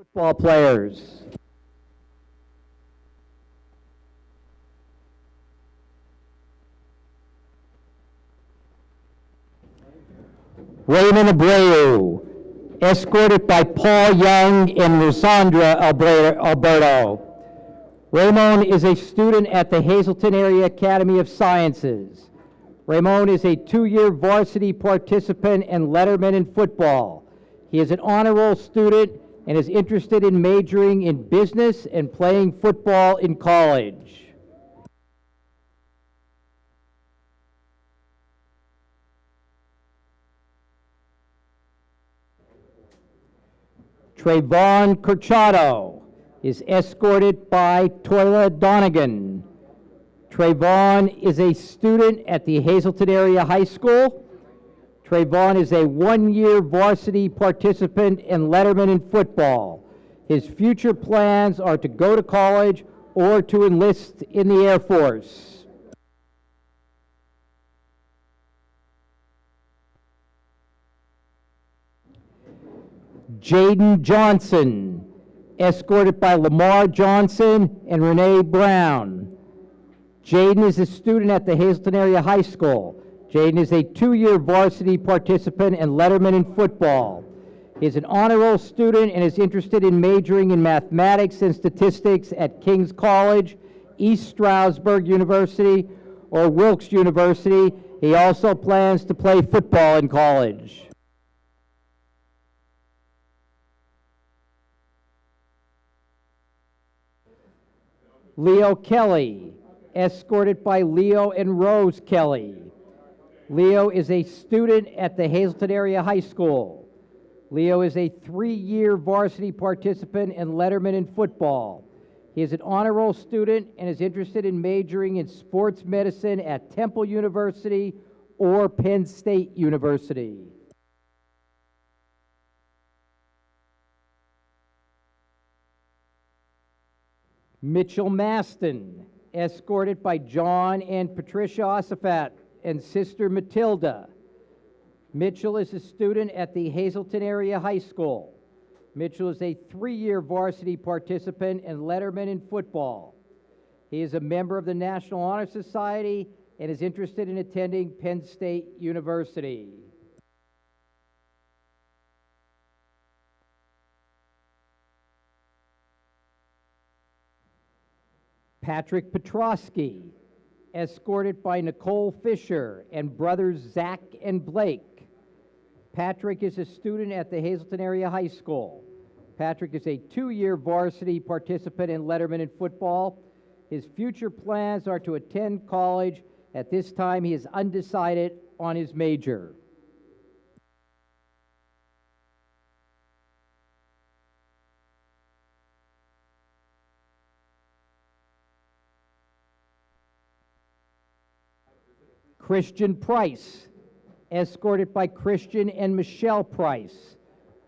Football players. Raymond Abreu, escorted by Paul Young and Rosandra Alberto. Raymond is a student at the Hazleton Area Academy of Sciences. Raymond is a two-year varsity participant and letterman in football. He is an honor roll student and is interested in majoring in business and playing football in college. Trayvon Corchado is escorted by Toyla Donegan. Trayvon is a student at the Hazleton Area High School. Trayvon is a one-year varsity participant and letterman in football. His future plans are to go to college or to enlist in the Air Force. Jaden Johnson, escorted by Lamar Johnson and Renee Brown. Jaden is a student at the Hazleton Area High School. Jaden is a two-year varsity participant and letterman in football. He is an honor roll student and is interested in majoring in mathematics and statistics at King's College, East Stroudsburg University, or Wilkes University. He also plans to play football in college. Leo Kelly, escorted by Leo and Rose Kelly. Leo is a student at the Hazleton Area High School. Leo is a three-year varsity participant and letterman in football. He is an honor roll student and is interested in majoring in sports medicine at Temple University or Penn State University. Mitchell Maston, escorted by John and Patricia Osafat and sister Matilda. Mitchell is a student at the Hazleton Area High School. Mitchell is a three-year varsity participant and letterman in football. He is a member of the National Honor Society and is interested in attending Penn State University. Patrick Petrosky, escorted by Nicole Fisher and brothers Zach and Blake. Patrick is a student at the Hazleton Area High School. Patrick is a two-year varsity participant and letterman in football. His future plans are to attend college. At this time, he is undecided on his major. Christian Price, escorted by Christian and Michelle Price.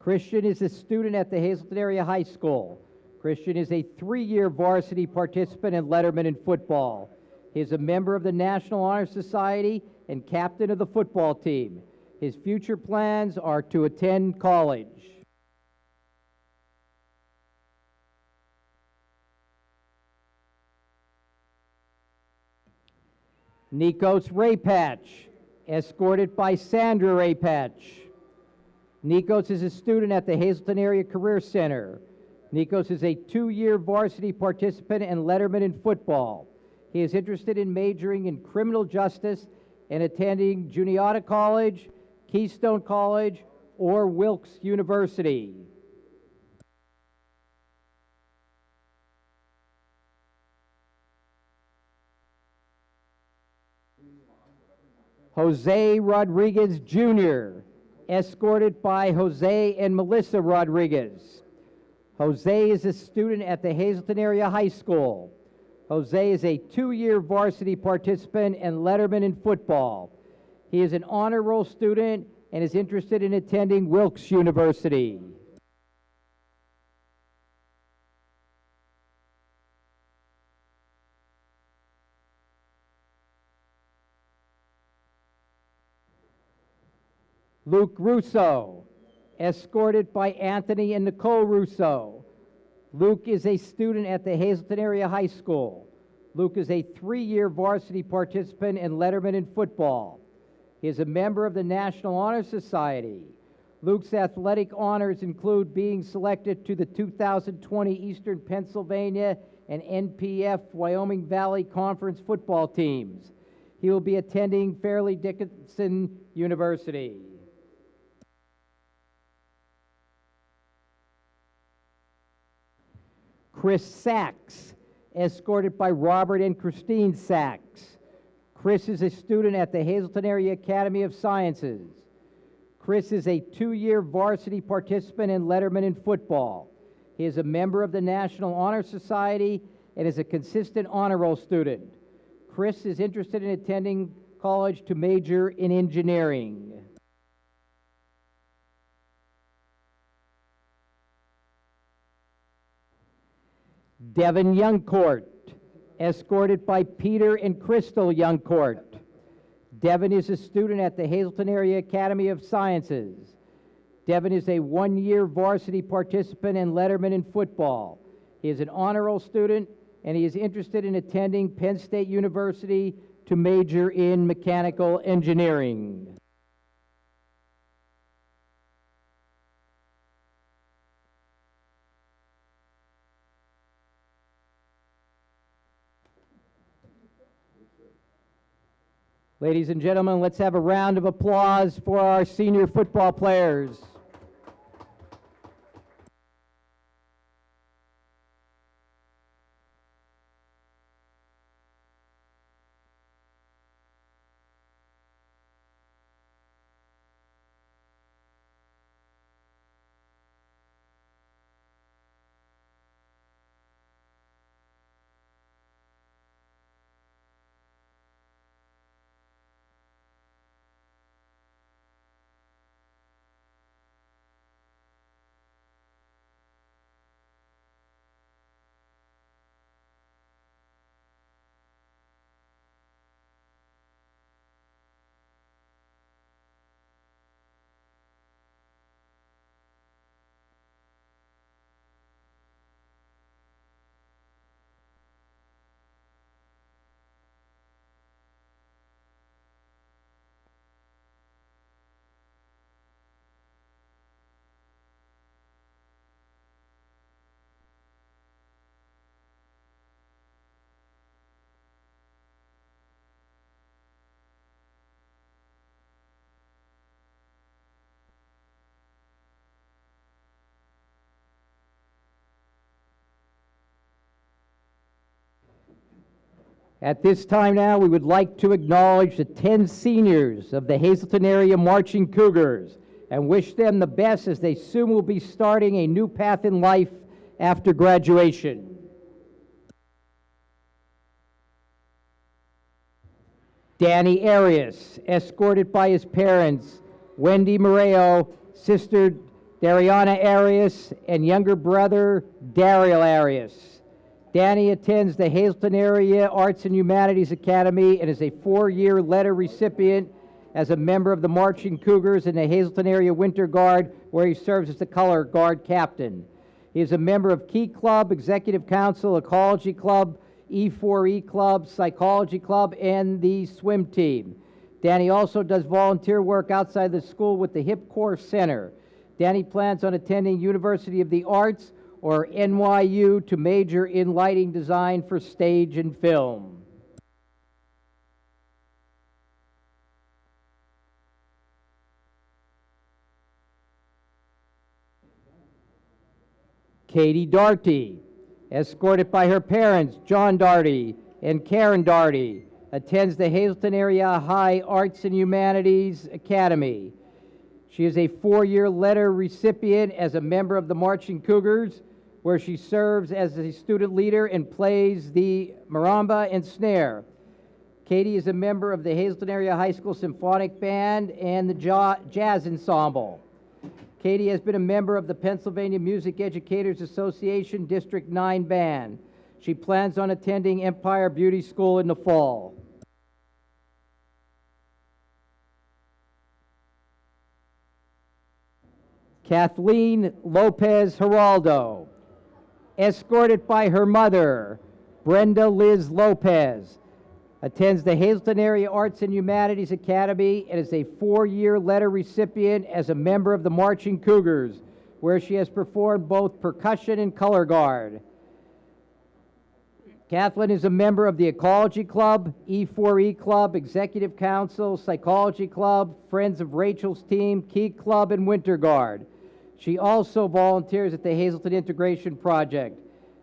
Christian is a student at the Hazleton Area High School. Christian is a three-year varsity participant and letterman in football. He is a member of the National Honor Society and captain of the football team. His future plans are to attend college. Nikos Raypatch, escorted by Sandra Raypatch. Nikos is a student at the Hazleton Area Career Center. Nikos is a two-year varsity participant and letterman in football. He is interested in majoring in criminal justice and attending Juniata College, Keystone College, or Wilkes University. Jose Rodriguez Jr., escorted by Jose and Melissa Rodriguez. Jose is a student at the Hazleton Area High School. Jose is a two-year varsity participant and letterman in football. He is an honor roll student and is interested in attending Wilkes University. Luke Russo, escorted by Anthony and Nicole Russo. Luke is a student at the Hazleton Area High School. Luke is a 3-year varsity participant and letterman in football. He is a member of the National Honor Society. Luke's athletic honors include being selected to the 2020 Eastern Pennsylvania and NPF Wyoming Valley Conference football teams. He will be attending Fairleigh Dickinson University. Chris Sachs, escorted by Robert and Christine Sachs. Chris is a student at the Hazleton Area Academy of Sciences. Chris is a 2-year varsity participant and letterman in football. He is a member of the National Honor Society and is a consistent honor roll student. Chris is interested in attending college to major in engineering. Devin Youngcourt, escorted by Peter and Crystal Youngcourt. Devin is a student at the Hazleton Area Academy of Sciences. Devin is a 1-year varsity participant and letterman in football. He is an honor roll student, and he is interested in attending Penn State University to major in mechanical engineering. Ladies and gentlemen, let's have a round of applause for our senior football players. At this time now, we would like to acknowledge the 10 seniors of the Hazleton Area Marching Cougars and wish them the best as they soon will be starting a new path in life after graduation. Danny Arias, escorted by his parents, Wendy Moreo, sister Dariana Arias, and younger brother Daryl Arias. Danny attends the Hazleton Area Arts and Humanities Academy and is a 4-year letter recipient as a member of the Marching Cougars in the Hazleton Area Winter Guard, where he serves as the color guard captain. He is a member of Key Club, Executive Council, Ecology Club, E4E Club, Psychology Club, and the swim team. Danny also does volunteer work outside the school with the Hip Core Center. Danny plans on attending University of the Arts or NYU to major in lighting design for stage and film. Katie Darty, escorted by her parents, John Darty and Karen Darty, attends the Hazleton Area High Arts and Humanities Academy. She is a 4-year letter recipient as a member of the Marching Cougars, where she serves as a student leader and plays the marimba and snare. Katie is a member of the Hazleton Area High School Symphonic Band and the Jazz Ensemble. Katie has been a member of the Pennsylvania Music Educators Association District 9 Band. She plans on attending Empire Beauty School in the fall. Kathleen Lopez Geraldo, escorted by her mother, Brenda Liz Lopez. Attends the Hazleton Area Arts and Humanities Academy and is a 4-year letter recipient as a member of the Marching Cougars, where she has performed both percussion and color guard. Kathleen is a member of the Ecology Club, E4E Club, Executive Council, Psychology Club, Friends of Rachel's Team, Key Club, and Winter Guard. She also volunteers at the Hazleton Integration Project.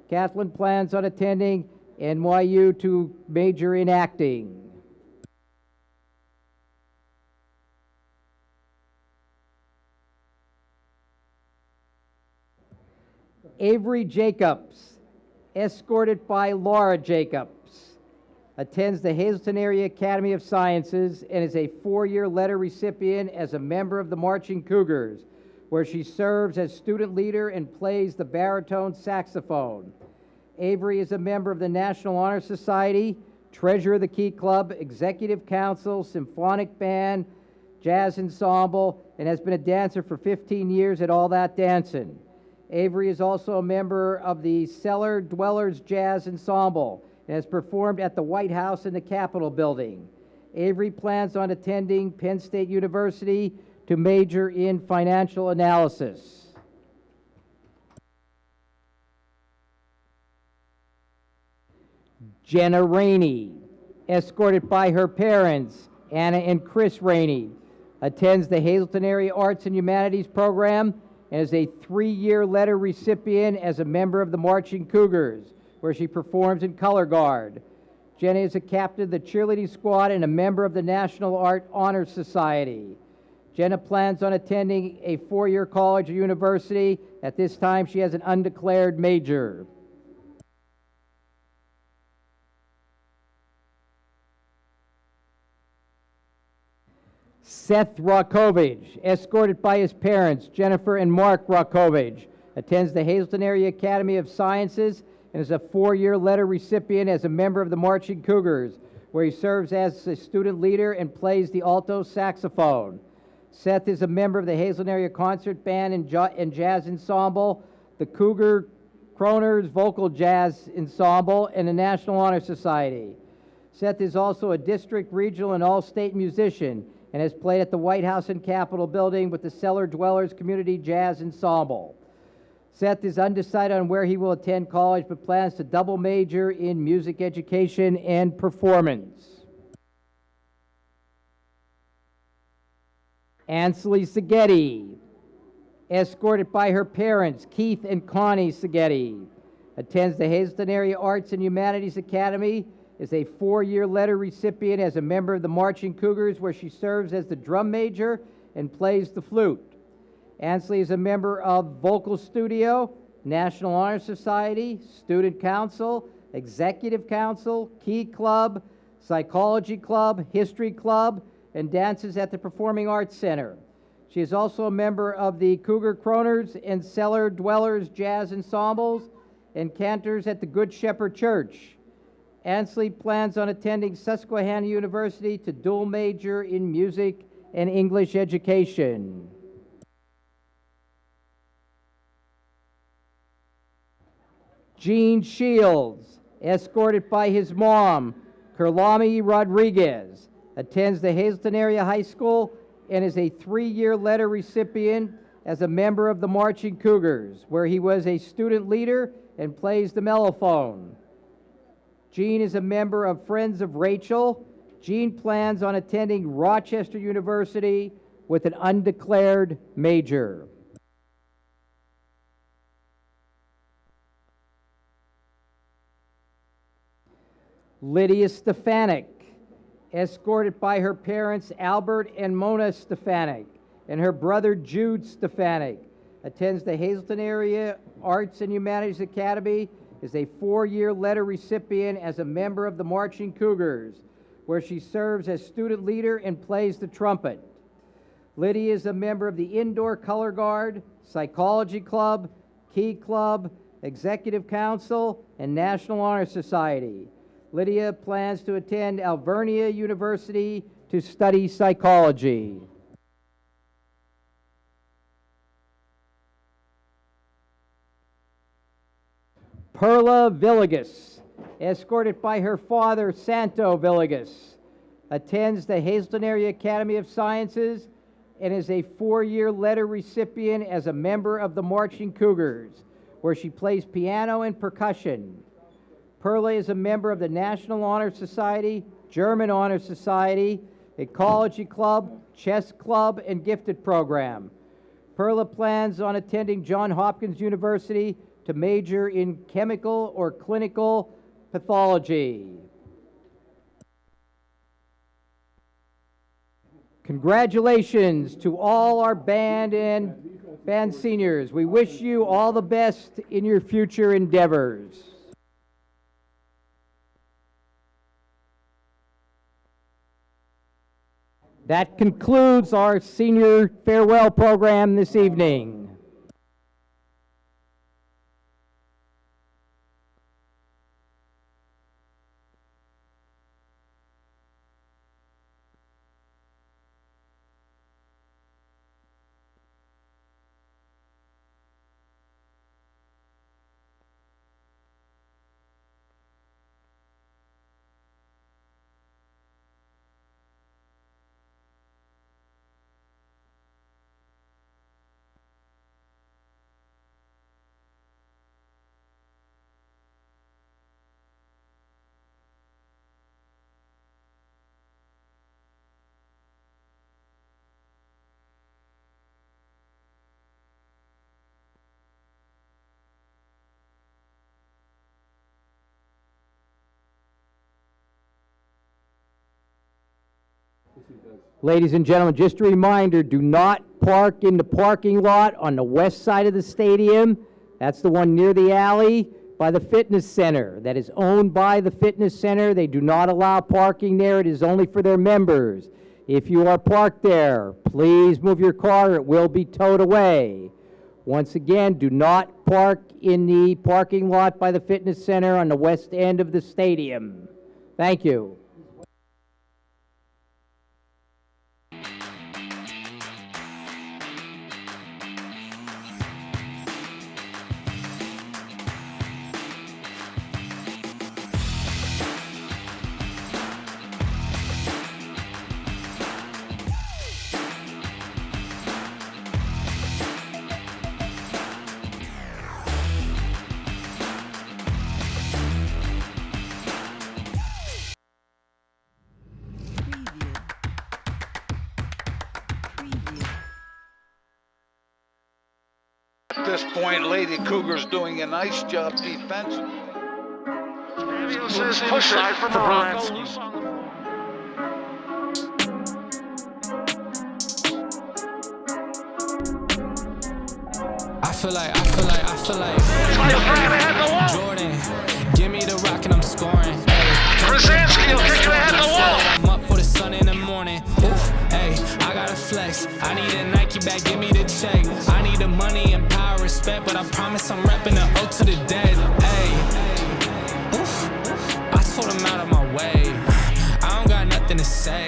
Kathleen plans on attending NYU to major in acting. Avery Jacobs, escorted by Laura Jacobs, attends the Hazleton Area Academy of Sciences and is a 4-year letter recipient as a member of the Marching Cougars, where she serves as student leader and plays the baritone saxophone. Avery is a member of the National Honor Society, treasurer of the Key Club, Executive Council, Symphonic Band, Jazz Ensemble, and has been a dancer for 15 years at All That Dancin'. Avery is also a member of the Cellar Dwellers Jazz Ensemble and has performed at the White House and the Capitol Building. Avery plans on attending Penn State University to major in financial analysis. Jenna Rainey, escorted by her parents, Anna and Chris Rainey, attends the Hazleton Area Arts and Humanities Program and is a 3-year letter recipient as a member of the Marching Cougars, where she performs in color guard. Jenna is a captain of the cheerleading squad and a member of the National Art Honor Society. Jenna plans on attending a 4-year college or university. At this time, she has an undeclared major. Seth Rakovich, escorted by his parents, Jennifer and Mark Rakovich, attends the Hazleton Area Academy of Sciences and is a 4-year letter recipient as a member of the Marching Cougars, where he serves as a student leader and plays the alto saxophone. Seth is a member of the Hazleton Area Concert Band and Jazz Ensemble, the Cougar Kroners Vocal Jazz Ensemble, and the National Honor Society. Seth is also a district, regional, and all-state musician and has played at the White House and Capitol Building with the Cellar Dwellers Community Jazz Ensemble. Seth is undecided on where he will attend college, but plans to double major in music education and performance. Ansley Seghetti, escorted by her parents, Keith and Connie Seghetti, attends the Hazleton Area Arts and Humanities Academy, is a 4-year letter recipient as a member of the Marching Cougars, where she serves as the drum major and plays the flute. Ansley is a member of Vocal Studio, National Honor Society, Student Council, Executive Council, Key Club, Psychology Club, History Club, and dances at the Performing Arts Center. She is also a member of the Cougar Kroners and Cellar Dwellers Jazz Ensembles and cantors at the Good Shepherd Church. Ansley plans on attending Susquehanna University to dual major in music and English education. Gene Shields, escorted by his mom, Kerlami Rodriguez, attends the Hazleton Area High School and is a 3-year letter recipient as a member of the Marching Cougars, where he was a student leader and plays the mellophone. Gene is a member of Friends of Rachel. Gene plans on attending Rochester University with an undeclared major. Lydia Stefanik, escorted by her parents Albert and Mona Stefanik and her brother Jude Stefanik, attends the Hazleton Area Arts and Humanities Academy, is a 4-year letter recipient as a member of the Marching Cougars, where she serves as student leader and plays the trumpet. Lydia is a member of the Indoor Color Guard, Psychology Club, Key Club, Executive Council, and National Honor Society. Lydia plans to attend Alvernia University to study psychology. Perla Villegas, escorted by her father, Santo Villegas, attends the Hazleton Area Academy of Sciences and is a 4-year letter recipient as a member of the Marching Cougars, where she plays piano and percussion. Perla is a member of the National Honor Society, German Honor Society, Ecology Club, Chess Club, and Gifted Program. Perla plans on attending Johns Hopkins University to major in chemical or clinical pathology. Congratulations to all our band and band seniors. We wish you all the best in your future endeavors. That concludes our senior farewell program this evening. Ladies and gentlemen, just a reminder, do not park in the parking lot on the west side of the stadium. That's the one near the alley by the fitness center. That is owned by the fitness center. They do not allow parking there. It is only for their members. If you are parked there, please move your car. It will be towed away. Once again, do not park in the parking lot by the fitness center on the west end of the stadium. Thank you. At this point, Lady Cougars doing a nice job defensively. Says push it for Morocco. I feel like Jordan, give me the rock and I'm scoring. Krasinski will kick it ahead of the wall. I'm up for the sun in the morning. Oof, hey, I gotta flex. I need a Nike bag, give me the check. I need the money and power, respect, but I promise I'm repping the O to the dead. Hey, oof, I told him out of my way. I don't got nothing to say.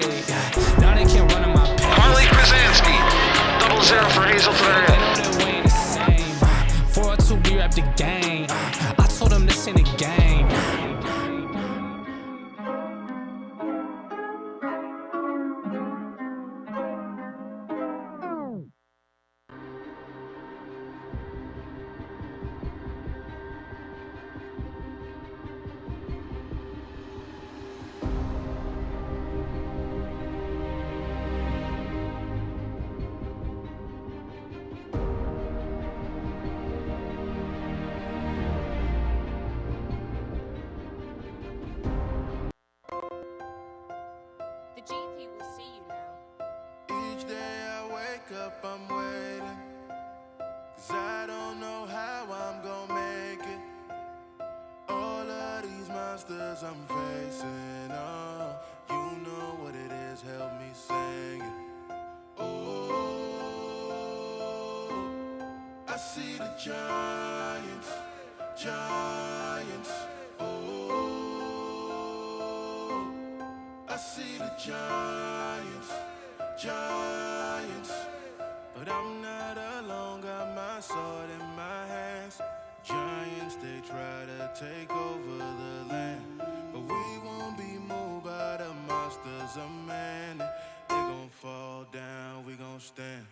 Now they can't run in my pace. Harley Krasinski, 0-0 for Hazleton. They know that we ain't the same. 402, we rap the game. I told them this ain't a game. The GP will see you now. Each day I wake up, I'm waiting, 'cause I don't know how I'm gonna make it. All of these monsters I'm facing, oh, you know what it is, help me sing it. Oh, I see the giants, giants, oh, I see the giants, giants, but I'm not alone, got my sword in my hands. Giants, they try to take over the land. But we won't be moved by the monsters of man. They gon' fall down, we gon' stand.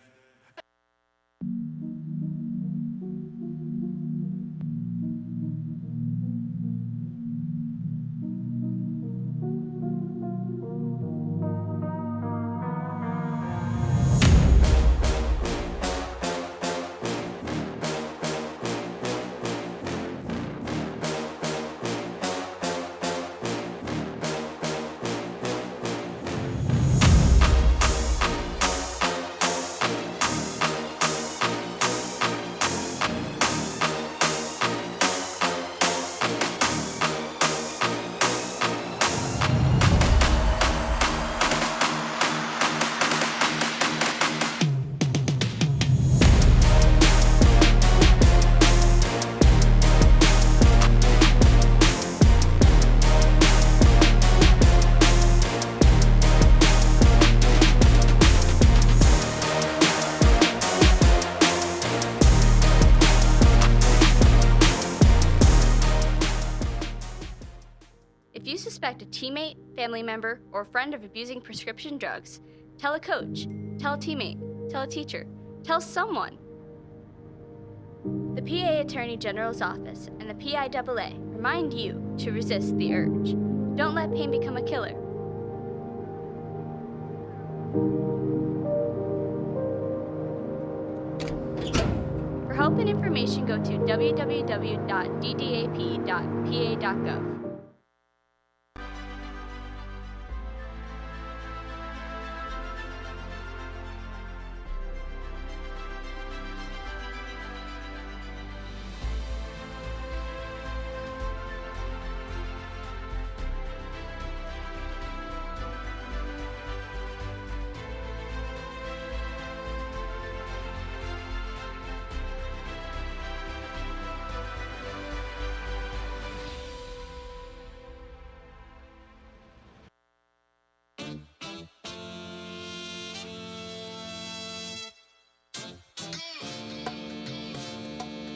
If you suspect a teammate, family member, or friend of abusing prescription drugs, tell a coach, tell a teammate, tell a teacher, tell someone. The PA Attorney General's Office and the PIAA remind you to resist the urge. Don't let pain become a killer. For help and information, go to www.ddap.pa.gov.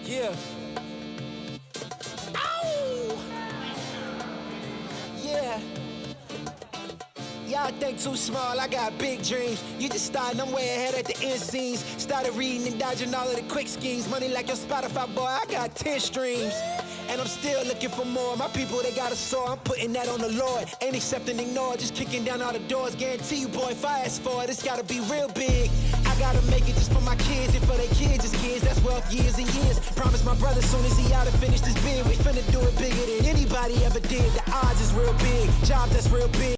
Yeah. Ow! Yeah. Y'all think too small, I got big dreams. You just starting, I'm way ahead at the end scenes. Started reading and dodging all of the quick schemes. Money like your Spotify, boy, I got 10 streams. And I'm still looking for more. My people, they got a soar, I'm putting that on the Lord. Ain't accepting, ignore, just kicking down all the doors. Guarantee you, boy, if I ask for it, it's gotta be real big. I gotta make it just for my kids and for their kids' kids. That's wealth years and years. Promise my brother soon as he out and finish this bid, we finna do it bigger than anybody ever did. The odds is real big, jobs that's real big.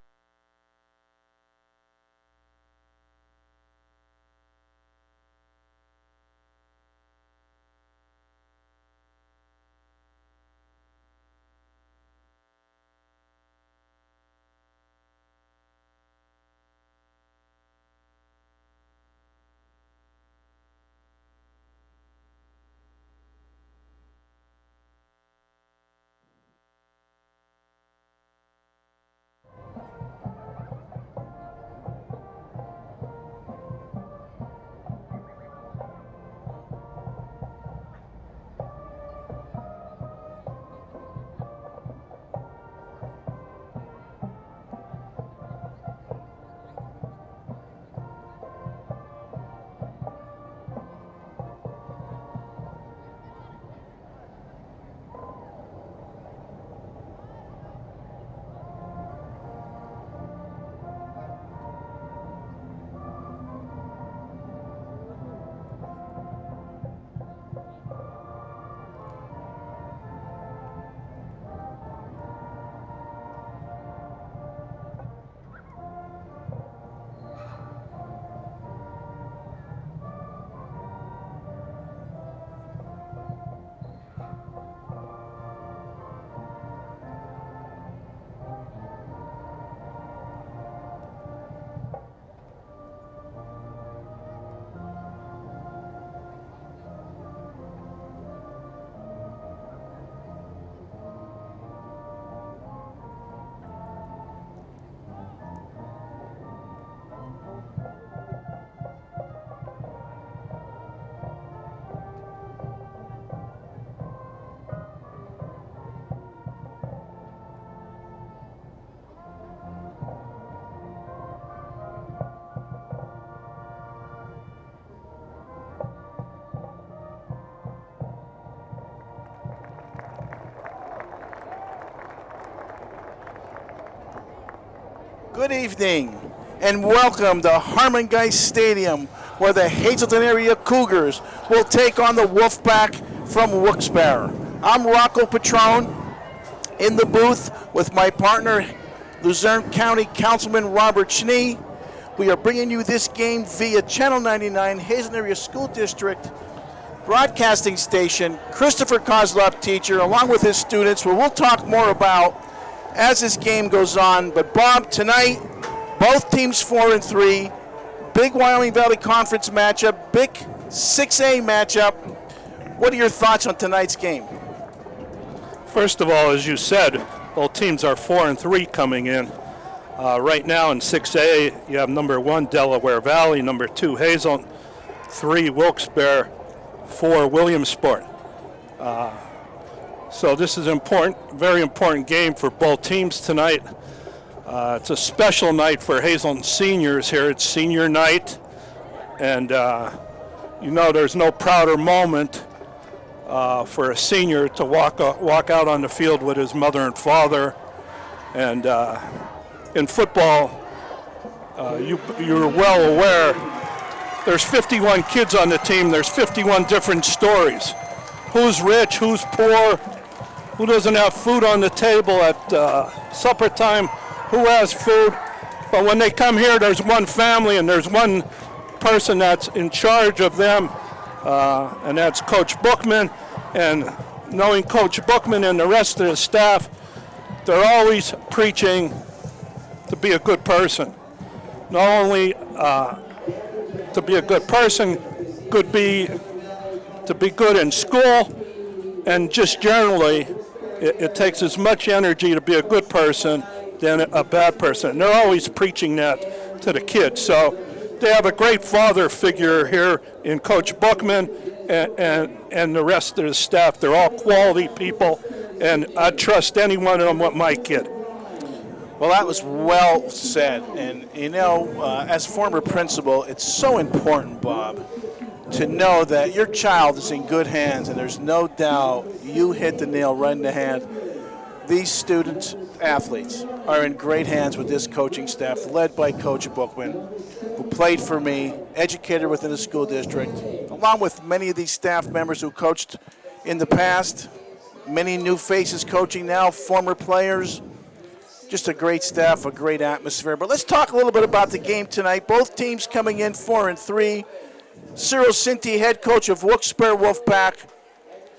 Good evening, and welcome to Harmon Geist Stadium, where the Hazleton area Cougars will take on the Wolfpack from Wilkes-Barre. I'm Rocco Petrone in the booth with my partner, Luzerne County Councilman Robert Schnee. We are bringing you this game via Channel 99, Hazleton Area School District broadcasting station. Christopher Kozlov, teacher, along with his students, where we'll talk more about as this game goes on. But Bob, tonight, both teams 4-3, big Wyoming Valley Conference matchup, big 6A matchup. What are your thoughts on tonight's game? First of all, as you said, both teams are 4-3 coming in. Right now in 6A, you have number 1 Delaware Valley, number 2 Hazleton, 3 Wilkes-Barre, 4 Williamsport. So this is important, very important game for both teams tonight. It's a special night for Hazleton seniors here. It's senior night, and you know there's no prouder moment for a senior to walk out on the field with his mother and father. And in football, you're well aware, there's 51 kids on the team. There's 51 different stories. Who's rich, who's poor, who doesn't have food on the table at supper time, who has food. But when they come here, there's one family and there's one person that's in charge of them, and that's Coach Bookman. And knowing Coach Bookman and the rest of the staff, they're always preaching to be a good person. Not only to be a good person, to be good in school, and just generally, it takes as much energy to be a good person than a bad person. And they're always preaching that to the kids. So they have a great father figure here in Coach Bookman and the rest of the staff. They're all quality people, and I'd trust any one of them with my kid. Well, that was well said. And, you know, as former principal, it's so important, Bob, to know that your child is in good hands, and there's no doubt you hit the nail right in the head. These students, athletes, are in great hands with this coaching staff, led by Coach Bookman, who played for me, educator within the school district, along with many of these staff members who coached in the past, many new faces coaching now, former players. Just a great staff, a great atmosphere. But let's talk a little bit about the game tonight. Both teams coming in 4-3. Cyril Sinti, head coach of Wilkes-Barre Wolfpack,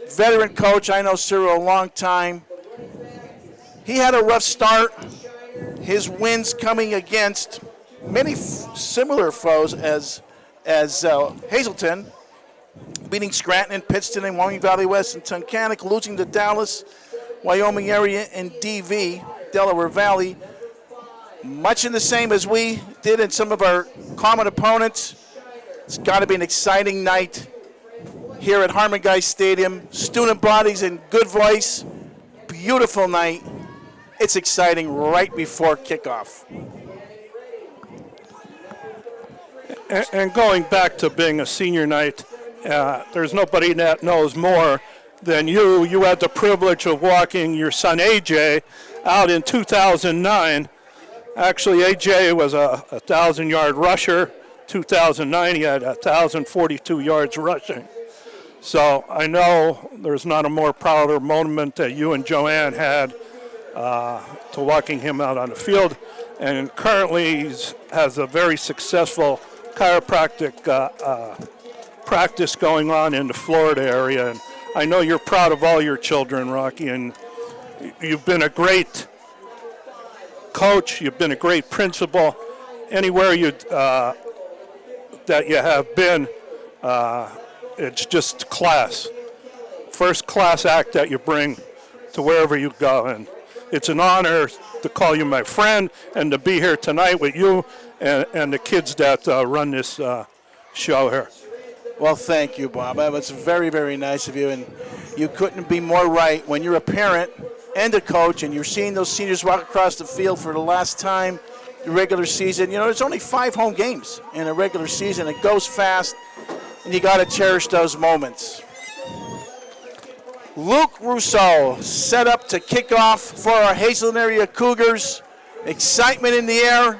veteran coach. I know Cyril a long time. He had a rough start. His wins coming against many similar foes as Hazleton, beating Scranton and Pittston and Wyoming Valley West and Tunkhannock, losing to Dallas, Wyoming area, and DV, Delaware Valley. Much in the same as we did in some of our common opponents. It's got to be an exciting night here at Harmon Geist Stadium. Student bodies in good voice. Beautiful night. It's exciting right before kickoff. And going back to being a senior night, there's nobody that knows more than you. You had the privilege of walking your son AJ out in 2009. Actually, AJ was a 1,000-yard rusher. 2009, he had 1,042 yards rushing. So I know there's not a more prouder moment that you and Joanne had to walking him out on the field. And currently he has a very successful chiropractic practice going on in the Florida area. And I know you're proud of all your children, Rocky, and you've been a great coach. You've been a great principal. Anywhere that you have been, it's just class. First class act that you bring to wherever you go. And it's an honor to call you my friend and to be here tonight with you and the kids that run this show here. Well, thank you, Bob. That was very, very nice of you. And you couldn't be more right when you're a parent and a coach and you're seeing those seniors walk across the field for the last time the regular season. You know, there's only 5 home games in a regular season. It goes fast, and you got to cherish those moments. Luke Rousseau set up to kick off for our Hazleton area Cougars. Excitement in the air.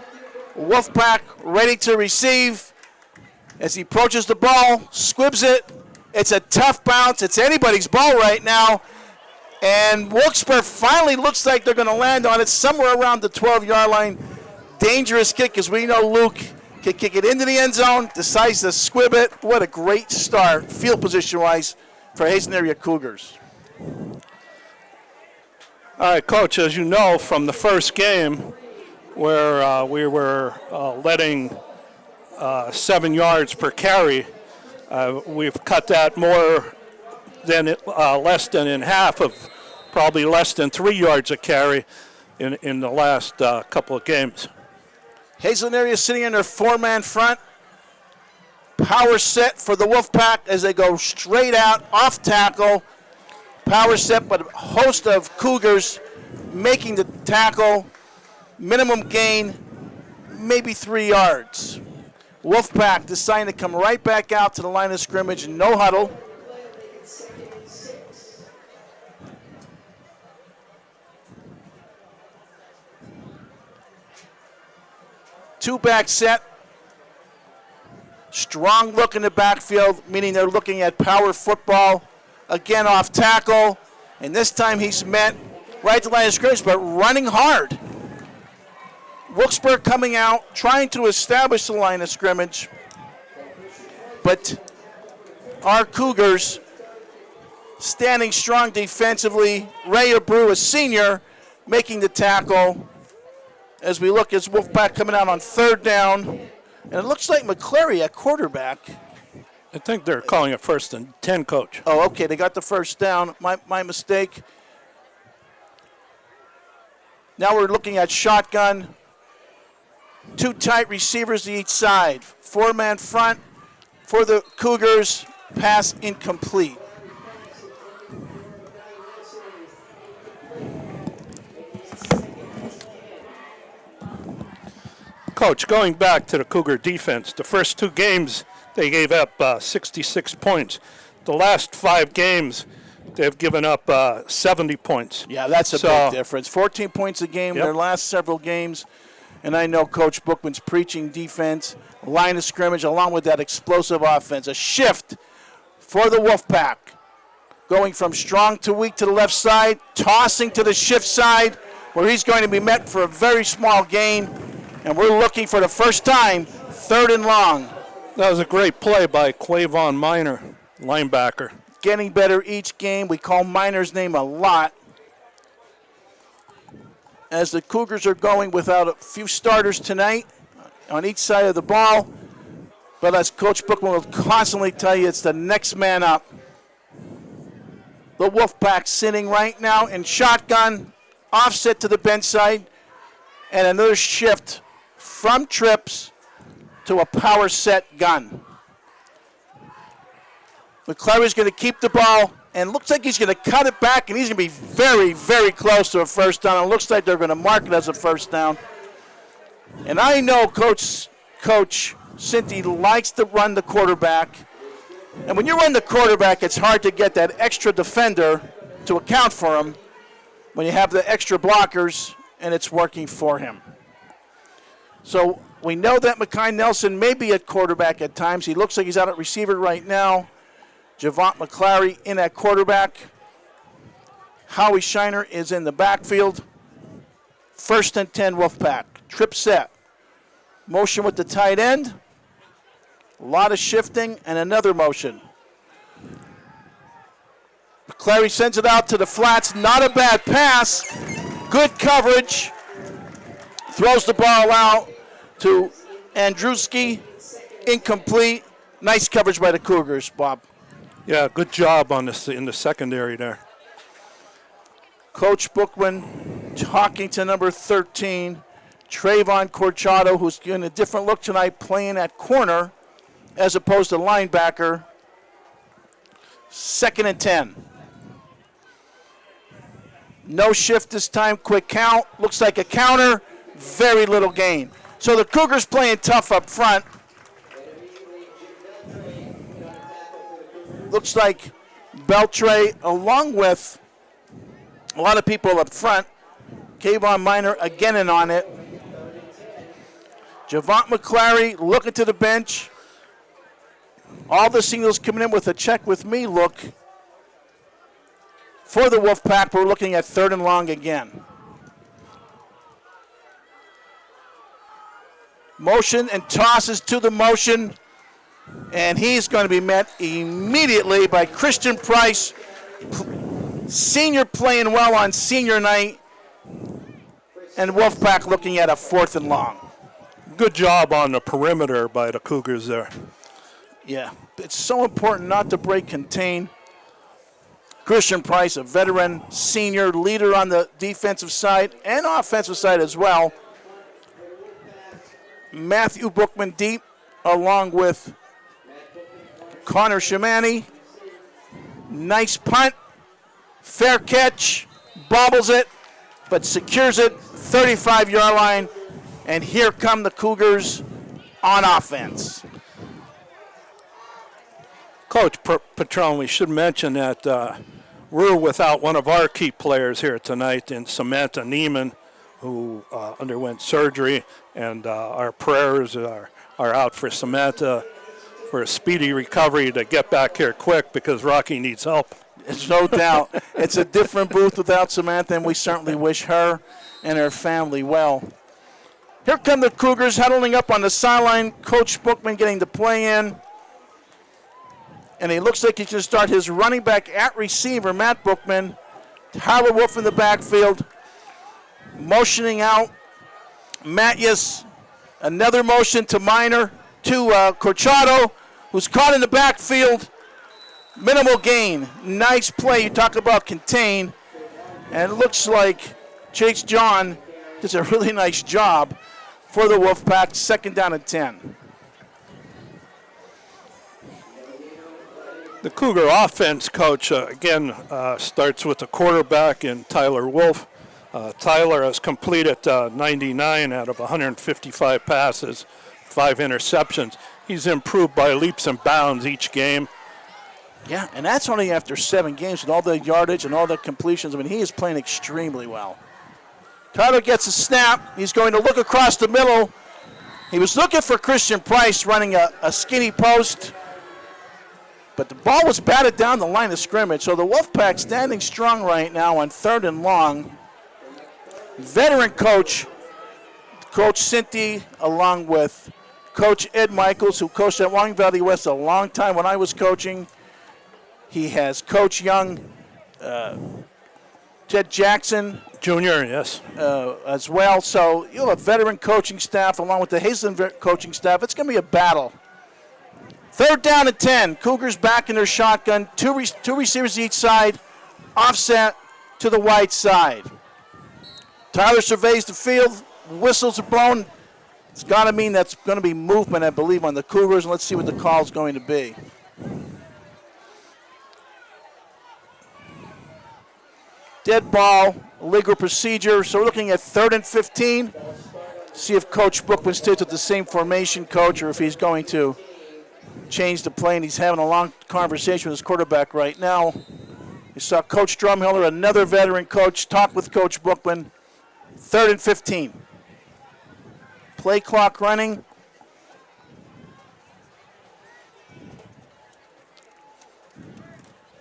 Wolfpack ready to receive. As he approaches the ball, squibs it. It's a tough bounce. It's anybody's ball right now. And Wilkes-Barre finally looks like they're going to land on it somewhere around the 12-yard line. Dangerous kick, as we know Luke can kick it into the end zone, decides to squib it. What a great start, field position-wise, for Hazleton area Cougars. All right, Coach, as you know from the first game where we were letting 7 yards per carry, we've cut that more than less than in half of probably less than 3 yards a carry in the last couple of games. Hazleton area sitting in their 4-man front. Power set for the Wolfpack as they go straight out, off tackle. Power set, but a host of Cougars making the tackle. Minimum gain, maybe 3 yards. Wolfpack deciding to come right back out to the line of scrimmage, no huddle. Two-back set. Strong look in the backfield, meaning they're looking at power football. Again, off tackle. And this time he's met right to the line of scrimmage, but running hard. Wilkes-Barre coming out, trying to establish the line of scrimmage. But our Cougars standing strong defensively. Ray Abreu, a senior, making the tackle. As we look, as Wolfpack coming out on 3rd down. And it looks like McClary at quarterback. I think they're calling it 1st and 10, Coach. Oh, okay, they got the first down. My mistake. Now we're looking at shotgun. 2 tight receivers to each side. 4-man front for the Cougars. Pass incomplete. Coach, going back to the Cougar defense, the first 2 games they gave up 66 points. The last 5 games they've given up 70 points. Yeah, that's a big difference. 14 points a game in their last several games. And I know Coach Bookman's preaching defense, line of scrimmage, along with that explosive offense. A shift for the Wolfpack. Going from strong to weak to the left side, tossing to the shift side, where he's going to be met for a very small gain. And we're looking for the first time, 3rd and long. That was a great play by Clavon Minor, linebacker. Getting better each game. We call Minor's name a lot. As the Cougars are going without a few starters tonight on each side of the ball. But as Coach Bookman will constantly tell you, it's the next man up. The Wolfpack sitting right now in shotgun, offset to the bench side, and another shift from trips to a power set gun. McClary's going to keep the ball, and looks like he's going to cut it back, and he's going to be very, very close to a first down. It looks like they're going to mark it as a first down. And I know Coach Cinti likes to run the quarterback. And when you run the quarterback, it's hard to get that extra defender to account for him when you have the extra blockers, and it's working for him. So we know that Mekhi Nelson may be at quarterback at times. He looks like he's out at receiver right now. Javont McClary in at quarterback. Howie Shiner is in the backfield. 1st and 10 Wolfpack. Trip set. Motion with the tight end. A lot of shifting and another motion. McClary sends it out to the flats. Not a bad pass. Good coverage. Throws the ball out to Andruski. Incomplete. Nice coverage by the Cougars, Bob. Yeah, good job on this in the secondary there. Coach Bookman talking to number 13, Trayvon Corchado, who's getting a different look tonight, playing at corner as opposed to linebacker. 2nd and 10. No shift this time, quick count. Looks like a counter, very little gain. So the Cougars playing tough up front. Looks like Beltre, along with a lot of people up front, Kayvon Minor again in on it. Javont McClary looking to the bench. All the singles coming in with a check with me look. For the Wolfpack, we're looking at 3rd and long again. Motion and tosses to the motion. And he's going to be met immediately by Christian Price. Senior playing well on senior night. And Wolfpack looking at a 4th and long. Good job on the perimeter by the Cougars there. Yeah, it's so important not to break contain. Christian Price, a veteran, senior, leader on the defensive side and offensive side as well. Matthew Bookman deep, along with Connor Shamani. Nice punt, fair catch, bobbles it, but secures it, 35-yard line, and here come the Cougars on offense. Coach Patron, we should mention that we're without one of our key players here tonight in Samantha Neiman, who underwent surgery, and our prayers are out for Samantha for a speedy recovery to get back here quick because Rocky needs help. It's no doubt. It's a different booth without Samantha, and we certainly wish her and her family well. Here come the Cougars huddling up on the sideline. Coach Bookman getting the play in. And he looks like he can start his running back at receiver, Matt Bookman. Tyler Wolf in the backfield. Motioning out. Matthews. Another motion to Minor. To Corchado, who's caught in the backfield. Minimal gain. Nice play. You talk about contain. And it looks like Chase John does a really nice job for the Wolfpack. 2nd down and 10. The Cougar offense, Coach, again, starts with the quarterback in Tyler Wolf. Tyler has completed 99 out of 155 passes, 5 interceptions. He's improved by leaps and bounds each game. Yeah, and that's only after 7 games with all the yardage and all the completions. I mean, he is playing extremely well. Tyler gets a snap. He's going to look across the middle. He was looking for Christian Price running a skinny post. But the ball was batted down the line of scrimmage, so the Wolfpack standing strong right now on 3rd and long. Veteran coach, Coach Cinti, along with Coach Ed Michaels, who coached at Wyoming Valley West a long time when I was coaching. He has Coach Young, Ted Jackson. Junior, yes. As well. So you have a veteran coaching staff along with the Hazleton coaching staff. It's going to be a battle. 3rd down and 10. Cougars back in their shotgun. Two receivers each side. Offset to the wide side. Tyler surveys the field. Whistles are blown. It's got to mean that's going to be movement, I believe, on the Cougars. And let's see what the call is going to be. Dead ball, legal procedure. So we're looking at 3rd and 15. See if Coach Bookman sticks with the same formation, Coach, or if he's going to change the play, and he's having a long conversation with his quarterback right now. You saw Coach Drumhiller, another veteran coach, talk with Coach Bookman. 3rd and 15. Play clock running.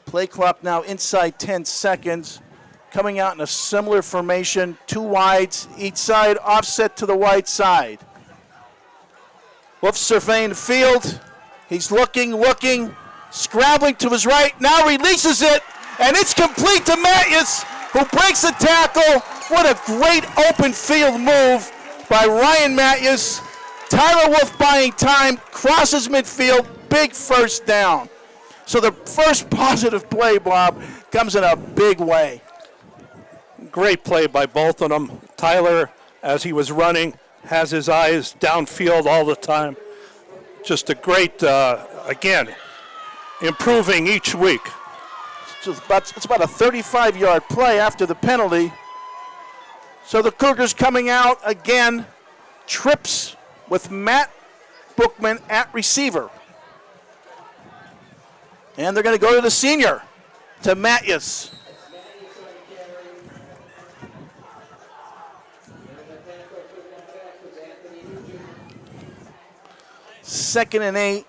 Play clock now inside 10 seconds. Coming out in a similar formation, 2 wides each side, offset to the wide side. Wolf surveying the field. He's looking, scrambling to his right, now releases it, and it's complete to Matthews, who breaks the tackle. What a great open field move by Ryan Matthews. Tyler Wolf buying time, crosses midfield, big 1st down. So the first positive play, Bob, comes in a big way. Great play by both of them. Tyler, as he was running, has his eyes downfield all the time. Just a great, again, improving each week. It's about a 35-yard play after the penalty. So the Cougars coming out again, trips with Matt Bookman at receiver. And they're going to go to the senior, to Matthews. 2nd and 8.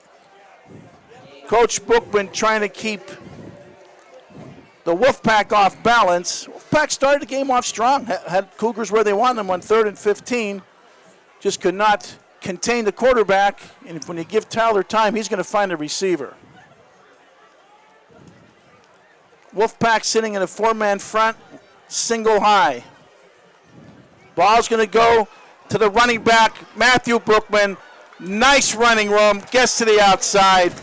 Coach Bookman trying to keep the Wolfpack off balance. Wolfpack started the game off strong, had Cougars where they wanted them on 3rd and 15. Just could not contain the quarterback, and when you give Tyler time, he's going to find a receiver. Wolfpack sitting in a 4-man front, single high. Ball's going to go to the running back, Matthew Brookman. Nice running room, gets to the outside.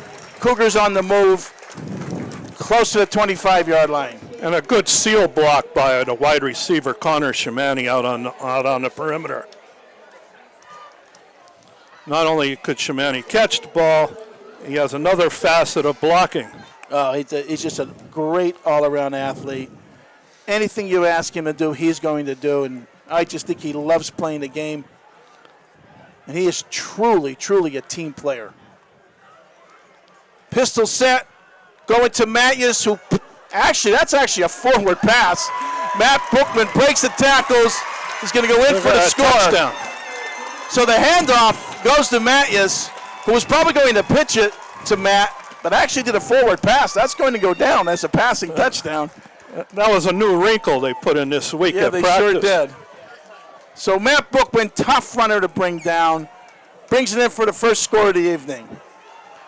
Cougars on the move, close to the 25-yard line. And a good seal block by the wide receiver, Connor Shimani, out on the perimeter. Not only could Shimani catch the ball, he has another facet of blocking. Oh, he's just a great all-around athlete. Anything you ask him to do, he's going to do, and I just think he loves playing the game. And he is truly, truly a team player. Pistol set, going to Matthews, who that's actually a forward pass. Matt Bookman breaks the tackles. He's going to go in for the score. Touchdown. So the handoff goes to Matthews, who was probably going to pitch it to Matt, but actually did a forward pass. That's going to go down as a passing touchdown. That was a new wrinkle they put in this week Yeah, at they practice. sure did. So Matt Bookman, tough runner to bring down, brings it in for the first score of the evening.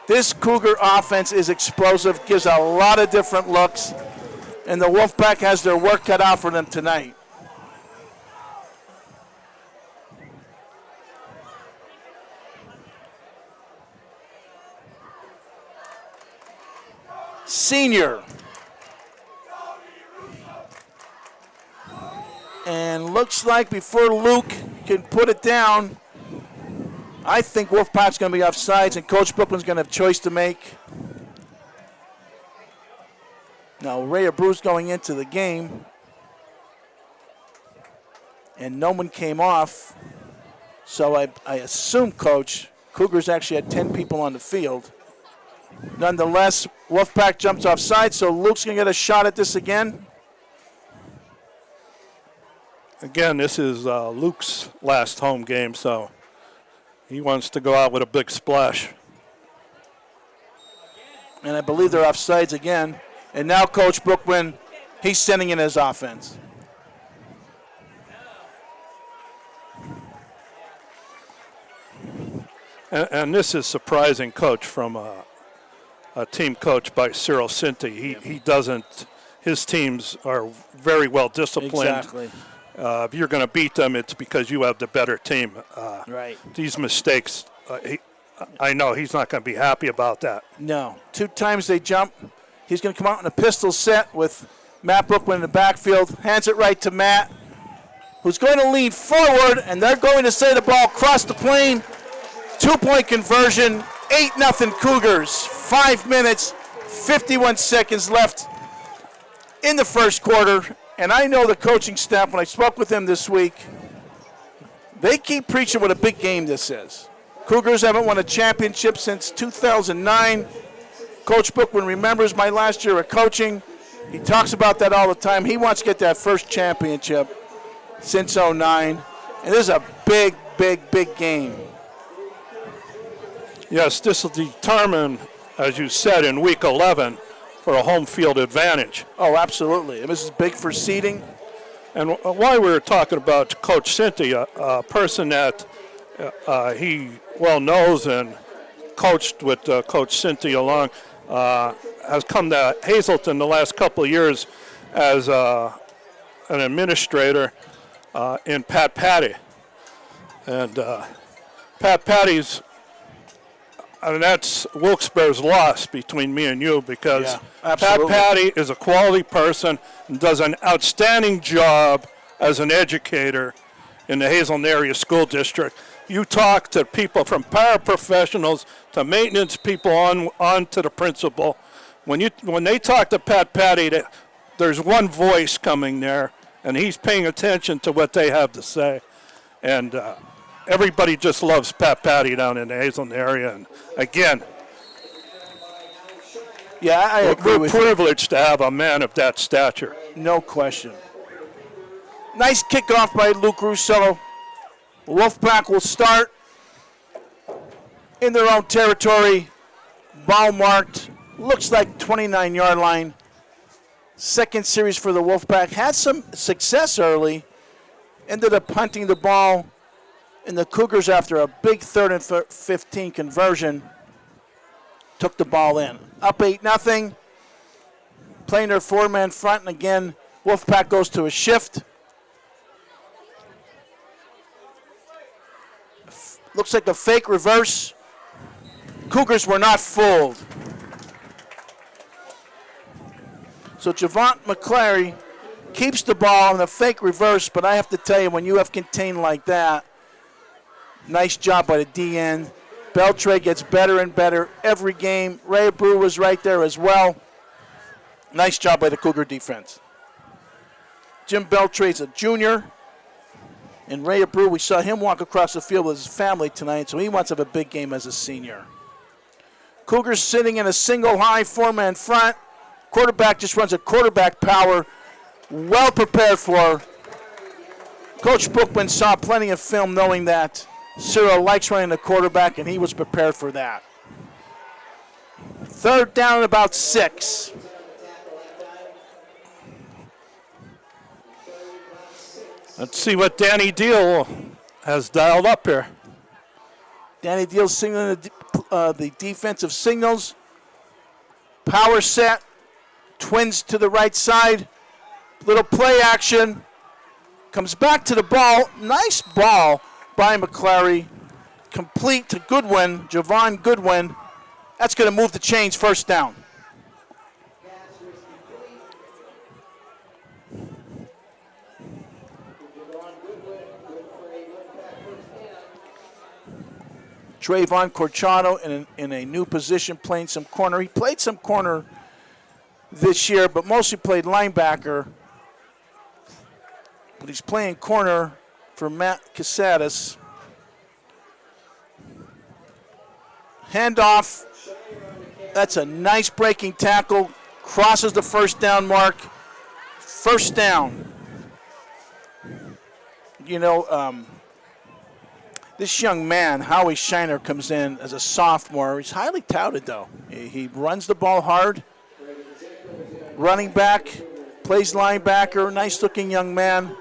This Cougar offense is explosive, gives a lot of different looks, and the Wolfpack has their work cut out for them tonight. Senior. And looks like before Luke can put it down, I think Wolfpack's going to be offsides, and Coach Brookman's going to have a choice to make. Now, Ray Abreu's going into the game, and no one came off. So I assume, Coach, Cougars actually had 10 people on the field. Nonetheless, Wolfpack jumps offside, so Luke's going to get a shot at this again. Again, this is Luke's last home game, so he wants to go out with a big splash. And I believe they're offsides again. And now Coach Brookman, he's sending in his offense. And this is surprising, Coach, from a team coach by Cyril Cinti. He doesn't, his teams are very well disciplined. Exactly. If you're going to beat them, it's because you have the better team. Right. These mistakes, I know he's not going to be happy about that. No. 2 times they jump. He's going to come out in a pistol set with Matt Brookman in the backfield. Hands it right to Matt, who's going to lean forward, and they're going to say the ball crossed the plane. 2-point conversion, 8-0 Cougars. 5 minutes, 51 seconds left in the first quarter. And I know the coaching staff, when I spoke with them this week, they keep preaching what a big game this is. Cougars haven't won a championship since 2009. Coach Bookman remembers my last year of coaching. He talks about that all the time. He wants to get that first championship since 2009. And this is a big, big, big game. Yes, this will determine, as you said, in week 11 for a home field advantage. Oh, absolutely. And this is big for seeding. And while we were talking about Coach Cinti, a person that he well knows and coached with Coach Cinti along, has come to Hazleton the last couple of years as an administrator in Pat Patty. And Pat Patty's, and that's Wilkes-Barre's loss between me and you, because Pat Patty is a quality person and does an outstanding job as an educator in the Hazleton area school district. You talk to people from paraprofessionals to maintenance people on to the principal. When they talk to Pat Patty, there's one voice coming there, and he's paying attention to what they have to say. And everybody just loves Pat Patty down in the Hazleton area. And again, I agree with you. We're privileged to have a man of that stature. No question. Nice kickoff by Luke Rousseau. Wolfpack will start in their own territory. Ball marked, looks like 29-yard line. Second series for the Wolfpack. Had some success early. Ended up punting the ball. And the Cougars, after a big 3rd and 15 conversion, took the ball in. Up 8-0. Playing their 4-man front. And again, Wolfpack goes to a shift. Looks like a fake reverse. Cougars were not fooled. So Javon McClary keeps the ball in a fake reverse, but I have to tell you, when you have contained like that, nice job by the DN. Beltre gets better and better every game. Ray Brew was right there as well. Nice job by the Cougar defense. Jim Beltre is a junior. And Ray Brew, we saw him walk across the field with his family tonight, so he wants to have a big game as a senior. Cougars sitting in a single high 4-man front. Quarterback just runs a quarterback power. Well prepared for. Coach Bookman saw plenty of film knowing that Cyril likes running the quarterback, and he was prepared for that. 3rd down and about 6. Let's see what Danny Deal has dialed up here. Danny Deal signaling the defensive signals. Power set. Twins to the right side. Little play action. Comes back to the ball. Nice ball by McClary. Complete to Goodwin, Javon Goodwin. That's going to move the chains, 1st down. Trayvon Corchado in a new position, playing some corner. He played some corner this year, but mostly played linebacker. But he's playing corner for Matt Casadas. Handoff. That's a nice breaking tackle. Crosses the 1st down mark. 1st down. You know, this young man, Howie Shiner, comes in as a sophomore. He's highly touted, though. He runs the ball hard. Running back, plays linebacker, nice-looking young man.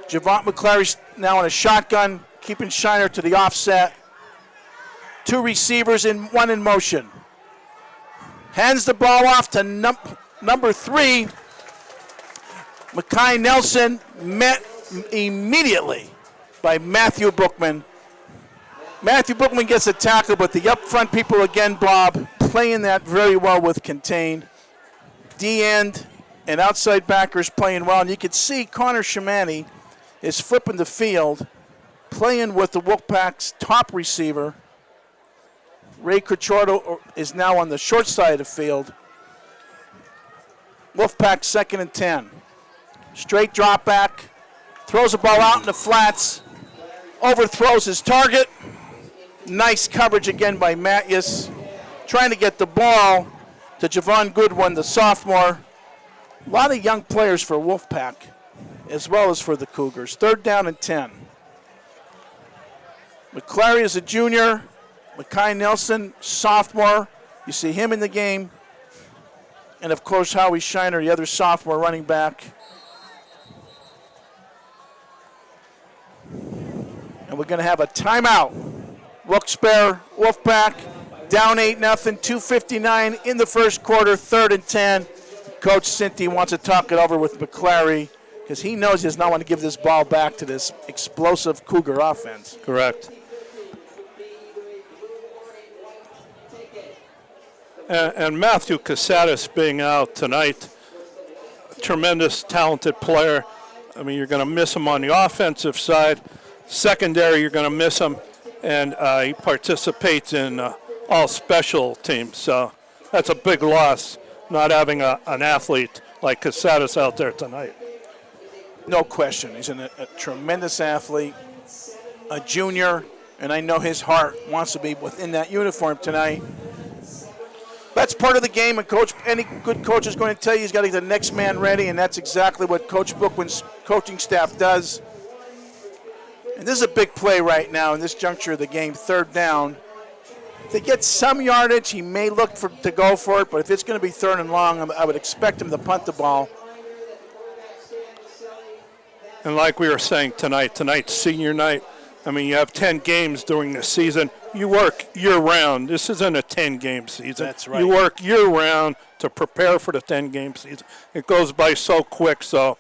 Javon McClary's now in a shotgun, keeping Shiner to the offset. 2 receivers and 1 in motion. Hands the ball off to number 3. Makai Nelson, met immediately by Matthew Bookman. Matthew Bookman gets a tackle, but the up front people again, Bob, playing that very well with contain. D-end and outside backers playing well. And you can see Connor Shamani is flipping the field, playing with the Wolfpack's top receiver. Ray Corchado is now on the short side of the field. Wolfpack 2nd and 10. Straight drop back, throws the ball out in the flats, overthrows his target. Nice coverage again by Matthews, trying to get the ball to Javon Goodwin, the sophomore. A lot of young players for Wolfpack, as well as for the Cougars. 3rd down and 10. McClary is a junior. Makai Nelson, sophomore. You see him in the game. And, of course, Howie Shiner, the other sophomore running back. And we're going to have a timeout. Wilkes-Barre, Wolfpack, down 8-0, 2:59 in the 1st quarter, 3rd and 10. Coach Cinti wants to talk it over with McClary because he knows he does not want to give this ball back to this explosive Cougar offense. Correct. And Matthew Casadas being out tonight, tremendous talented player. I mean, you're going to miss him on the offensive side. Secondary, you're going to miss him. And he participates in all special teams. So that's a big loss, not having an athlete like Casadas out there tonight. No question. He's a tremendous athlete, a junior, and I know his heart wants to be within that uniform tonight. That's part of the game, and any good coach is going to tell you he's got to get the next man ready, and that's exactly what Coach Bookman's coaching staff does. And this is a big play right now in this juncture of the game, 3rd down. to get some yardage, he may look to go for it, but if it's going to be 3rd and long, I would expect him to punt the ball. And like we were saying tonight's senior night. I mean, you have 10 games during the season. You work year-round. This isn't a 10-game season. That's right. You work year-round to prepare for the 10-game season. It goes by so quick, so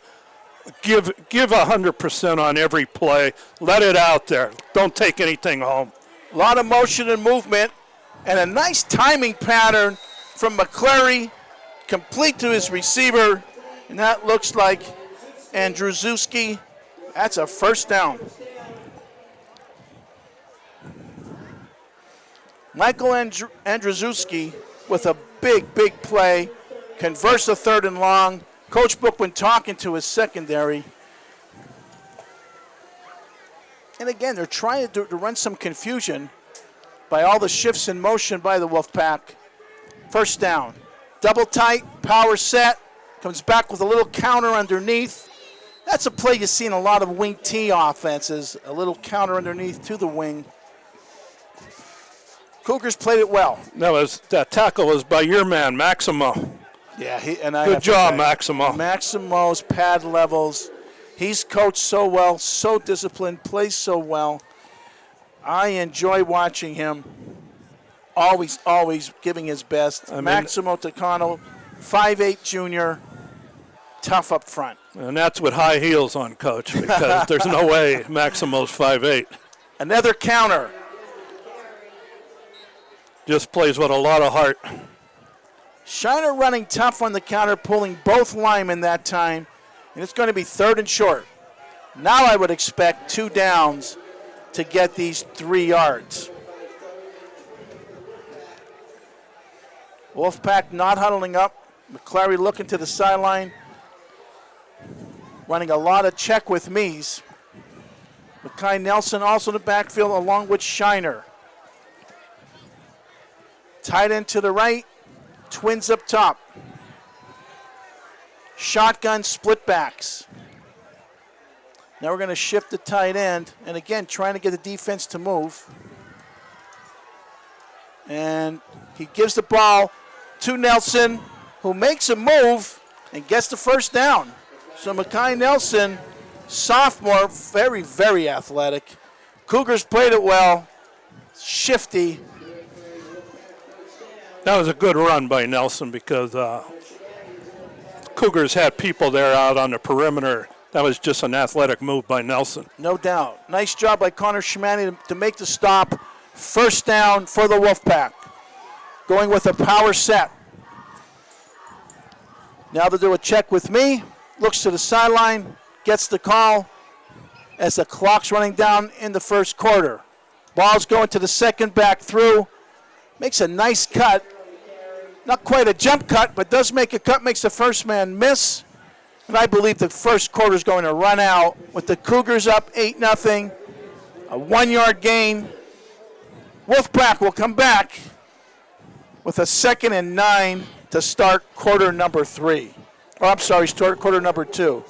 give 100% on every play. Let it out there. Don't take anything home. A lot of motion and movement, and a nice timing pattern from McClary, complete to his receiver, and that looks like Andrzejewski. That's a 1st down. Michael Andrzejewski with a big play, converts a 3rd and long. Coach Bookman talking to his secondary. And again, they're trying to run some confusion by all the shifts in motion by the Wolfpack. 1st down. Double tight, power set, comes back with a little counter underneath. That's a play you see in a lot of wing T offenses, a little counter underneath to the wing. Cougars played it well. That tackle was by your man, Maximo. Yeah, good job, Maximo. Maximo's pad levels. He's coached so well, so disciplined, plays so well. I enjoy watching him. Always giving his best. Maximo Tacano, 5'8" junior, tough up front. And that's with high heels on, Coach, because there's no way Maximo's 5'8". Another counter. Just plays with a lot of heart. Shiner running tough on the counter, pulling both linemen that time, and it's going to be 3rd and short. Now I would expect 2 downs to get these 3 yards. Wolfpack not huddling up. McClary looking to the sideline, running a lot of check with me's. Mackay Nelson also in the backfield along with Shiner. Tight end to the right, twins up top. Shotgun split backs. Now we're going to shift the tight end, and again, trying to get the defense to move. And he gives the ball to Nelson, who makes a move and gets the 1st down. So Mackay Nelson, sophomore, very athletic. Cougars played it well, shifty. That was a good run by Nelson because Cougars had people there out on the perimeter. That was just an athletic move by Nelson. No doubt. Nice job by Connor Schmanny to make the stop. 1st down for the Wolfpack. Going with a power set. Now they'll do a check with me. Looks to the sideline. Gets the call as the clock's running down in the 1st quarter. Ball's going to the 2nd back through. Makes a nice cut. Not quite a jump cut, but does make a cut, makes the 1st man miss. And I believe the 1st quarter is going to run out with the Cougars up 8-0. A 1-yard gain. Wolfpack will come back with a 2nd and 9 to start quarter number 3. Oh, I'm sorry, start quarter number 2.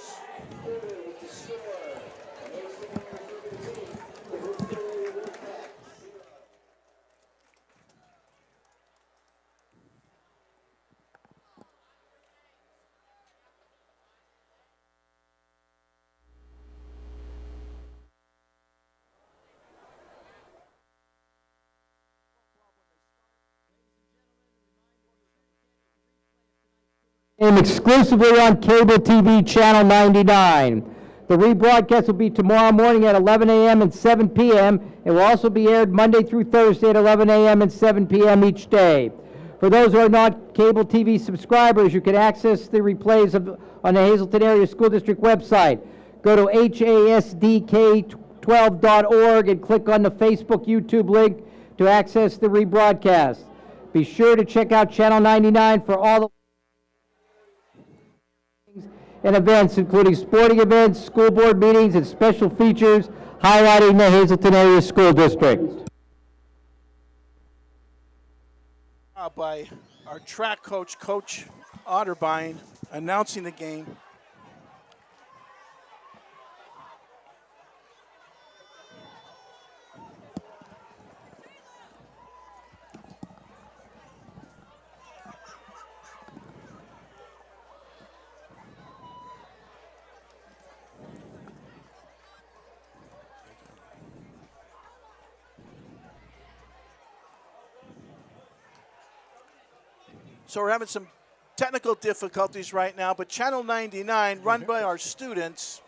Exclusively on cable TV channel 99. The rebroadcast will be tomorrow morning at 11 a.m. and 7 p.m. It will also be aired Monday through Thursday at 11 a.m. and 7 p.m. each day. For those who are not cable TV subscribers, you can access the replays on the Hazleton Area School District website. Go to hasdk12.org and click on the Facebook YouTube link to access the rebroadcast. Be sure to check out Channel 99 for all the and events, including sporting events, school board meetings, and special features highlighting the Hazleton Area School District. By our track coach, Coach Otterbein, announcing the game. So we're having some technical difficulties right now, but Channel 99, run by our students,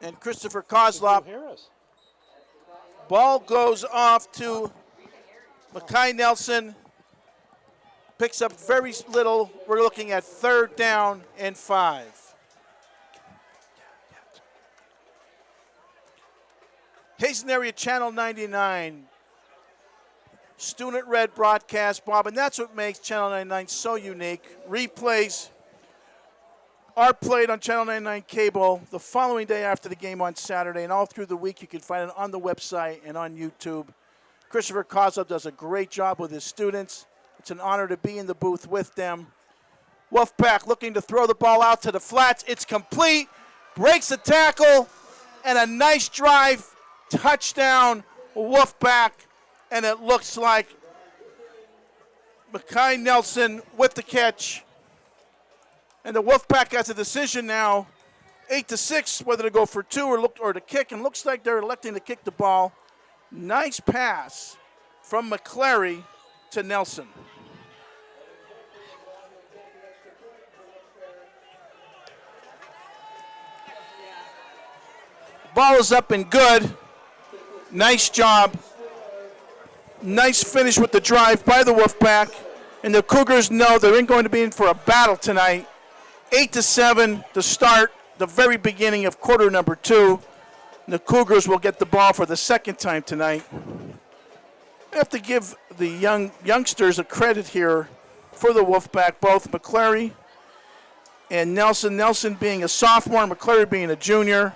and Christopher Kozlop. Ball goes off to Mackay Nelson. Picks up very little. We're looking at 3rd down and 5. Hazen area Channel 99. Student red broadcast, Bob, and that's what makes Channel 99 so unique. Replays are played on Channel 99 cable the following day after the game on Saturday, and all through the week you can find it on the website and on YouTube. Christopher Kozlov does a great job with his students. It's an honor to be in the booth with them. Wolfpack looking to throw the ball out to the flats. It's complete, breaks the tackle, and a nice drive, touchdown, Wolfpack. And it looks like Mackay Nelson with the catch. And the Wolfpack has a decision now, 8-6, whether to go for 2 or to kick. And looks like they're electing to kick the ball. Nice pass from McClary to Nelson. Ball is up and good. Nice job. Nice finish with the drive by the Wolfpack. And the Cougars know they're going to be in for a battle tonight. 8-7 to start the very beginning of quarter number 2. And the Cougars will get the ball for the second time tonight. I have to give the youngsters a credit here for the Wolfpack, both McClary and Nelson. Nelson being a sophomore, McClary being a junior.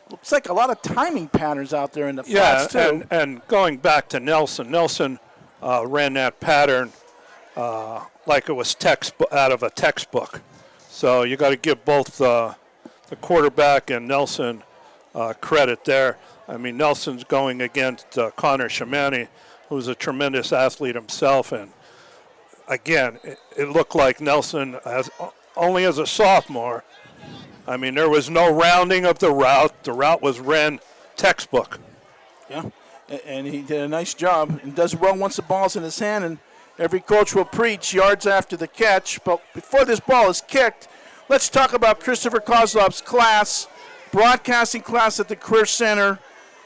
Looks like a lot of timing patterns out there in the flats, too. And going back to Nelson, ran that pattern like it was out of a textbook. So you got to give both the quarterback and Nelson credit there. I mean, Nelson's going against Connor Shamani, who's a tremendous athlete himself. And, again, it looked like Nelson, only as a sophomore, I mean, there was no rounding of the route. The route was ran textbook. Yeah, and he did a nice job and does well once the ball's in his hand. And every coach will preach yards after the catch. But before this ball is kicked, let's talk about Christopher Kozlov's class, broadcasting class at the Career Center,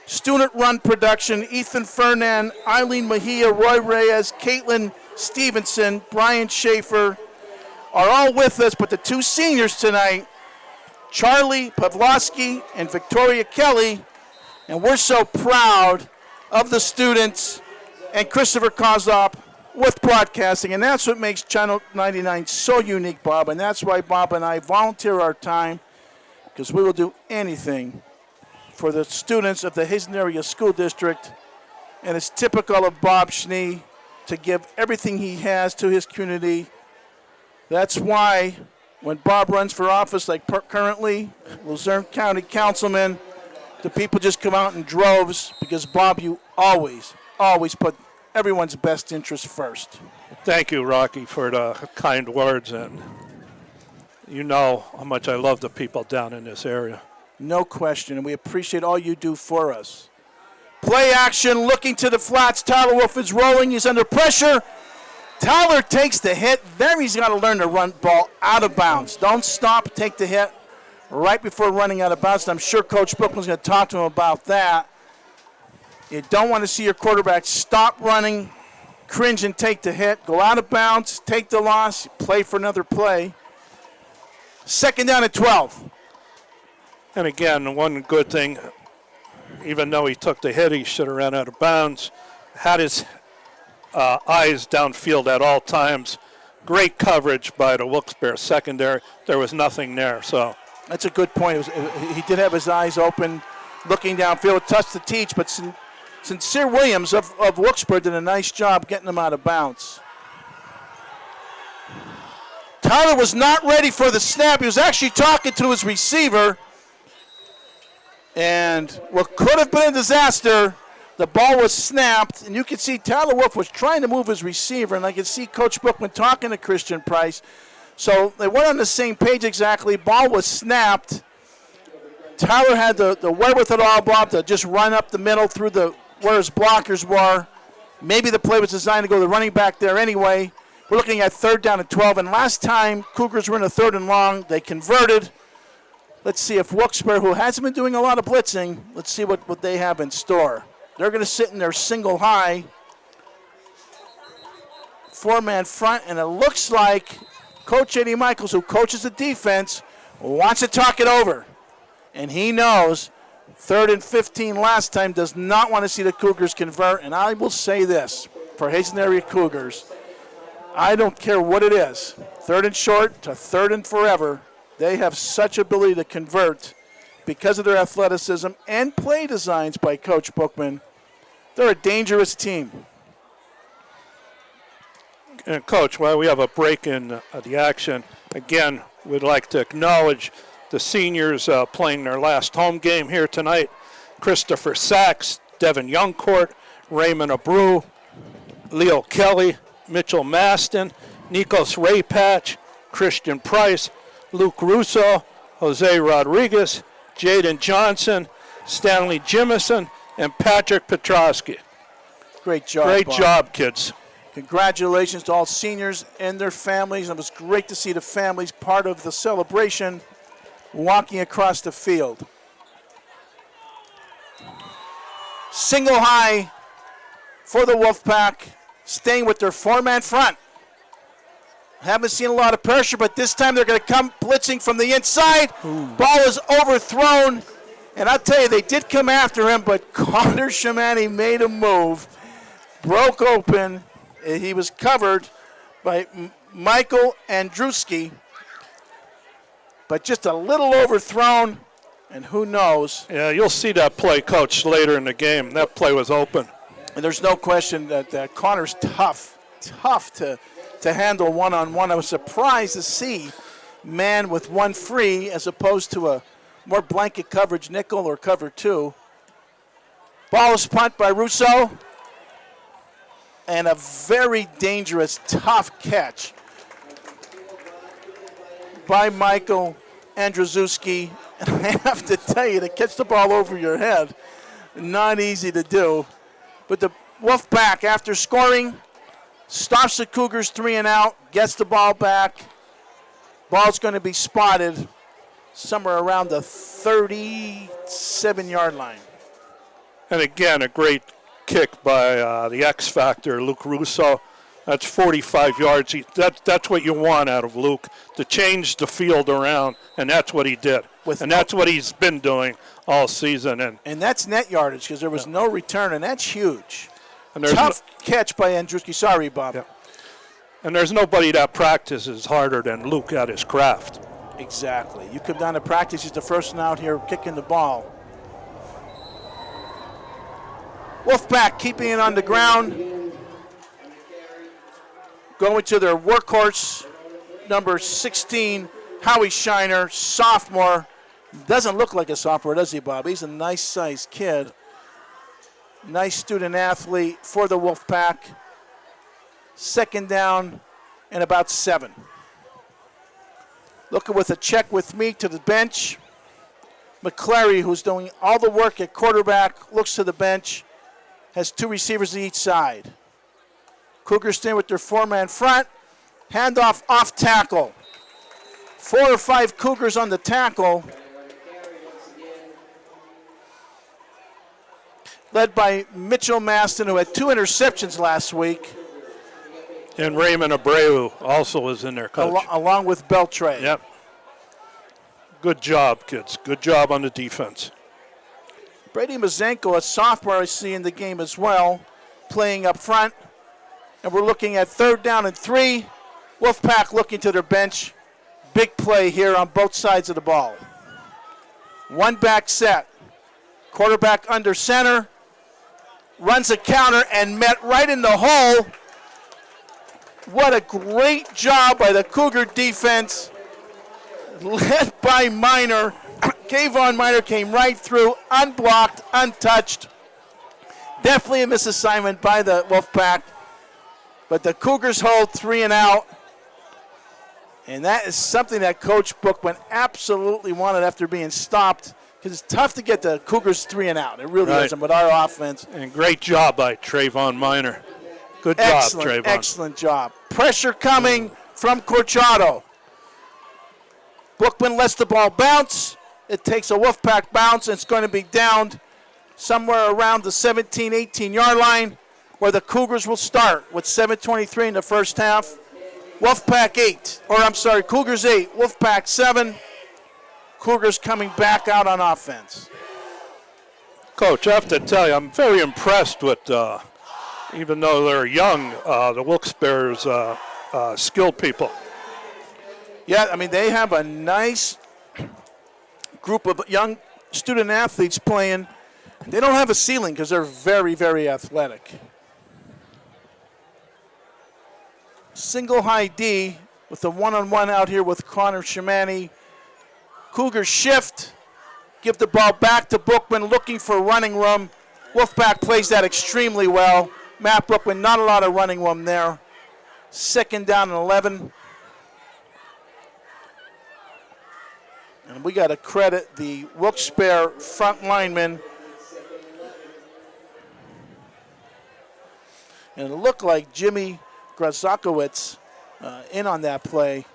student run production, Ethan Fernan, Eileen Mejia, Roy Reyes, Caitlin Stevenson, Brian Schaefer are all with us, but the 2 seniors tonight, Charlie Pavlovsky and Victoria Kelly, and we're so proud of the students and Christopher Kozlop with broadcasting, and that's what makes Channel 99 so unique, Bob, and that's why Bob and I volunteer our time, because we will do anything for the students of the Hazen Area School District, and it's typical of Bob Schnee to give everything he has to his community. That's why when Bob runs for office, like currently, Luzerne County Councilman, the people just come out in droves because, Bob, you always put everyone's best interest first. Thank you, Rocky, for the kind words. And you know how much I love the people down in this area. No question, and we appreciate all you do for us. Play action, looking to the flats. Tyler Wolf is rolling. He's under pressure. Tyler takes the hit. There he's got to learn to run ball out of bounds. Don't stop, take the hit right before running out of bounds. And I'm sure Coach Brooklyn's going to talk to him about that. You don't want to see your quarterback stop running, cringe and take the hit, go out of bounds, take the loss, play for another play. 2nd down at 12. And again, one good thing, even though he took the hit, he should have ran out of bounds, had his eyes downfield at all times. Great coverage by the Wilkes-Barre secondary. There was nothing there. So that's a good point. He did have his eyes open, looking downfield, touch to teach, but Sincere Williams of Wilkes-Barre did a nice job getting him out of bounds. Tyler was not ready for the snap. He was actually talking to his receiver, and what could have been a disaster, the ball was snapped, and you can see Tyler Wolf was trying to move his receiver, and I can see Coach Brookman talking to Christian Price. So they weren't on the same page exactly. Ball was snapped. Tyler had the wherewithal, Bob, to just run up the middle through where his blockers were, Maybe the play was designed to go to the running back there anyway. We're looking at 3rd down and 12. And last time Cougars were in a 3rd and long, they converted. Let's see if Wilkes, who hasn't been doing a lot of blitzing, let's see what they have in store. They're going to sit in their single high, 4-man front, and it looks like Coach Eddie Michaels, who coaches the defense, wants to talk it over. And he knows 3rd and 15 last time, does not want to see the Cougars convert. And I will say this, for Hazleton area Cougars, I don't care what it is, 3rd and short to 3rd and forever, they have such ability to convert because of their athleticism and play designs by Coach Bookman. They're a dangerous team. And Coach, while we have a break in the action, again, we'd like to acknowledge the seniors playing their last home game here tonight. Christopher Sachs, Devin Youngcourt, Raymond Abreu, Leo Kelly, Mitchell Maston, Nikos Raypatch, Christian Price, Luke Russo, Jose Rodriguez, Jaden Johnson, Stanley Jimison, and Patrick Petrosky. Great job, Great Bob. job, kids. Congratulations to all seniors and their families. It was great to see the families part of the celebration walking across the field. Single high for the Wolfpack, staying with their 4-man front. Haven't seen a lot of pressure, but this time they're going to come blitzing from the inside. Ball is overthrown, and I'll tell you, they did come after him, but Connor Shamani made a move, broke open. He was covered by Michael Andruski, but just a little overthrown, and who knows. Yeah, you'll see that play, Coach, later in the game. That play was open. And there's no question that Connor's tough to handle one-on-one. I was surprised to see man with one free as opposed to a more blanket coverage nickel or cover 2. Ball is punt by Russo. And a very dangerous, tough catch by Michael Andrzejewski. And I have to tell you, to catch the ball over your head, not easy to do. But the Wolfpack, after scoring, stops the Cougars 3 and out, gets the ball back. Ball's going to be spotted somewhere around the 37-yard line. And again, a great kick by the X Factor, Luke Russo. That's 45 yards. That's what you want out of Luke, to change the field around, and that's what he did. And that's what he's been doing all season. And that's net yardage because there was no return, and that's huge. And tough catch by Andruski. Sorry, Bob. Yeah. And there's nobody that practices harder than Luke at his craft. Exactly. You come down to practice, he's the first one out here kicking the ball. Wolfpack keeping it on the ground. Going to their workhorse, number 16, Howie Shiner, sophomore. Doesn't look like a sophomore, does he, Bob? He's a nice-sized kid. Nice student athlete for the Wolfpack. 2nd down and about 7. Looking with a check with me to the bench. McClary, who's doing all the work at quarterback, looks to the bench. Has 2 receivers each side. Cougars staying with their 4-man front. Handoff off tackle. 4 or 5 Cougars on the tackle. Led by Mitchell Maston, who had 2 interceptions last week. And Raymond Abreu also was in there, Coach. Along with Beltray. Yep. Good job, kids. Good job on the defense. Brady Mazenko, a sophomore, I see in the game as well, playing up front. And we're looking at 3rd down and 3. Wolfpack looking to their bench. Big play here on both sides of the ball. 1 back set. Quarterback under center. Runs a counter and met right in the hole. What a great job by the Cougar defense. Led by Minor. Kayvon Minor came right through, unblocked, untouched. Definitely a misassignment by the Wolfpack. But the Cougars hold 3 and out. And that is something that Coach Bookman absolutely wanted after being stopped, because it's tough to get the Cougars 3 and out. It really isn't with our offense. And great job by Trayvon Minor. Good job, Excellent, Trayvon. excellent job. Pressure coming from Corchado. Bookman lets the ball bounce. It takes a Wolfpack bounce, and it's going to be downed somewhere around the 17, 18-yard line, where the Cougars will start with 7:23 in the first half. Cougars 8, Wolfpack 7. Cougars coming back out on offense. Coach, I have to tell you, I'm very impressed with, even though they're young, the Wilkes Bears skilled people. Yeah, I mean, they have a nice group of young student athletes playing. They don't have a ceiling because they're very, very athletic. Single high D with a one-on-one out here with Connor Shamani. Cougars shift, give the ball back to Bookman, looking for running room. Wolfpack plays that extremely well. Matt Bookman, not a lot of running room there. 2nd down and 11. And we got to credit the Wilkes-Barre front linemen. And it looked like Jimmy Grazakowicz in on that play.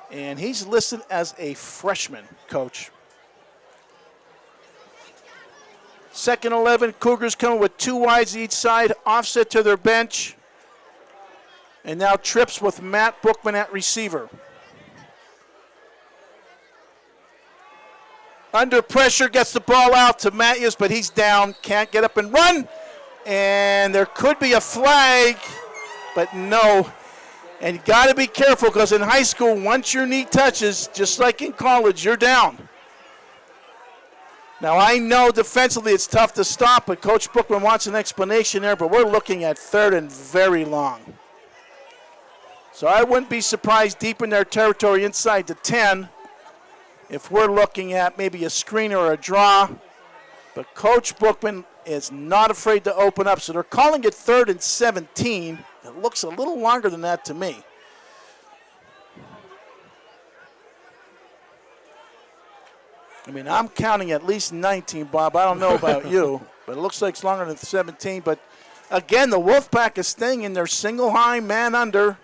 And he's listed as a freshman, Coach. 2nd 11, Cougars coming with 2 wides each side, offset to their bench. And now trips with Matt Bookman at receiver. Under pressure, gets the ball out to Matthews, but he's down, can't get up and run. And there could be a flag, but no. And you got to be careful because in high school, once your knee touches, just like in college, you're down. Now, I know defensively it's tough to stop, but Coach Bookman wants an explanation there, but we're looking at 3rd and very long. So I wouldn't be surprised deep in their territory inside the 10 if we're looking at maybe a screen or a draw. But Coach Bookman is not afraid to open up, so they're calling it 3rd and 17. It looks a little longer than that to me. I mean, I'm counting at least 19, Bob. I don't know about you, but it looks like it's longer than 17. But again, the Wolfpack is staying in their single high, man under.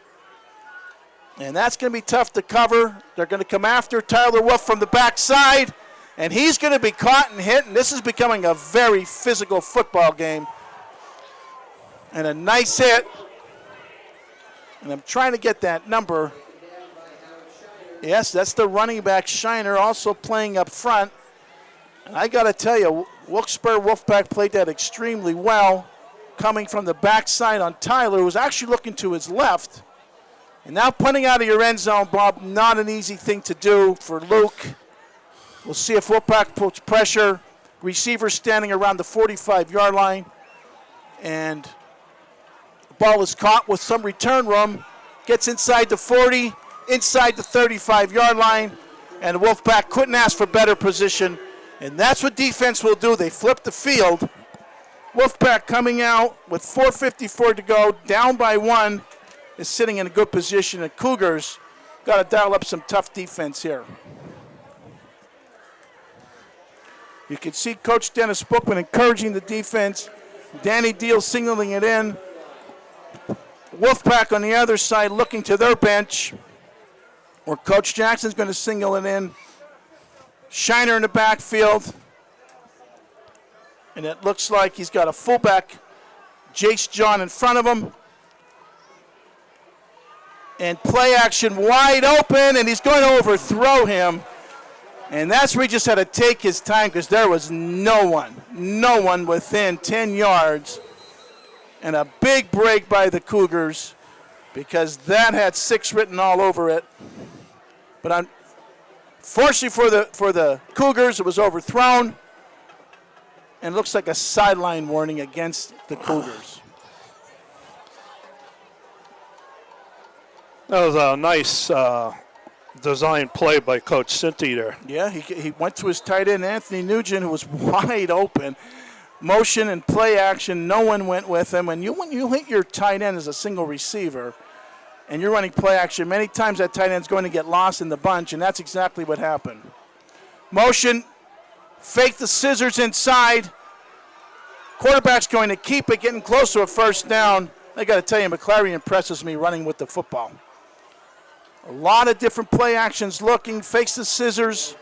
And that's going to be tough to cover. They're going to come after Tyler Wolf from the backside, and he's going to be caught and hit, and this is becoming a very physical football game. And a nice hit. And I'm trying to get that number. Yes, that's the running back, Shiner, also playing up front. And I got to tell you, Wilkes-Barre Wolfpack played that extremely well, coming from the backside on Tyler, who was actually looking to his left. And now punting out of your end zone, Bob, not an easy thing to do for Luke. We'll see if Wolfpack puts pressure. Receiver standing around the 45-yard line. And the ball is caught with some return room. Gets inside the 40, inside the 35-yard line. And the Wolfpack couldn't ask for better position. And that's what defense will do. They flip the field. Wolfpack coming out with 4:54 to go, down by 1. Is sitting in a good position. And Cougars got to dial up some tough defense here. You can see Coach Dennis Bookman encouraging the defense. Danny Deal signaling it in. Wolfpack on the other side looking to their bench, where Coach Jackson's going to signal it in. Shiner in the backfield. And it looks like he's got a fullback, Jace John, in front of him. And play action wide open, and he's going to overthrow him. And that's where he just had to take his time because there was no one within 10 yards. And a big break by the Cougars because that had 6 written all over it. But unfortunately for the Cougars, it was overthrown. And it looks like a sideline warning against the Cougars. That was a nice design play by Coach Cinti there. Yeah, he went to his tight end, Anthony Nugent, who was wide open. Motion and play action, no one went with him. And when you hit your tight end as a single receiver and you're running play action, many times that tight end's going to get lost in the bunch, and that's exactly what happened. Motion, fake the scissors inside. Quarterback's going to keep it, getting close to a first down. I got to tell you, McClary impresses me running with the football. A lot of different play actions looking, fakes the scissors,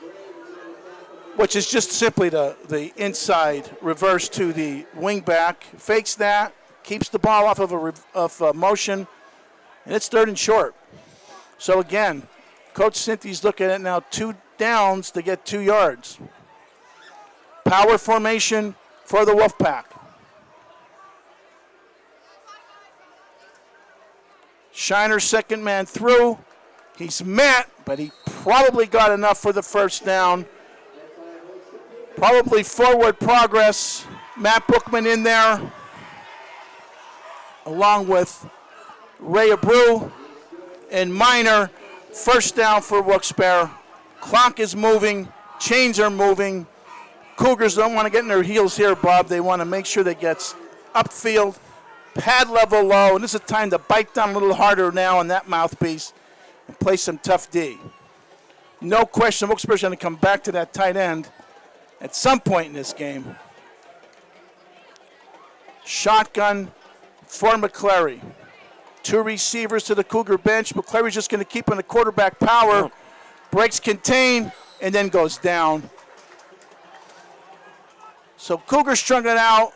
which is just simply the inside reverse to the wing back. Fakes that, keeps the ball off of a motion, and it's 3rd and short. So again, Coach Cinty's looking at now 2 downs to get 2 yards. Power formation for the Wolfpack. Shiner, second man through. He's met, but he probably got enough for the first down. Probably forward progress. Matt Bookman in there, along with Ray Abreu and Minor. First down for Wilkes-Barre. Clock is moving. Chains are moving. Cougars don't want to get in their heels here, Bob. They want to make sure they get upfield, pad level low, and this is time to bite down a little harder now on that mouthpiece and play some tough D. No question, Wilkes-Barre's going to come back to that tight end at some point in this game. Shotgun for McClary. 2 receivers to the Cougar bench. McClary's just going to keep on the quarterback power. Breaks contain and then goes down. So Cougars strung it out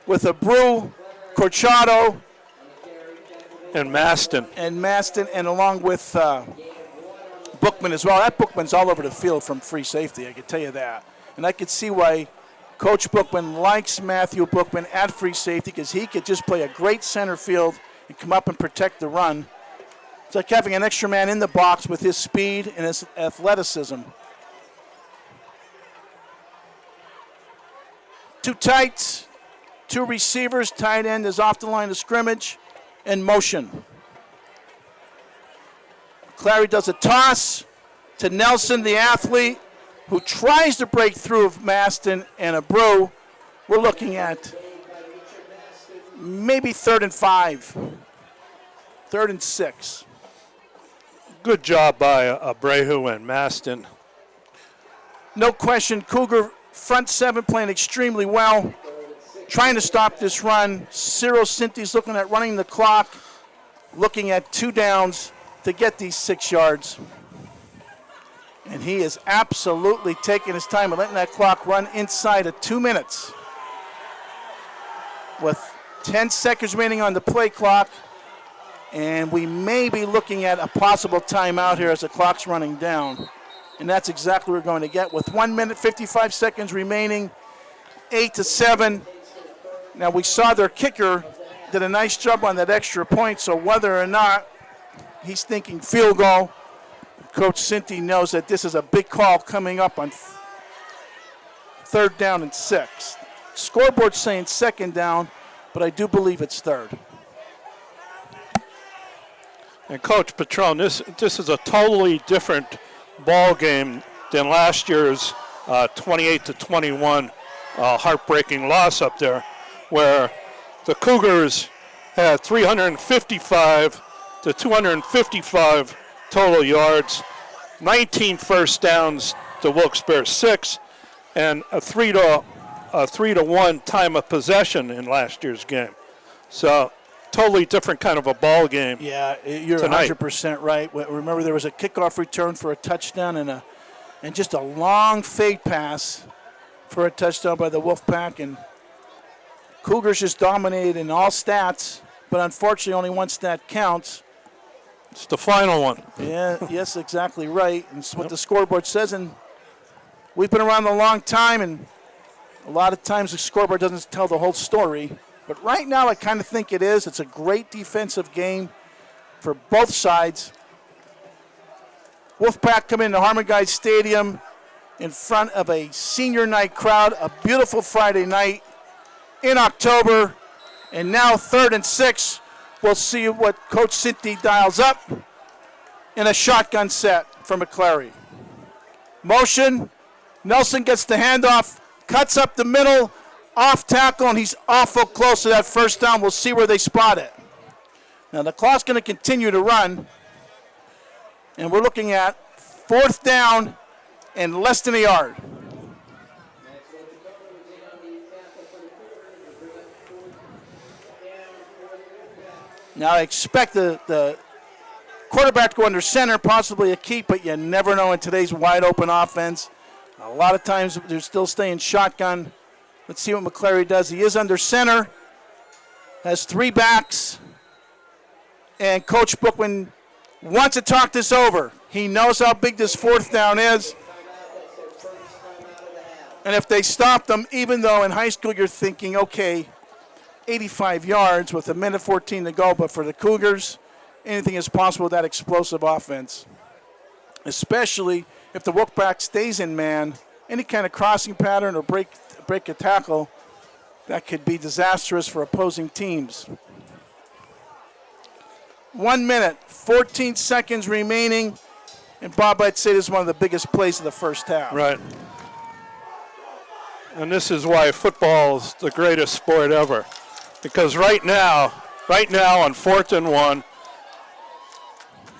with Abreu, Corchado, And Maston. And along with Bookman as well. That Bookman's all over the field from free safety, I can tell you that. And I could see why Coach Bookman likes Matthew Bookman at free safety, because he could just play a great center field and come up and protect the run. It's like having an extra man in the box with his speed and his athleticism. 2 tights, 2 receivers. Tight end is off the line of scrimmage and motion. Clary does a toss to Nelson, the athlete, who tries to break through of Maston and Abreu. We're looking at maybe 3rd and 5, 3rd and 6. Good job by Abreu and Maston. No question, Cougar front 7 playing extremely well, trying to stop this run. Cyril Cinty's looking at running the clock, looking at 2 downs to get these 6 yards. And he is absolutely taking his time and letting that clock run inside of 2 minutes. With 10 seconds remaining on the play clock, and we may be looking at a possible timeout here as the clock's running down. And that's exactly what we're going to get with 1 minute, 55 seconds remaining, 8-7. Now we saw their kicker did a nice job on that extra point, so whether or not he's thinking field goal, Coach Cinty knows that this is a big call coming up on 3rd down and 6. Scoreboard saying 2nd down, but I do believe it's 3rd. And Coach Patron, this is a totally different ball game than last year's 28-21 heartbreaking loss up there, where the Cougars had 355 to 255 total yards, 19 first downs to Wilkes-Barre 6, and a 3-1 time of possession in last year's game. So totally different kind of a ball game. Yeah, you're tonight. 100% right. Remember, there was a kickoff return for a touchdown and just a long fade pass for a touchdown by the Wolfpack. And Cougars just dominated in all stats, but unfortunately only one stat counts. It's the final one. Yeah, yes, exactly right. And it's what the scoreboard says. And we've been around a long time, and a lot of times the scoreboard doesn't tell the whole story. But right now I kind of think it is. It's a great defensive game for both sides. Wolfpack come into Harmon Guide Stadium in front of a senior night crowd, a beautiful Friday night in October. And now 3rd and 6. We'll see what Coach Cinty dials up in a shotgun set for McClary. Motion. Nelson gets the handoff, cuts up the middle, off tackle, and he's awful close to that first down. We'll see where they spot it. Now the clock's going to continue to run, and we're looking at 4th down and less than a yard. Now I expect the quarterback to go under center, possibly a keep, but you never know in today's wide open offense. A lot of times they're still staying shotgun. Let's see what McClary does. He is under center, has 3 backs, and Coach Bookman wants to talk this over. He knows how big this 4th down is. And if they stop them, even though in high school you're thinking, okay, 85 yards with 1:14 to go, but for the Cougars, anything is possible with that explosive offense. Especially if the Wolfpack stays in man, any kind of crossing pattern or break a tackle, that could be disastrous for opposing teams. 1 minute, 14 seconds remaining, and Bob, I'd say this is one of the biggest plays of the first half. Right. And this is why football is the greatest sport ever. Because right now on 4th and 1,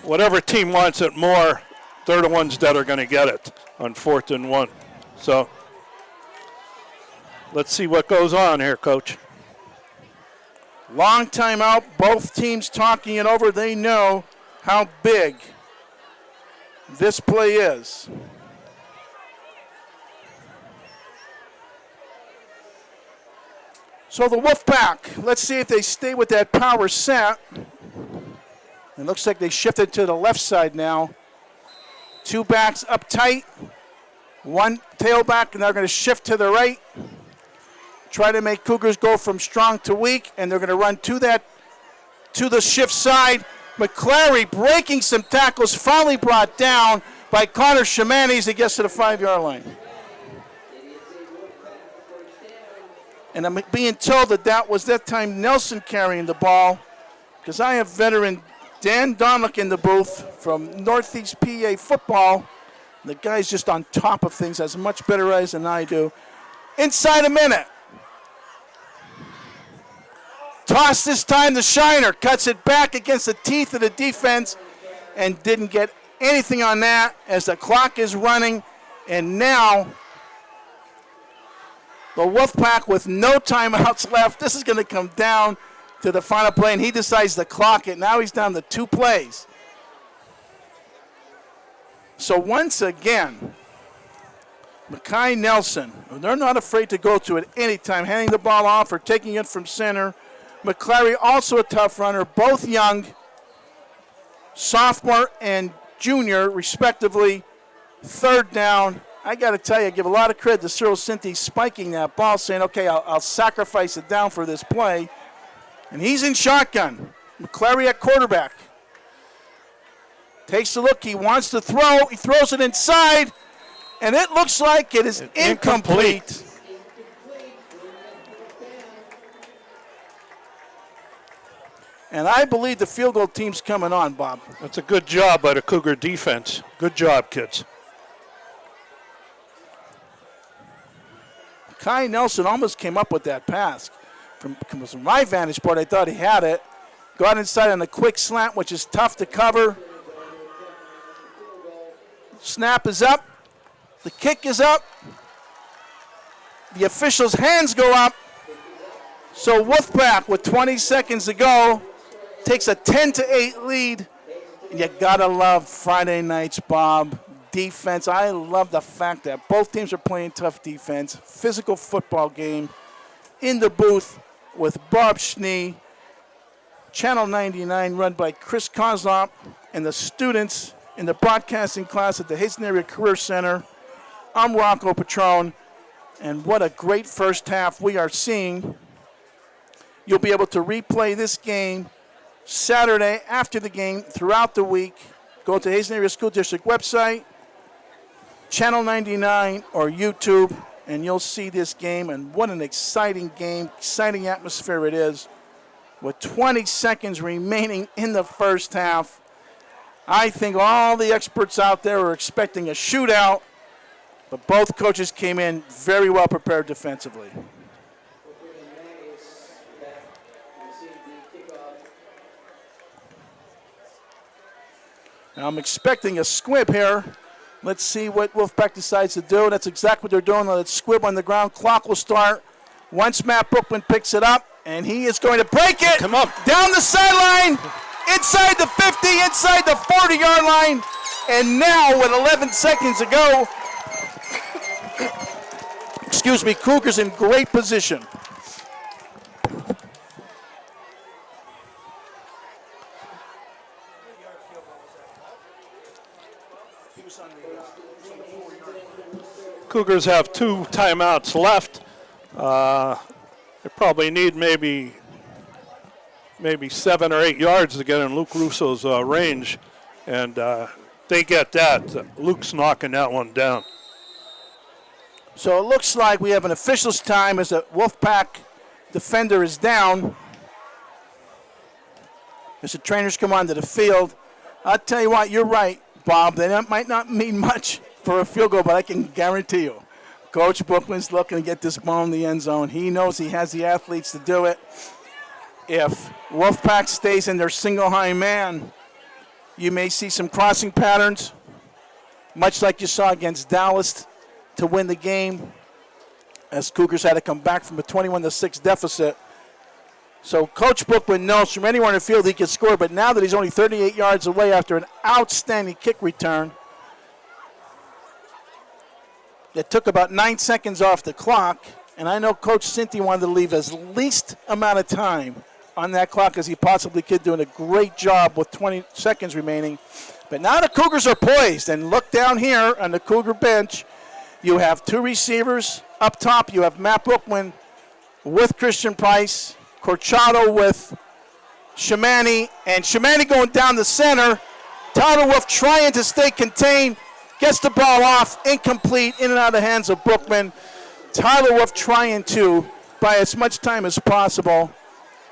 whatever team wants it more, they're the ones that are going to get it on 4th and 1. So let's see what goes on here, Coach. Long time out, both teams talking it over. They know how big this play is. So the Wolfpack, let's see if they stay with that power set. It looks like they shifted to the left side now. 2 backs up tight, 1 tailback, and they're going to shift to the right. Try to make Cougars go from strong to weak, and they're going to run to the shift side. McClary breaking some tackles, finally brought down by Connor Shemanis. He gets to the 5-yard line. And I'm being told that was that time Nelson carrying the ball, because I have veteran Dan Donlick in the booth from Northeast PA football. The guy's just on top of things, has much better eyes than I do. Inside a minute. Toss this time to Shiner, cuts it back against the teeth of the defense and didn't get anything on that as the clock is running. And now the Wolfpack with no timeouts left. This is going to come down to the final play, and he decides to clock it. Now he's down to 2 plays. So once again, Mackay Nelson, they're not afraid to go to it any time, handing the ball off or taking it from center. McClary also a tough runner, both young, sophomore and junior, respectively. 3rd down. I got to tell you, I give a lot of credit to Cyril Sinti spiking that ball, saying, okay, I'll sacrifice it down for this play. And he's in shotgun. McClary at quarterback. Takes a look. He wants to throw. He throws it inside, and it looks like it is incomplete. And I believe the field goal team's coming on, Bob. That's a good job by the Cougar defense. Good job, kids. Kai Nelson almost came up with that pass. From my vantage point, I thought he had it. Got inside on a quick slant, which is tough to cover. Snap is up. The kick is up. The official's hands go up. So Wolfpack, with 20 seconds to go, takes a 10-8 lead. And you gotta love Friday nights, Bob. Defense. I love the fact that both teams are playing tough defense. Physical football game. In the booth with Bob Schnee. Channel 99 run by Chris Kozlop and the students in the broadcasting class at the Hazleton Area Career Center. I'm Rocco Petrone, and what a great first half we are seeing. You'll be able to replay this game Saturday after the game throughout the week. Go to Hazleton Area School District website, Channel 99 or YouTube, and you'll see this game. And what an exciting game, exciting atmosphere it is. With 20 seconds remaining in the first half, I think all the experts out there are expecting a shootout, but both coaches came in very well prepared defensively. Now I'm expecting a squib here. Let's see what Wolfpack decides to do. That's exactly what they're doing. Let's squib on the ground. Clock will start once Matt Brookman picks it up, And he is going to break it. Come up. Down the sideline. Inside the 50, inside the 40-yard line. And now with 11 seconds to go, excuse me, Cougars in great position. Cougars have 2 timeouts left. They probably need maybe 7 or 8 yards to get in Luke Russo's range, and they get that. Luke's knocking that one down. So it looks like we have an official's time as the Wolfpack defender is down. As the trainers come onto the field. I'll tell you what, you're right, Bob. They might not mean much for a field goal, but I can guarantee you, Coach Bookman's looking to get this ball in the end zone. He knows he has the athletes to do it. If Wolfpack stays in their single high man, you may see some crossing patterns, much like you saw against Dallas to win the game, as Cougars had to come back from a 21-6 deficit. So Coach Bookman knows from anywhere in the field he can score, but now that he's only 38 yards away after an outstanding kick return, that took about 9 seconds off the clock, and I know Coach Cinti wanted to leave as least amount of time on that clock as he possibly could, doing a great job with 20 seconds remaining. But now the Cougars are poised, and look down here on the Cougar bench. You have 2 receivers. Up top, you have Matt Bookman with Christian Price, Corchado with Shamani, and Shamani going down the center. Tyler Wolf trying to stay contained. Gets the ball off, incomplete, in and out of the hands of Bookman. Tyler Wolf trying to buy as much time as possible.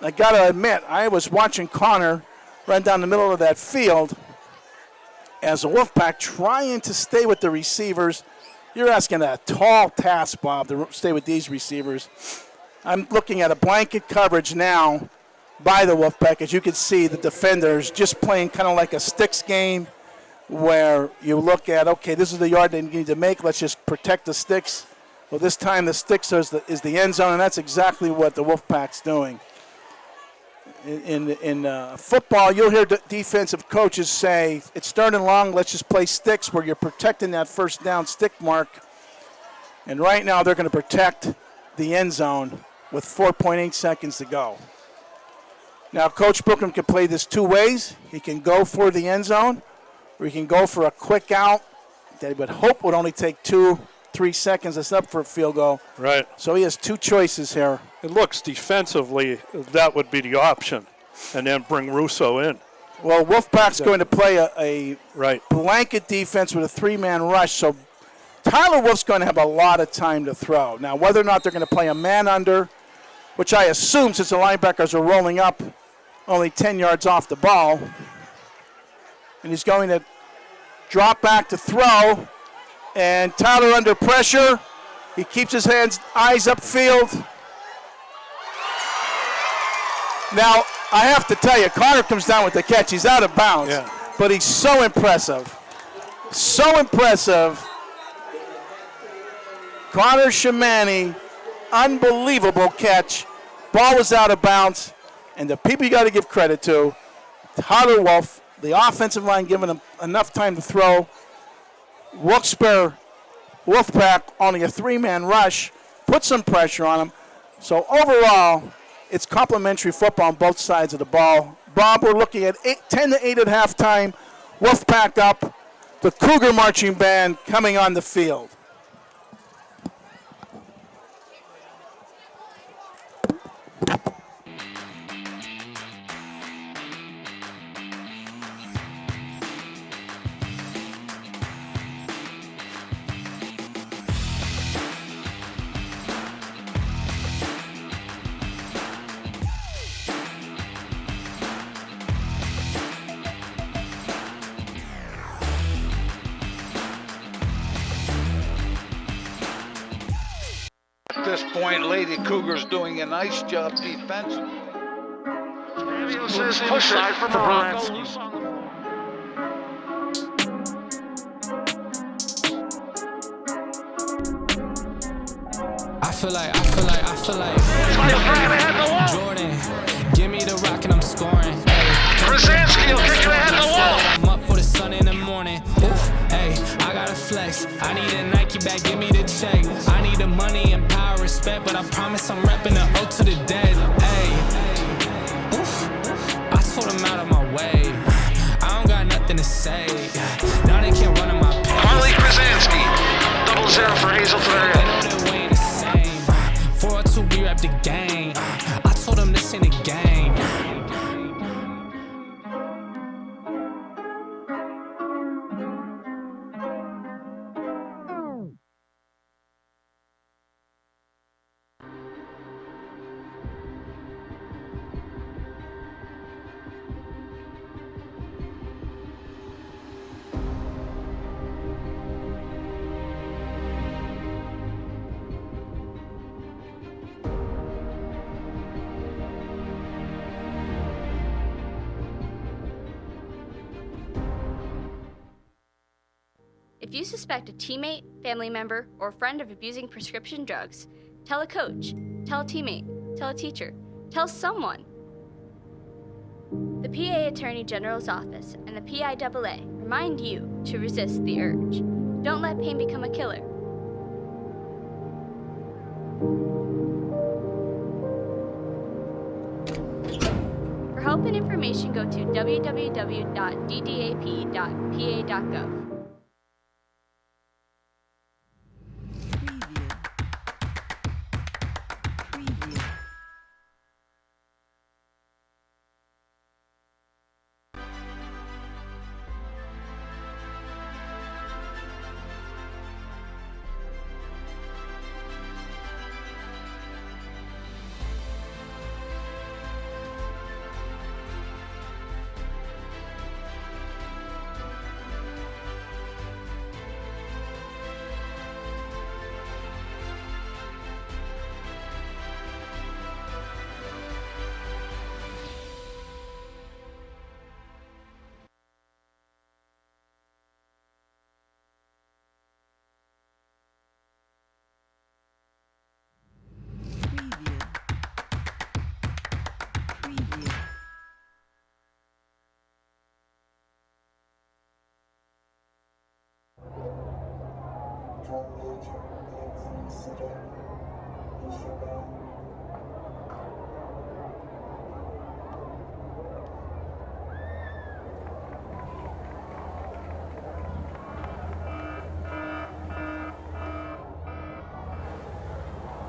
I got to admit, I was watching Connor run down the middle of that field as a Wolfpack trying to stay with the receivers. You're asking a tall task, Bob, to stay with these receivers. I'm looking at a blanket coverage now by the Wolfpack. As you can see, the defenders just playing kind of like a sticks game, where you look at, okay, this is the yard they need to make. Let's just protect the sticks. Well, this time the sticks is the end zone, and that's exactly what the Wolfpack's doing. In football, you'll hear defensive coaches say, it's third and long, let's just play sticks, where you're protecting that first down stick mark. And right now they're going to protect the end zone with 4.8 seconds to go. Now, Coach Bookman can play this 2 ways. He can go for the end zone, or he can go for a quick out that he would hope would only take 2-3 seconds. That's up for a field goal. Right. So he has 2 choices here. It looks defensively that would be the option, and then bring Russo in. Well, Wolfpack's going to play a right blanket defense with a 3-man rush, so Tyler Wolf's going to have a lot of time to throw. Now, whether or not they're going to play a man under, which I assume since the linebackers are rolling up only 10 yards off the ball, and he's going to drop back to throw, and Tyler under pressure. He keeps his eyes upfield. Now, I have to tell you, Connor comes down with the catch. He's out of bounds, but he's so impressive. So impressive. Connor Shamani, unbelievable catch. Ball was out of bounds, and the people you got to give credit to, Tyler Wolf, the offensive line giving him enough time to throw. Wilkes-Barre Wolfpack, only a 3-man rush, put some pressure on him. So overall, it's complimentary football on both sides of the ball. Bob, we're looking at 10-8 at halftime. Wolfpack up. The Cougar marching band coming on the field. At this point, Lady Cougars doing a nice job defensively. Says push it for Baranski. I feel like Jordan, give me the rock and I'm scoring. Krasinski will kick it ahead of the wall. I'm up for the sun in the morning. Oof, hey, I gotta flex. I need a Nike bag, give me the check. I need the money and power, respect, but I promise I'm repping the O to the dead. Hey, oof, I told him out of my way. I don't got nothing to say. Now they can't run in my pace. Harley Krasinski, 0-0 for Hazleton They area. know that we ain't the same. 402, we rap the game. I told them this ain't a game. If you suspect a teammate, family member, or friend of abusing prescription drugs, tell a coach, tell a teammate, tell a teacher, tell someone. The PA Attorney General's Office and the PIAA remind you to resist the urge. Don't let pain become a killer. For help and information, go to www.ddap.pa.gov.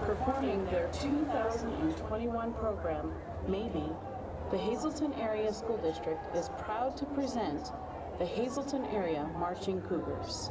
Performing their 2021 program, Maybe, the Hazleton Area School District is proud to present the Hazleton Area Marching Cougars.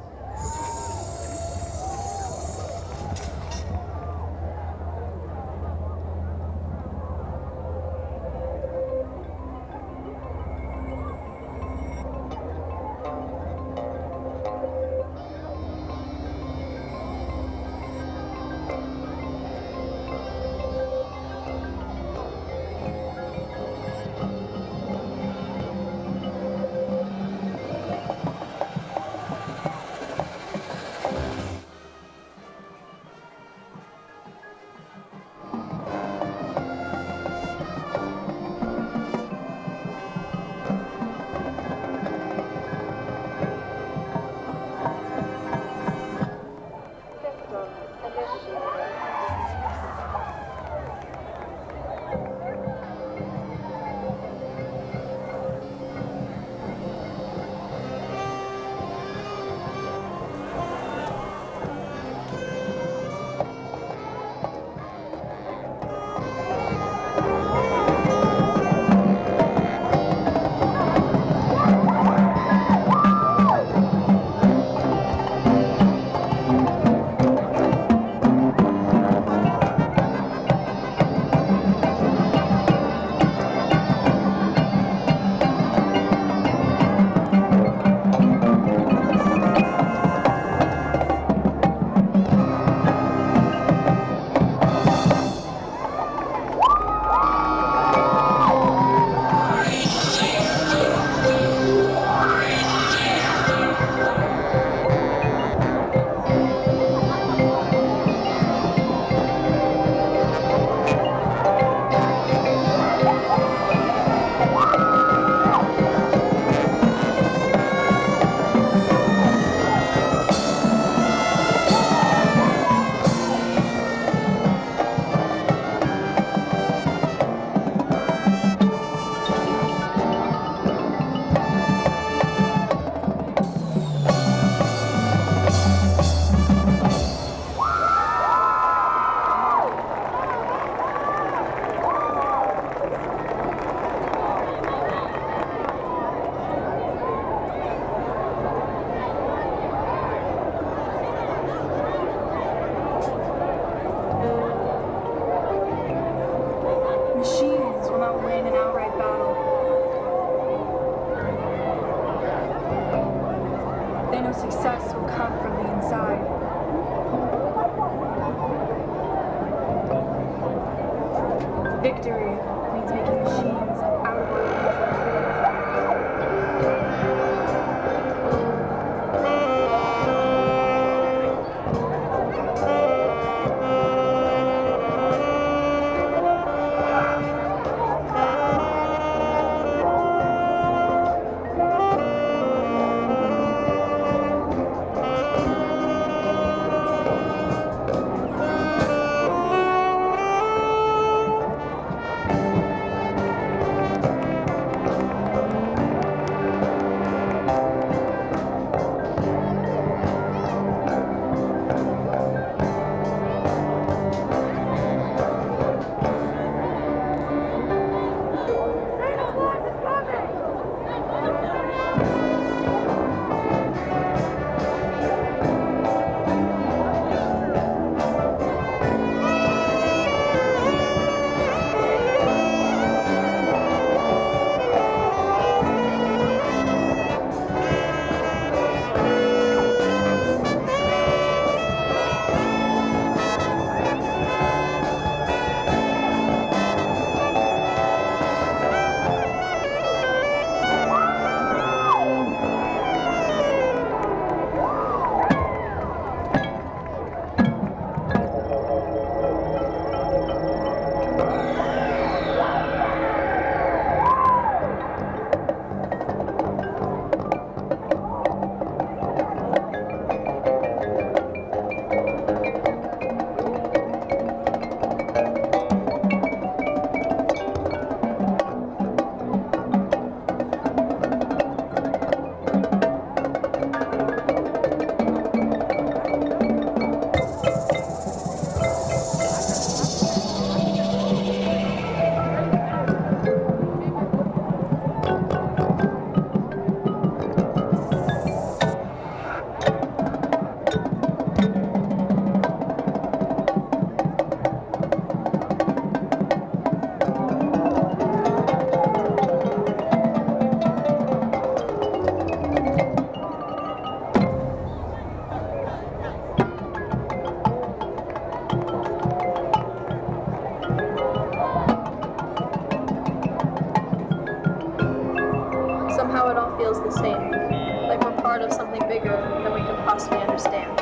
possibly understand.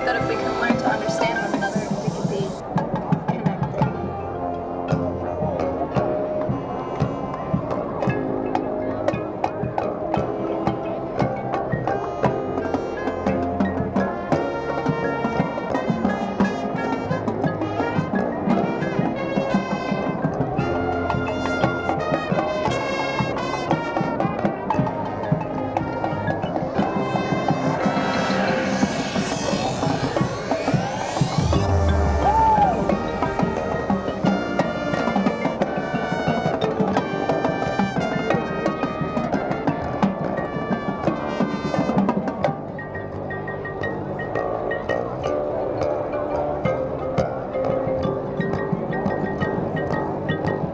That if we can learn to understand one another, we can be connected.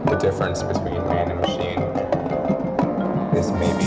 The difference between man and machine is maybe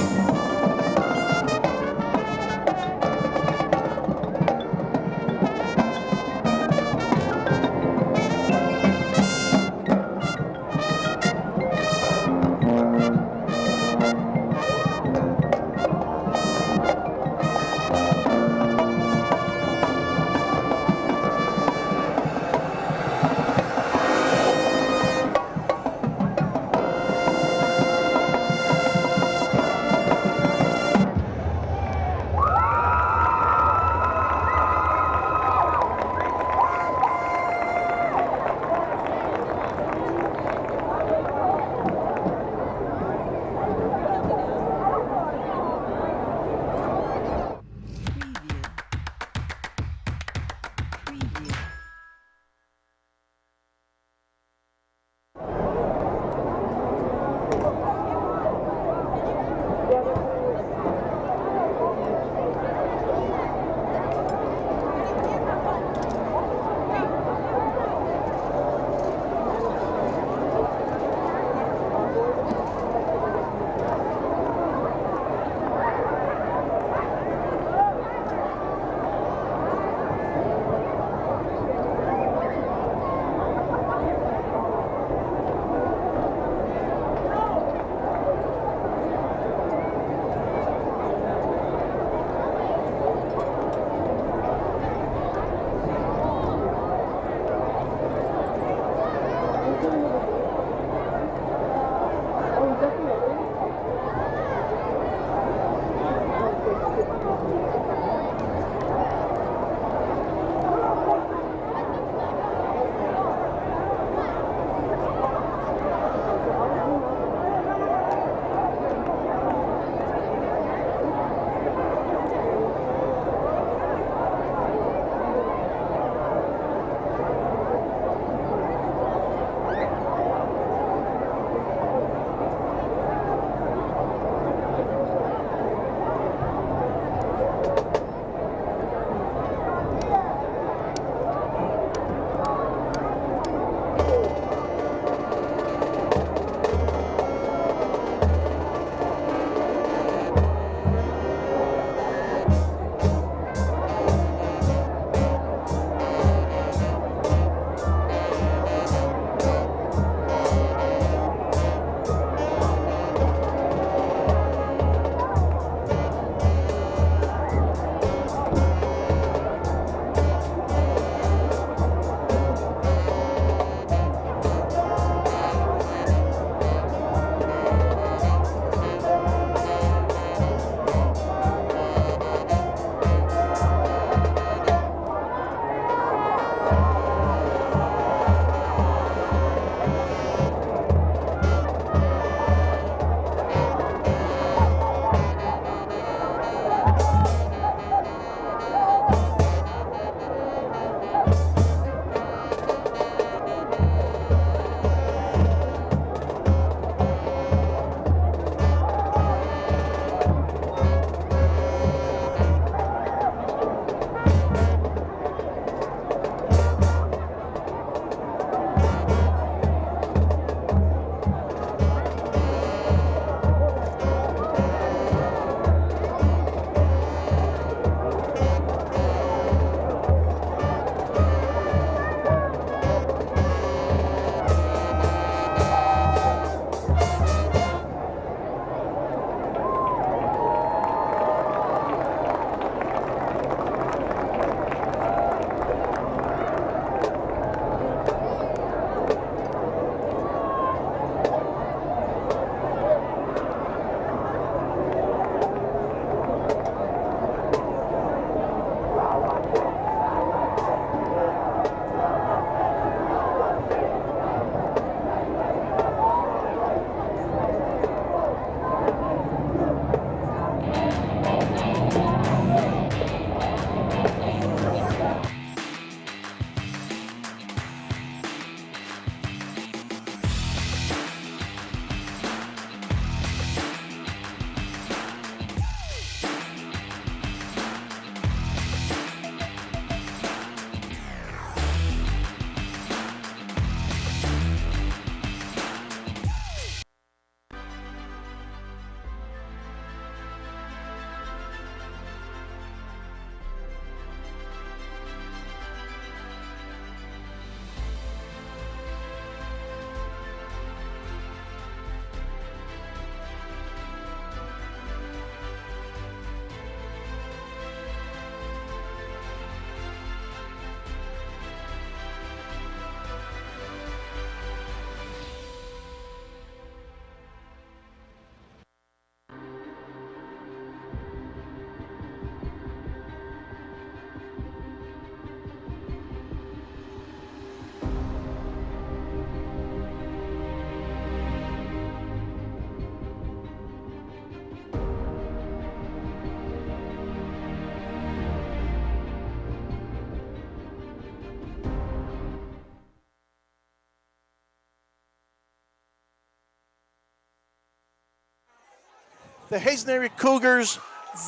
the Hazleton area Cougars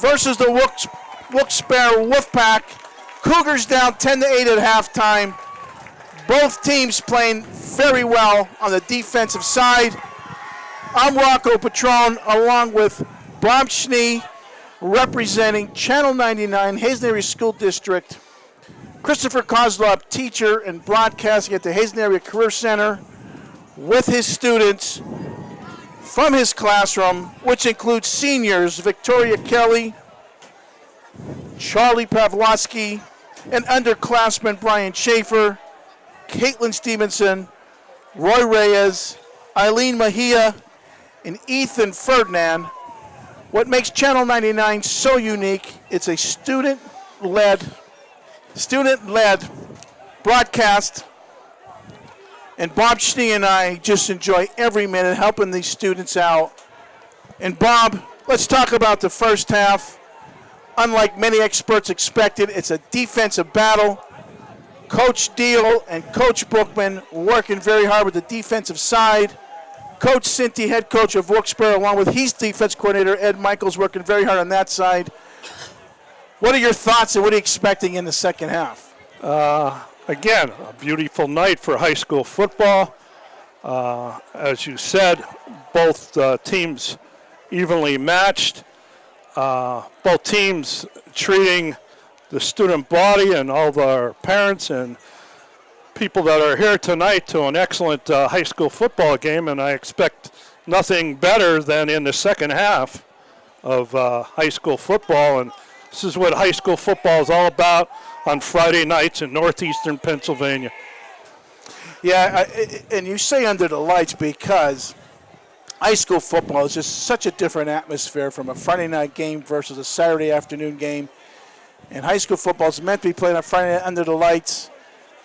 versus the Wilkes-Barre Wolfpack. Cougars down 10-8 at halftime. Both teams playing very well on the defensive side. I'm Rocco Patron along with Bob Schnee representing Channel 99, Hazleton Area School District. Christopher Kozlov, teacher and broadcasting at the Hazleton Area Career Center with his students from his classroom, which includes seniors Victoria Kelly, Charlie Pavlovsky, and underclassmen Brian Schaefer, Caitlin Stevenson, Roy Reyes, Eileen Mejia, and Ethan Ferdinand. What makes Channel 99 so unique, it's a student-led broadcast, and Bob Schnee and I just enjoy every minute helping these students out. And Bob, let's talk about the first half. Unlike many experts expected, it's a defensive battle. Coach Deal and Coach Bookman working very hard with the defensive side. Coach Cinti, head coach of Wilkes-Barre, along with his defense coordinator, Ed Michaels, working very hard on that side. What are your thoughts and what are you expecting in the second half? Again, a beautiful night for high school football. As you said, both teams evenly matched. Both teams treating the student body and all of our parents and people that are here tonight to an excellent high school football game, and I expect nothing better than in the second half of high school football. And this is what high school football is all about on Friday nights in northeastern Pennsylvania. Yeah, and you say under the lights because high school football is just such a different atmosphere from a Friday night game versus a Saturday afternoon game. And high school football is meant to be played on Friday night under the lights.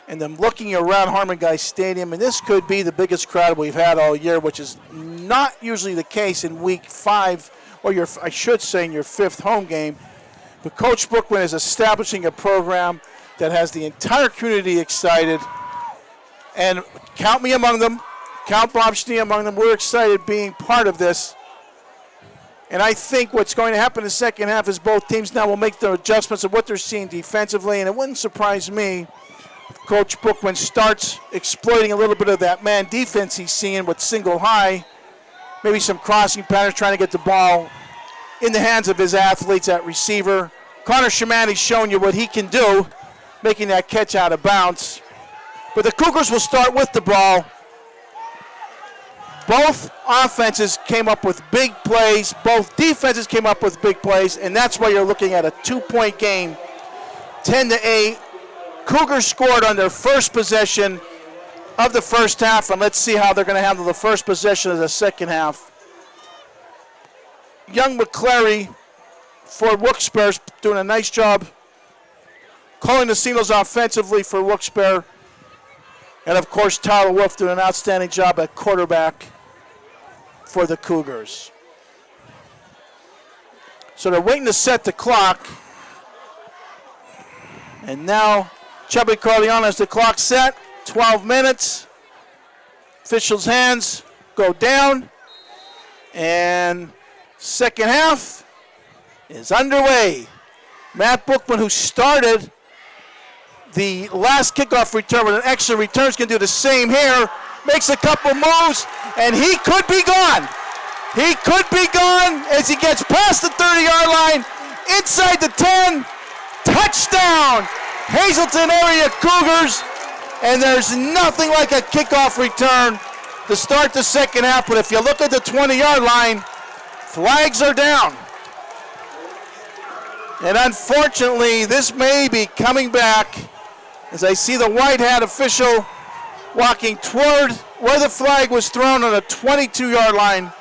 And then looking around Harmon Guy Stadium, and this could be the biggest crowd we've had all year, which is not usually the case in week 5, or I should say in your 5th home game. But Coach Bookman is establishing a program that has the entire community excited. And count me among them. Count Bob Schnee among them. We're excited being part of this. And I think what's going to happen in the second half is both teams now will make their adjustments of what they're seeing defensively. And it wouldn't surprise me if Coach Bookman starts exploiting a little bit of that man defense he's seeing with single high. Maybe some crossing patterns, trying to get the ball in the hands of his athletes at receiver. Connor Shamani's showing you what he can do, making that catch out of bounds. But the Cougars will start with the ball. Both offenses came up with big plays. Both defenses came up with big plays, and that's why you're looking at a 2-point game, 10-8. Cougars scored on their first possession of the first half, and let's see how they're going to handle the first possession of the second half. Young McClary for Wilkes-Barre is doing a nice job calling the signals offensively for Wilkes-Barre. And, of course, Tyler Wolf doing an outstanding job at quarterback for the Cougars. So they're waiting to set the clock. And now Chubby Corleone has the clock set, 12 minutes. Officials' hands go down. And second half is underway. Matt Bookman, who started the last kickoff return with an extra return, is going to do the same here. Makes a couple moves, and he could be gone. He could be gone as he gets past the 30-yard line, inside the 10. Touchdown, Hazleton area Cougars. And there's nothing like a kickoff return to start the second half. But if you look at the 20-yard line, flags are down. And unfortunately, this may be coming back as I see the white hat official walking toward where the flag was thrown on the 22-yard line.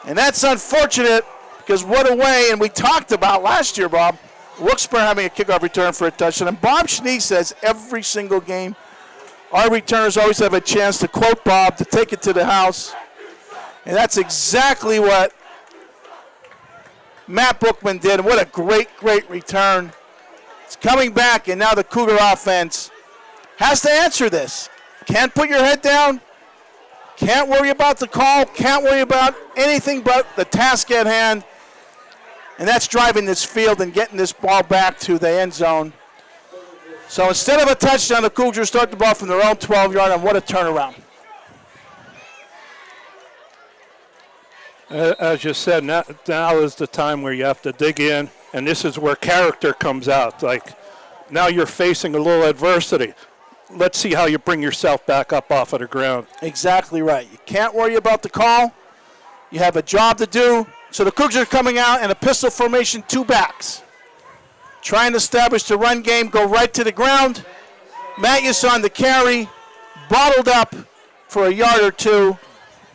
And that's unfortunate because what a way, and we talked about last year, Bob, Wilkes-Barre having a kickoff return for a touchdown. And Bob Schnee says every single game, our returners always have a chance to quote Bob, to take it to the house. And that's exactly what Matt Bookman did, and what a great, great return. It's coming back, and now the Cougar offense has to answer this. Can't put your head down. Can't worry about the call, can't worry about anything but the task at hand. And that's driving this field and getting this ball back to the end zone. So instead of a touchdown, the Cougars start the ball from their own 12-yard, and what a turnaround. As you said, now is the time where you have to dig in, and this is where character comes out. Like, now you're facing a little adversity. Let's see how you bring yourself back up off of the ground. Exactly right. You can't worry about the call. You have a job to do. So the Cougars are coming out in a pistol formation, 2 backs. Trying to establish the run game, go right to the ground. Matthews on the carry, bottled up for a yard or 2.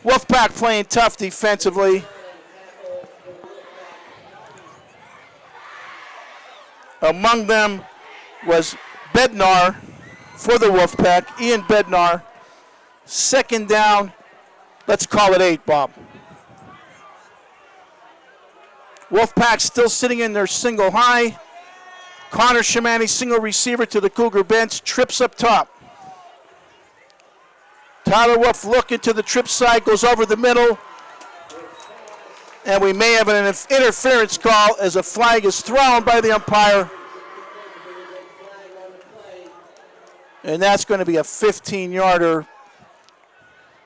Wolfpack playing tough defensively. Among them was Bednar for the Wolfpack, Ian Bednar. 2nd down, let's call it 8, Bob. Wolfpack still sitting in their single high. Connor Shamani, single receiver to the Cougar bench, trips up top. Tyler Wolf looking to the trip side, goes over the middle. And we may have an interference call as a flag is thrown by the umpire. And that's going to be a 15-yarder.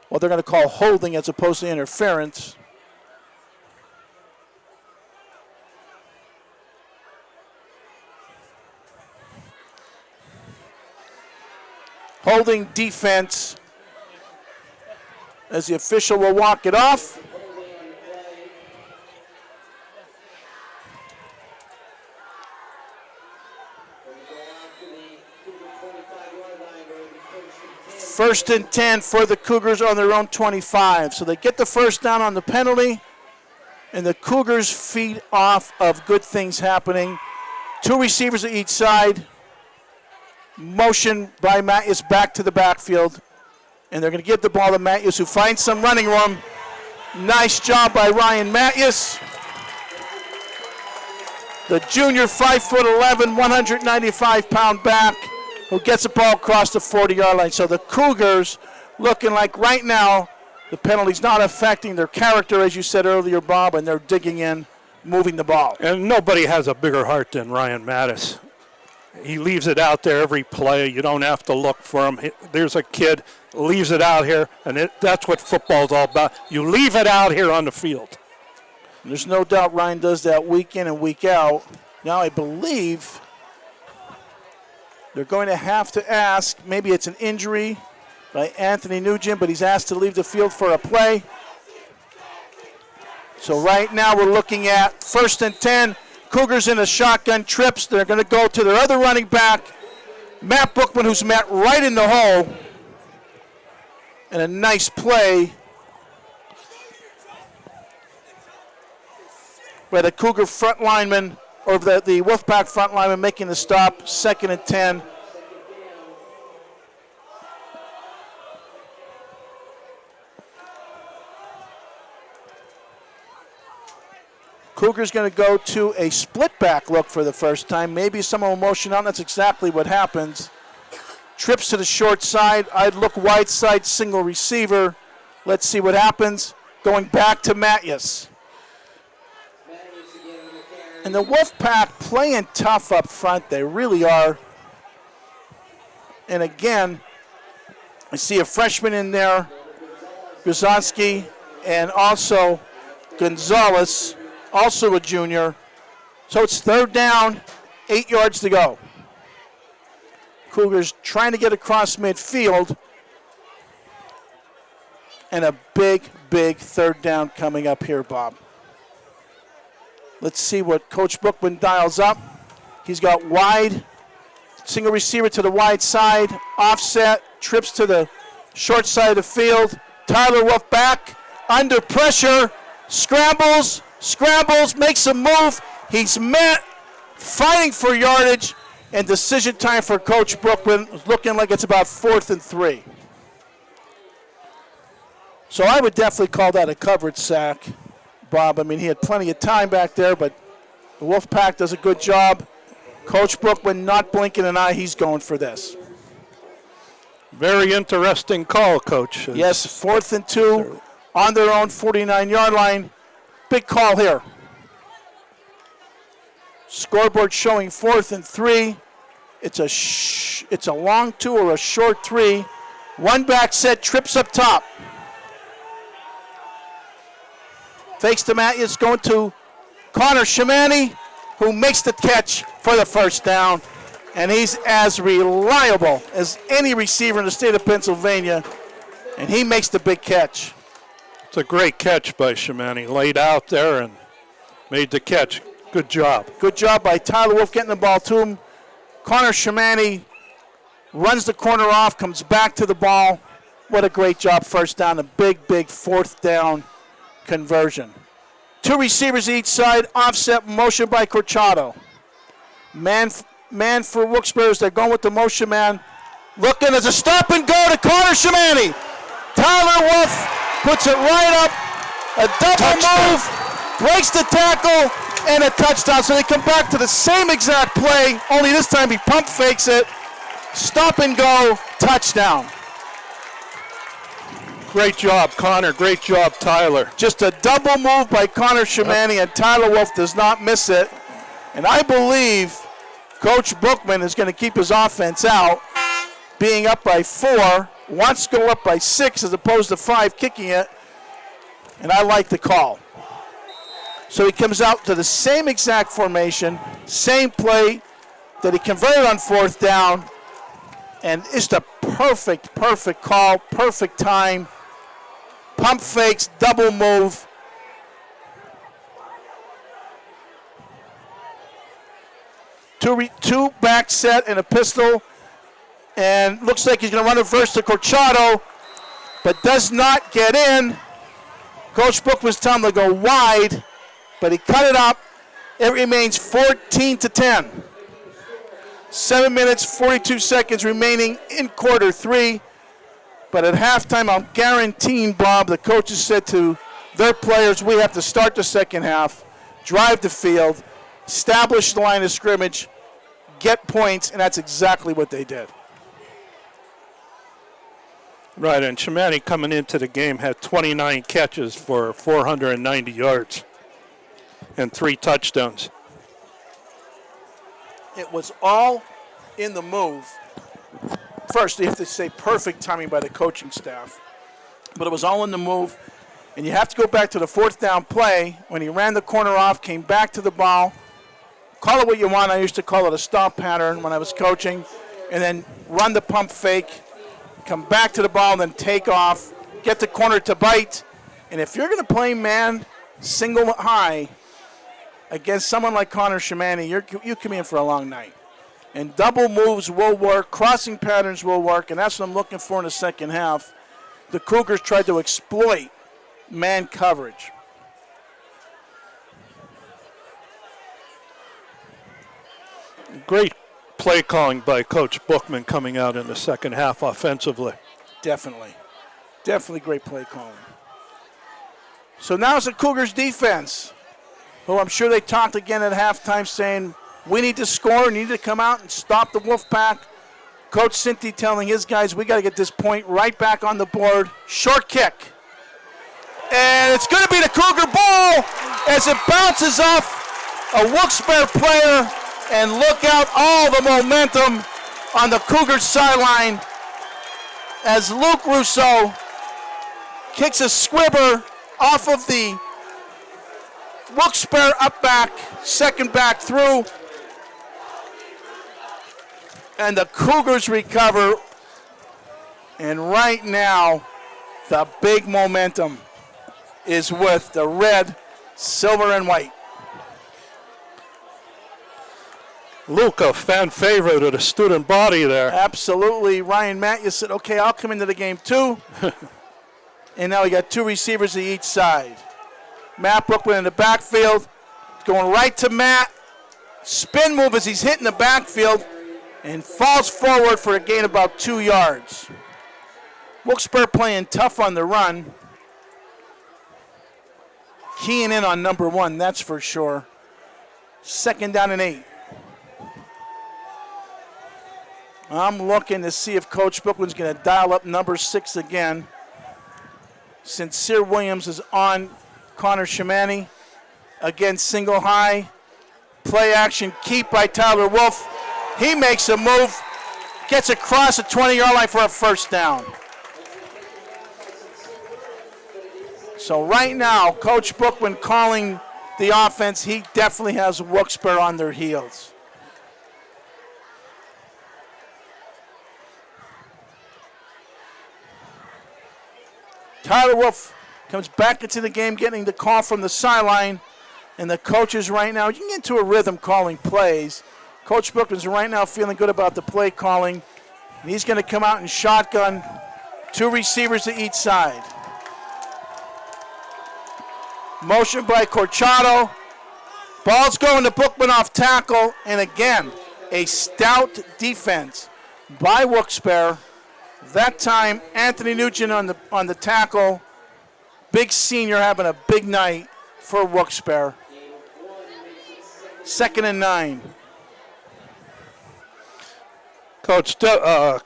Well, they're going to call holding as opposed to interference. Holding defense as the official will walk it off. First and 10 for the Cougars on their own 25. So they get the first down on the penalty, and the Cougars feed off of good things happening. 2 receivers at each side. Motion by Matthews back to the backfield. And they're going to give the ball to Matthews, who finds some running room. Nice job by Ryan Matthews. The junior 5'11", 195-pound back, who gets the ball across the 40-yard line. So the Cougars looking like right now the penalty's not affecting their character, as you said earlier, Bob, and they're digging in, moving the ball. And nobody has a bigger heart than Ryan Mattis. He leaves it out there every play. You don't have to look for him. There's a kid, leaves it out here, and that's what football's all about. You leave it out here on the field. There's no doubt Ryan does that week in and week out. Now I believe they're going to have to ask, maybe it's an injury by Anthony Nugent, but he's asked to leave the field for a play. So right now we're looking at 1st and 10. Cougars in a shotgun trips. They're going to go to their other running back, Matt Bookman, who's met right in the hole. And a nice play by the Cougar front lineman, or the Wolfpack front lineman making the stop. 2nd and 10. Cougars going to go to a split back look for the first time. Maybe someone will motion out. That's exactly what happens. Trips to the short side. I'd look wide side, single receiver. Let's see what happens. Going back to Matthews. And the Wolfpack playing tough up front. They really are. And again, I see a freshman in there, Guzanski, and also Gonzalez, also a junior. So it's 3rd down, 8 yards to go. Cougars trying to get across midfield. And a big, big 3rd down coming up here, Bob. Let's see what Coach Bookman dials up. He's got wide, single receiver to the wide side, offset, trips to the short side of the field. Tyler Wolf back, under pressure, scrambles, makes a move. He's met, fighting for yardage, and decision time for Coach Bookman. It's looking like it's about 4th and 3. So I would definitely call that a coverage sack, Bob. I mean, he had plenty of time back there, but the Wolfpack does a good job. Coach Bookman not blinking an eye. He's going for this. Very interesting call, Coach. Yes, 4th and 2 on their own 49-yard line. Big call here. Scoreboard showing 4th and 3. It's a long 2 or a short 3. One back set, trips up top. Fakes to Matthews, going to Connor Shimani, who makes the catch for the first down. And he's as reliable as any receiver in the state of Pennsylvania. And he makes the big catch. It's a great catch by Shimani. Laid out there and made the catch. Good job. Good job by Tyler Wolf getting the ball to him. Connor Shimani runs the corner off, comes back to the ball. What a great job, first down. A big, big 4th down conversion. 2 receivers each side, offset motion by Corchado. Man for Wilkes-Barre, they're going with the motion man. Looking as a stop and go to Connor Shimani. Tyler Wolf puts it right up. A double move, breaks the tackle, and a touchdown. So they come back to the same exact play, only this time he pump fakes it. Stop and go, touchdown. Great job, Connor. Great job, Tyler. Just a double move by Connor Shimani, and Tyler Wolf does not miss it. And I believe Coach Bookman is going to keep his offense out, being up by 4, wants to go up by 6 as opposed to 5 kicking it, and I like the call. So he comes out to the same exact formation, same play that he converted on 4th down, and it's a perfect call, perfect time. Pump fakes, double move. Two back set and a pistol, and looks like he's going to run reverse to Corchado, but does not get in. Coach Book was telling him to go wide, but he cut it up. It remains 14-10. 7 minutes, 42 seconds remaining in quarter 3. But at halftime, I'm guaranteeing, Bob, the coaches said to their players, we have to start the second half, drive the field, establish the line of scrimmage, get points, and that's exactly what they did. Right, and Shimani coming into the game had 29 catches for 490 yards and 3 touchdowns. It was all in the move. First, you have to say perfect timing by the coaching staff, but it was all in the move. And you have to go back to the 4th down play when he ran the corner off, came back to the ball. Call it what you want. I used to call it a stop pattern when I was coaching, and then run the pump fake, come back to the ball, and then take off, get the corner to bite. And if you're going to play man single high against someone like Connor Shimani, you come in for a long night. And double moves will work, crossing patterns will work, and that's what I'm looking for in the second half. The Cougars tried to exploit man coverage. Great play calling by Coach Bookman coming out in the second half offensively. Definitely great play calling. So now it's the Cougars defense, who I'm sure they talked again at halftime saying, we need to score, need to come out and stop the Wolfpack. Coach Cinti telling his guys, we got to get this point right back on the board. Short kick. And it's going to be the Cougar ball as it bounces off a Wilkes-Barre player. And look out, all the momentum on the Cougars sideline as Luke Rousseau kicks a squibber off of the Wilkes-Barre up back, second back through. And the Cougars recover. And right now, the big momentum is with the red, silver, and white. Luke, a fan favorite of the student body there. Absolutely. Ryan Matthews said, okay, I'll come into the game too. And now we got 2 receivers at each side. Matt Brooklyn in the backfield, going right to Matt. Spin move as he's hitting the backfield and falls forward for a gain of about 2 yards. Wilkes-Barre playing tough on the run. Keying in on number 1, that's for sure. 2nd down and 8. I'm looking to see if Coach Bookman's going to dial up number 6 again. Sincere Williams is on Connor Shamani. Again, single high. Play action, keep by Tyler Wolf. He makes a move, gets across the 20-yard line for a first down. So right now, Coach Bookman calling the offense. He definitely has Wilkes-Barre on their heels. Tyler Wolf comes back into the game, getting the call from the sideline. And the coaches right now, you can get into a rhythm calling plays. Coach Bookman's right now feeling good about the play calling. And he's going to come out and shotgun 2 receivers to each side. Motion by Corchado. Ball's going to Bookman off tackle. And again, a stout defense by Wilkes-Barre. That time, Anthony Nugent on the tackle. Big senior having a big night for Wilkes-Barre. 2nd and 9. Coach,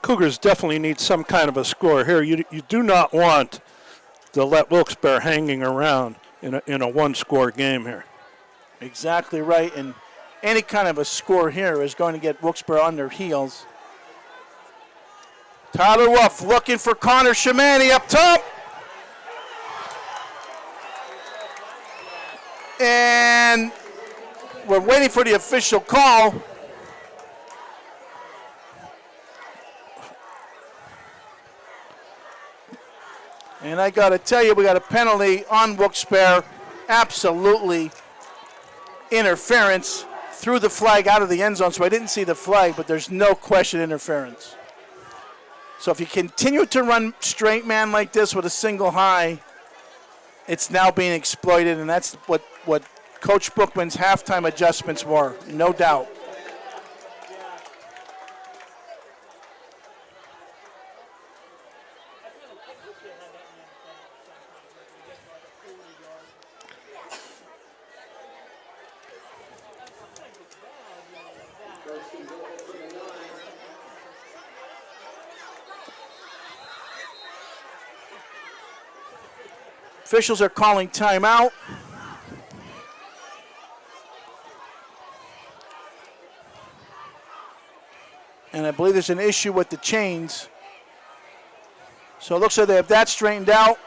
Cougars definitely need some kind of a score here. You do not want to let Wilkes-Barre hanging around in a one-score game here. Exactly right, and any kind of a score here is going to get Wilkes-Barre on their heels. Tyler Wolf looking for Connor Shamani up top. And we're waiting for the official call. And I got to tell you, we got a penalty on Wilkes-Barre. Absolutely interference. Threw the flag out of the end zone, so I didn't see the flag, but there's no question interference. So if you continue to run straight man like this with a single high, it's now being exploited, and that's what Coach Bookman's halftime adjustments were, no doubt. Officials are calling timeout. And I believe there's an issue with the chains. So it looks like they have that straightened out.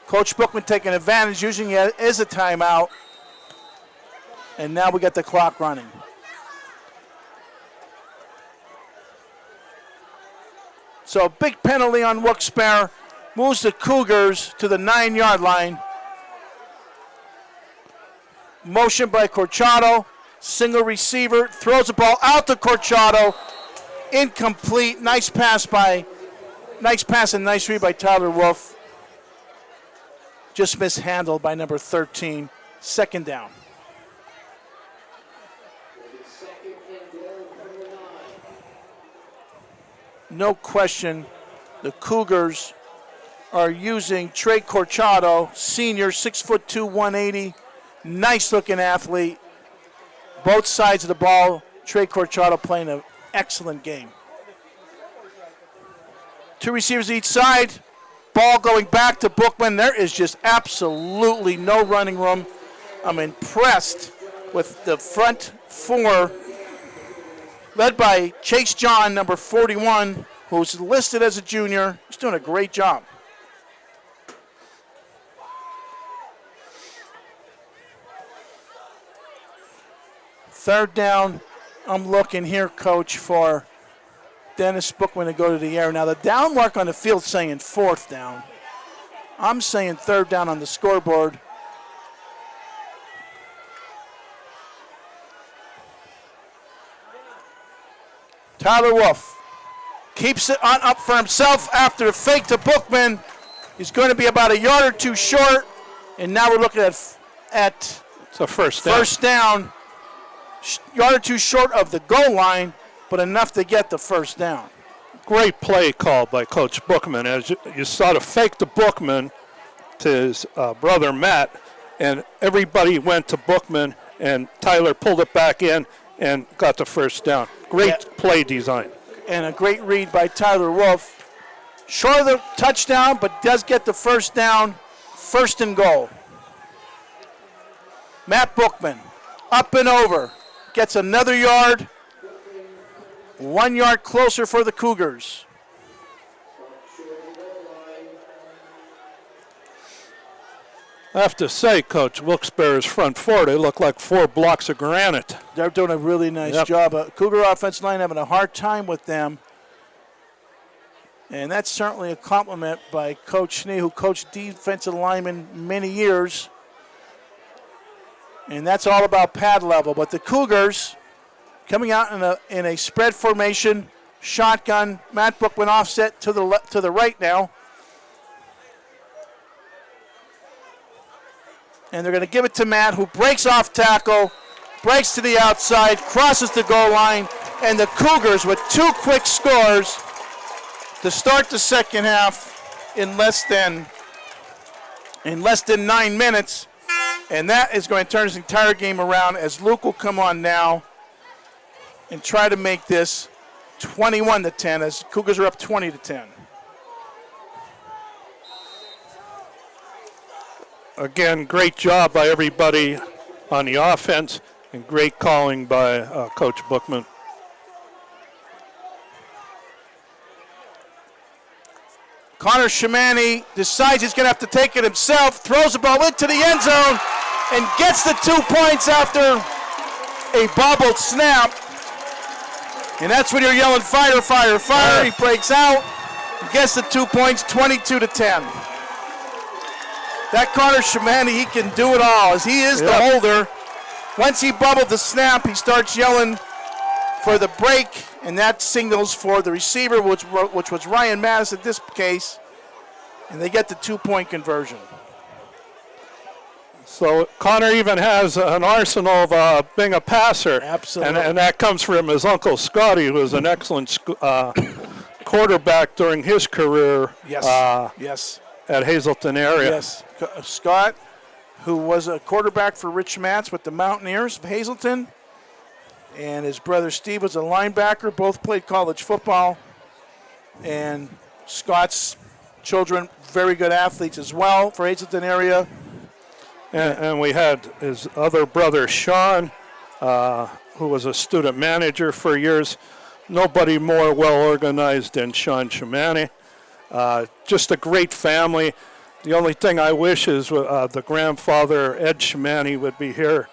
Coach Bookman taking advantage, using it as a timeout. And now we got the clock running. So a big penalty on Wilkes-Barre. Moves the Cougars to the 9-yard line. Motion by Corchado. Single receiver. Throws the ball out to Corchado. Incomplete. Nice pass and nice read by Tyler Wolf. Just mishandled by number 13. 2nd down. No question, the Cougars are using Trey Corchado, senior, 6'2", 180, nice-looking athlete. Both sides of the ball, Trey Corchado playing an excellent game. 2 receivers each side. Ball going back to Bookman. There is just absolutely no running room. I'm impressed with the front 4, led by Chase John, number 41, who's listed as a junior. He's doing a great job. Third down, I'm looking here, Coach, for Dennis Bookman to go to the air. Now, the down mark on the field saying 4th down. I'm saying 3rd down on the scoreboard. Tyler Wolf keeps it on up for himself after the fake to Bookman. He's going to be about a yard or 2 short, and now we're looking at it's a first down. First down. Yard or 2 short of the goal line, but enough to get the first down. Great play call by Coach Bookman. As you saw the fake to Bookman to his brother Matt, and everybody went to Bookman, and Tyler pulled it back in and got the first down. Great play design. And a great read by Tyler Wolf. Short of the touchdown, but does get the first down. First and goal. Matt Bookman, up and over, gets another yard. 1 yard closer for the Cougars. I have to say, Coach, Wilkes-Barre's front four, they look like 4 blocks of granite. They're doing a really nice job. Cougar offensive line having a hard time with them. And that's certainly a compliment by Coach Schnee, who coached defensive linemen many years. And that's all about pad level. But the Cougars coming out in a spread formation, shotgun. Matt Bookman offset to the right now. And they're going to give it to Matt, who breaks off tackle, breaks to the outside, crosses the goal line, and the Cougars with 2 quick scores to start the second half in less than 9 minutes. And that is going to turn this entire game around as Luke will come on now and try to make this 21-10 as Cougars are up 20-10. Again, great job by everybody on the offense and great calling by Coach Bookman. Connor Shamani decides he's going to have to take it himself, throws the ball into the end zone, and gets the 2 points after a bobbled snap. And that's when you're yelling, fire, fire, fire. He breaks out, gets the 2 points, 22-10. That Connor Shamani, he can do it all, as he is the holder. Once he bubbled the snap, he starts yelling for the break, and that signals for the receiver, which was Ryan Mattis in this case, and they get the 2-point conversion. So Connor even has an arsenal of being a passer. Absolutely. And that comes from his uncle Scotty, who was an excellent quarterback during his career Yes. at Hazleton area. Yes. Scott, who was a quarterback for Rich Matz with the Mountaineers of Hazleton, and his brother Steve was a linebacker. Both played college football. And Scott's children, very good athletes as well for Hazleton area. And we had his other brother, Sean, who was a student manager for years. Nobody more well-organized than Sean Shamani. Just a great family. The only thing I wish is the grandfather, Ed Shamani, would be here.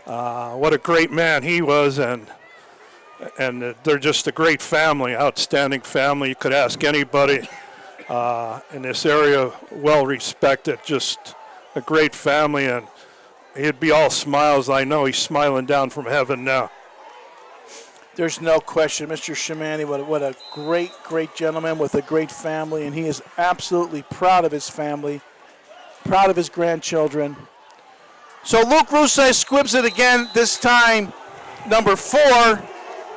What a great man he was, and they're just a great family, outstanding family. You could ask anybody in this area, well-respected, just a great family, and he'd be all smiles. I know he's smiling down from heaven now. There's no question, Mr. Shamani, what a great, great gentleman with a great family, and he is absolutely proud of his family, proud of his grandchildren. So Luke Rousset squibs it again, this time number 4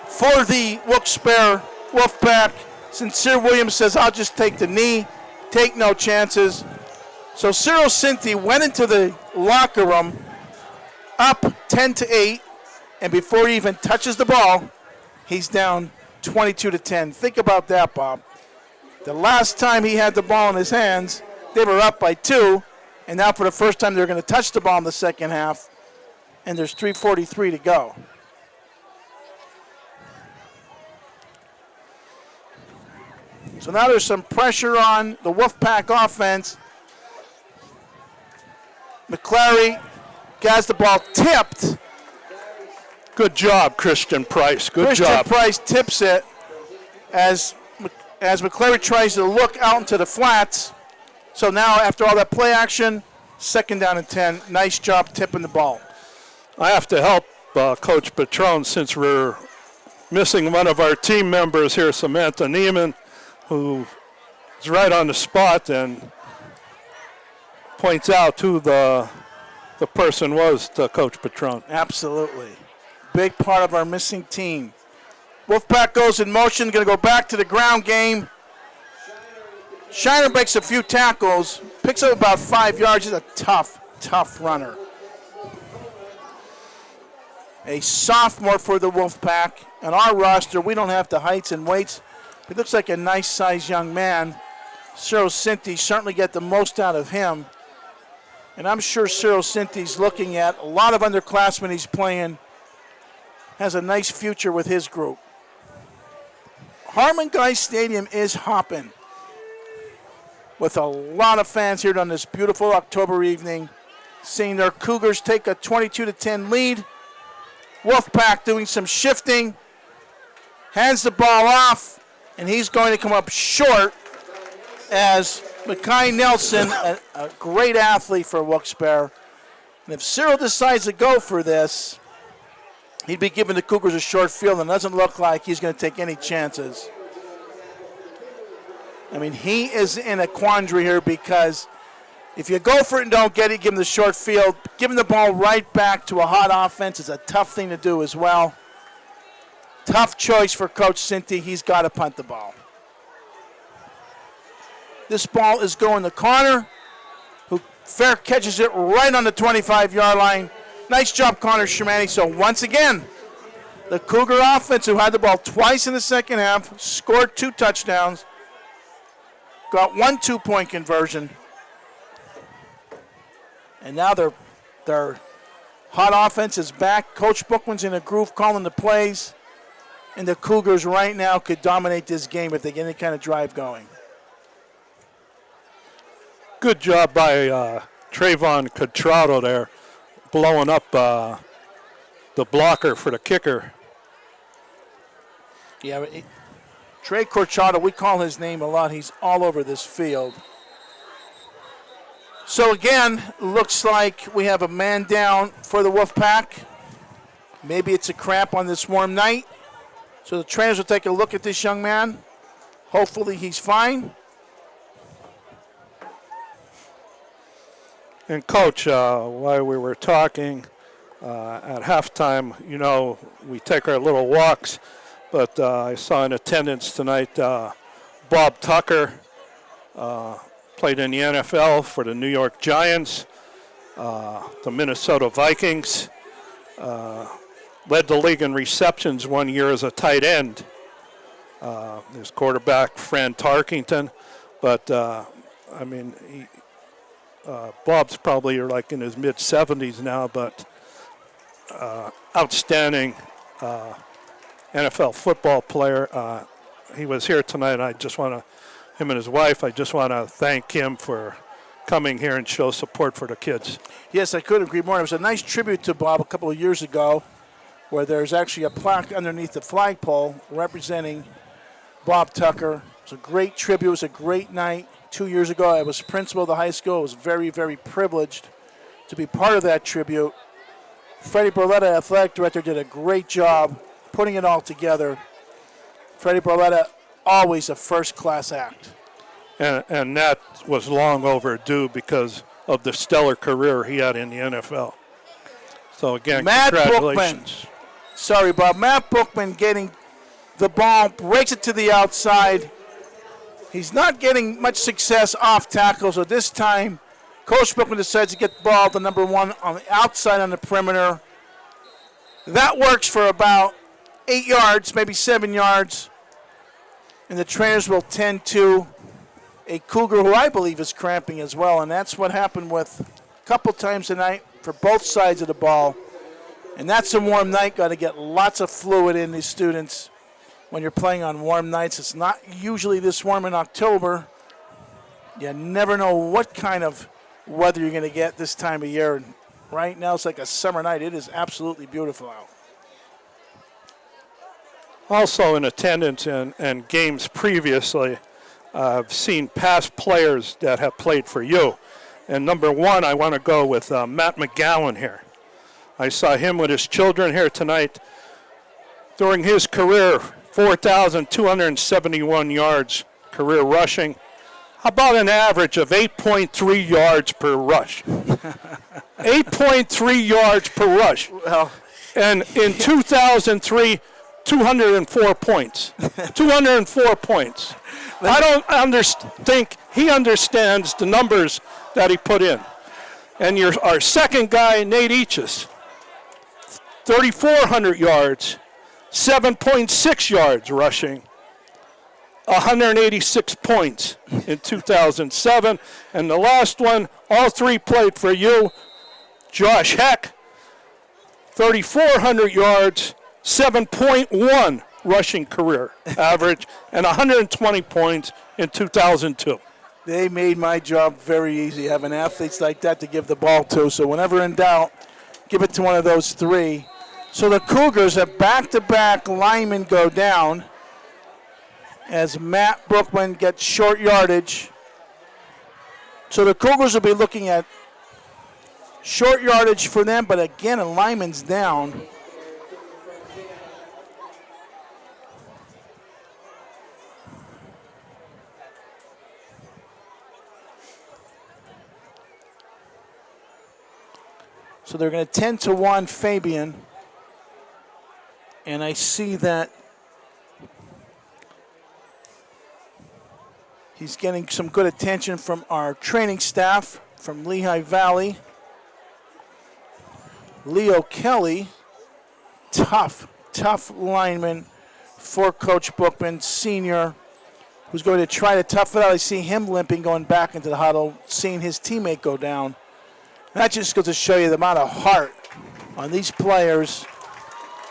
for the Wilkes-Barre Wolfpack. Sincere Williams says, I'll just take the knee, take no chances. So Cyril Cinti went into the locker room up 10-8, and before he even touches the ball, he's down 22-10. Think about that, Bob. The last time he had the ball in his hands, they were up by 2, and now for the first time they're going to touch the ball in the second half, and there's 3:43 to go. So now there's some pressure on the Wolfpack offense. McClary has the ball tipped. Good job, Christian Price. Good job. Christian Price tips it as McClary tries to look out into the flats. So now, after all that play action, 2nd down and 10. Nice job tipping the ball. I have to help Coach Patron since we're missing one of our team members here, Samantha Neiman, who is right on the spot and points out who the person was to Coach Patron. Absolutely. Big part of our missing team. Wolfpack goes in motion, going to go back to the ground game. Shiner makes a few tackles, picks up about 5 yards. He's a tough runner. a sophomore for the Wolfpack. On our roster, we don't have the heights and weights. He looks like a nice-sized young man. Cyril Cinti certainly get the most out of him. And I'm sure Cyril Cinti's looking at a lot of underclassmen he's playing. Has a nice future with his group. Harmon Guy Stadium is hopping with a lot of fans here on this beautiful October evening, seeing their Cougars take a 22-10 lead. Wolfpack doing some shifting, hands the ball off, and he's going to come up short as Mekhi Nelson, a great athlete for Wilkes-Barre. And if Cyril decides to go for this, he'd be giving the Cougars a short field, and it doesn't look like he's going to take any chances. I mean, he is in a quandary here because if you go for it and don't get it, give him the short field. Giving the ball right back to a hot offense is a tough thing to do as well. Tough choice for Coach Cinti. He's got to punt the ball. This ball is going to Connor, who fair catches it right on the 25-yard line. Nice job, Connor Shermani. So once again, the Cougar offense, who had the ball twice in the second half, scored 2 touchdowns, got 1 2-point conversion, and now their hot offense is back. Coach Bookman's in a groove calling the plays, and the Cougars right now could dominate this game if they get any kind of drive going. Good job by Trayvon Cotrado there, blowing up the blocker for the kicker. Yeah, Trey Corchado, we call his name a lot. He's all over this field. So again, looks like we have a man down for the Wolfpack. Maybe it's a cramp on this warm night. So the trainers will take a look at this young man. Hopefully he's fine. And Coach, while we were talking at halftime, you know, we take our little walks, but I saw in attendance tonight Bob Tucker, played in the NFL for the New York Giants, the Minnesota Vikings, led the league in receptions one year as a tight end. His quarterback, Fran Tarkington, but I mean, Bob's probably like in his mid-70s now, but outstanding NFL football player. He was here tonight. Him and his wife, I just want to thank him for coming here and show support for the kids. Yes, I couldn't agree more. It was a nice tribute to Bob a couple of years ago where there's actually a plaque underneath the flagpole representing Bob Tucker. It was a great tribute. It was a great night. 2 years ago, I was principal of the high school. I was very, very privileged to be part of that tribute. Freddie Barletta, athletic director, did a great job putting it all together. Freddie Barletta, always a first-class act. And that was long overdue because of the stellar career he had in the NFL. So, again, Matt congratulations. Bookman. Sorry, Bob. Matt Bookman getting the ball, breaks it to the outside. He's not getting much success off tackle, so this time Coach Bookman decides to get the ball to number 1 on the outside on the perimeter. That works for about 8 yards, maybe 7 yards. And the trainers will tend to a Cougar who I believe is cramping as well, and that's what happened with a couple times tonight for both sides of the ball. And that's a warm night. Got to get lots of fluid in these students when you're playing on warm nights. It's not usually this warm in October. You never know what kind of weather you're going to get this time of year. And right now it's like a summer night. It is absolutely beautiful out. Also in attendance and games previously, I've seen past players that have played for you. And number 1, I want to go with Matt McGowan here. I saw him with his children here tonight. During his career, 4,271 yards career rushing. How about an average of 8.3 yards per rush? 8.3 yards per rush. Well, and in 2003, 204 points. 204 points. I don't think he understands the numbers that he put in. And our second guy, Nate Eaches, 3,400 yards, 7.6 yards rushing, 186 points in 2007. And the last one, all three played for you, Josh Heck, 3,400 yards, 7.1 rushing career average, and 120 points in 2002. They made my job very easy, having athletes like that to give the ball to. So whenever in doubt, give it to one of those three. So the Cougars have back-to-back linemen go down as Matt Brookman gets short yardage. So the Cougars will be looking at short yardage for them, but again, a lineman's down. So they're going to 10-1 Fabian. And I see that he's getting some good attention from our training staff from Lehigh Valley. Leo Kelly, tough lineman for Coach Bookman, senior, who's going to try to tough it out. I see him limping going back into the huddle, seeing his teammate go down. That just goes to show you the amount of heart on these players.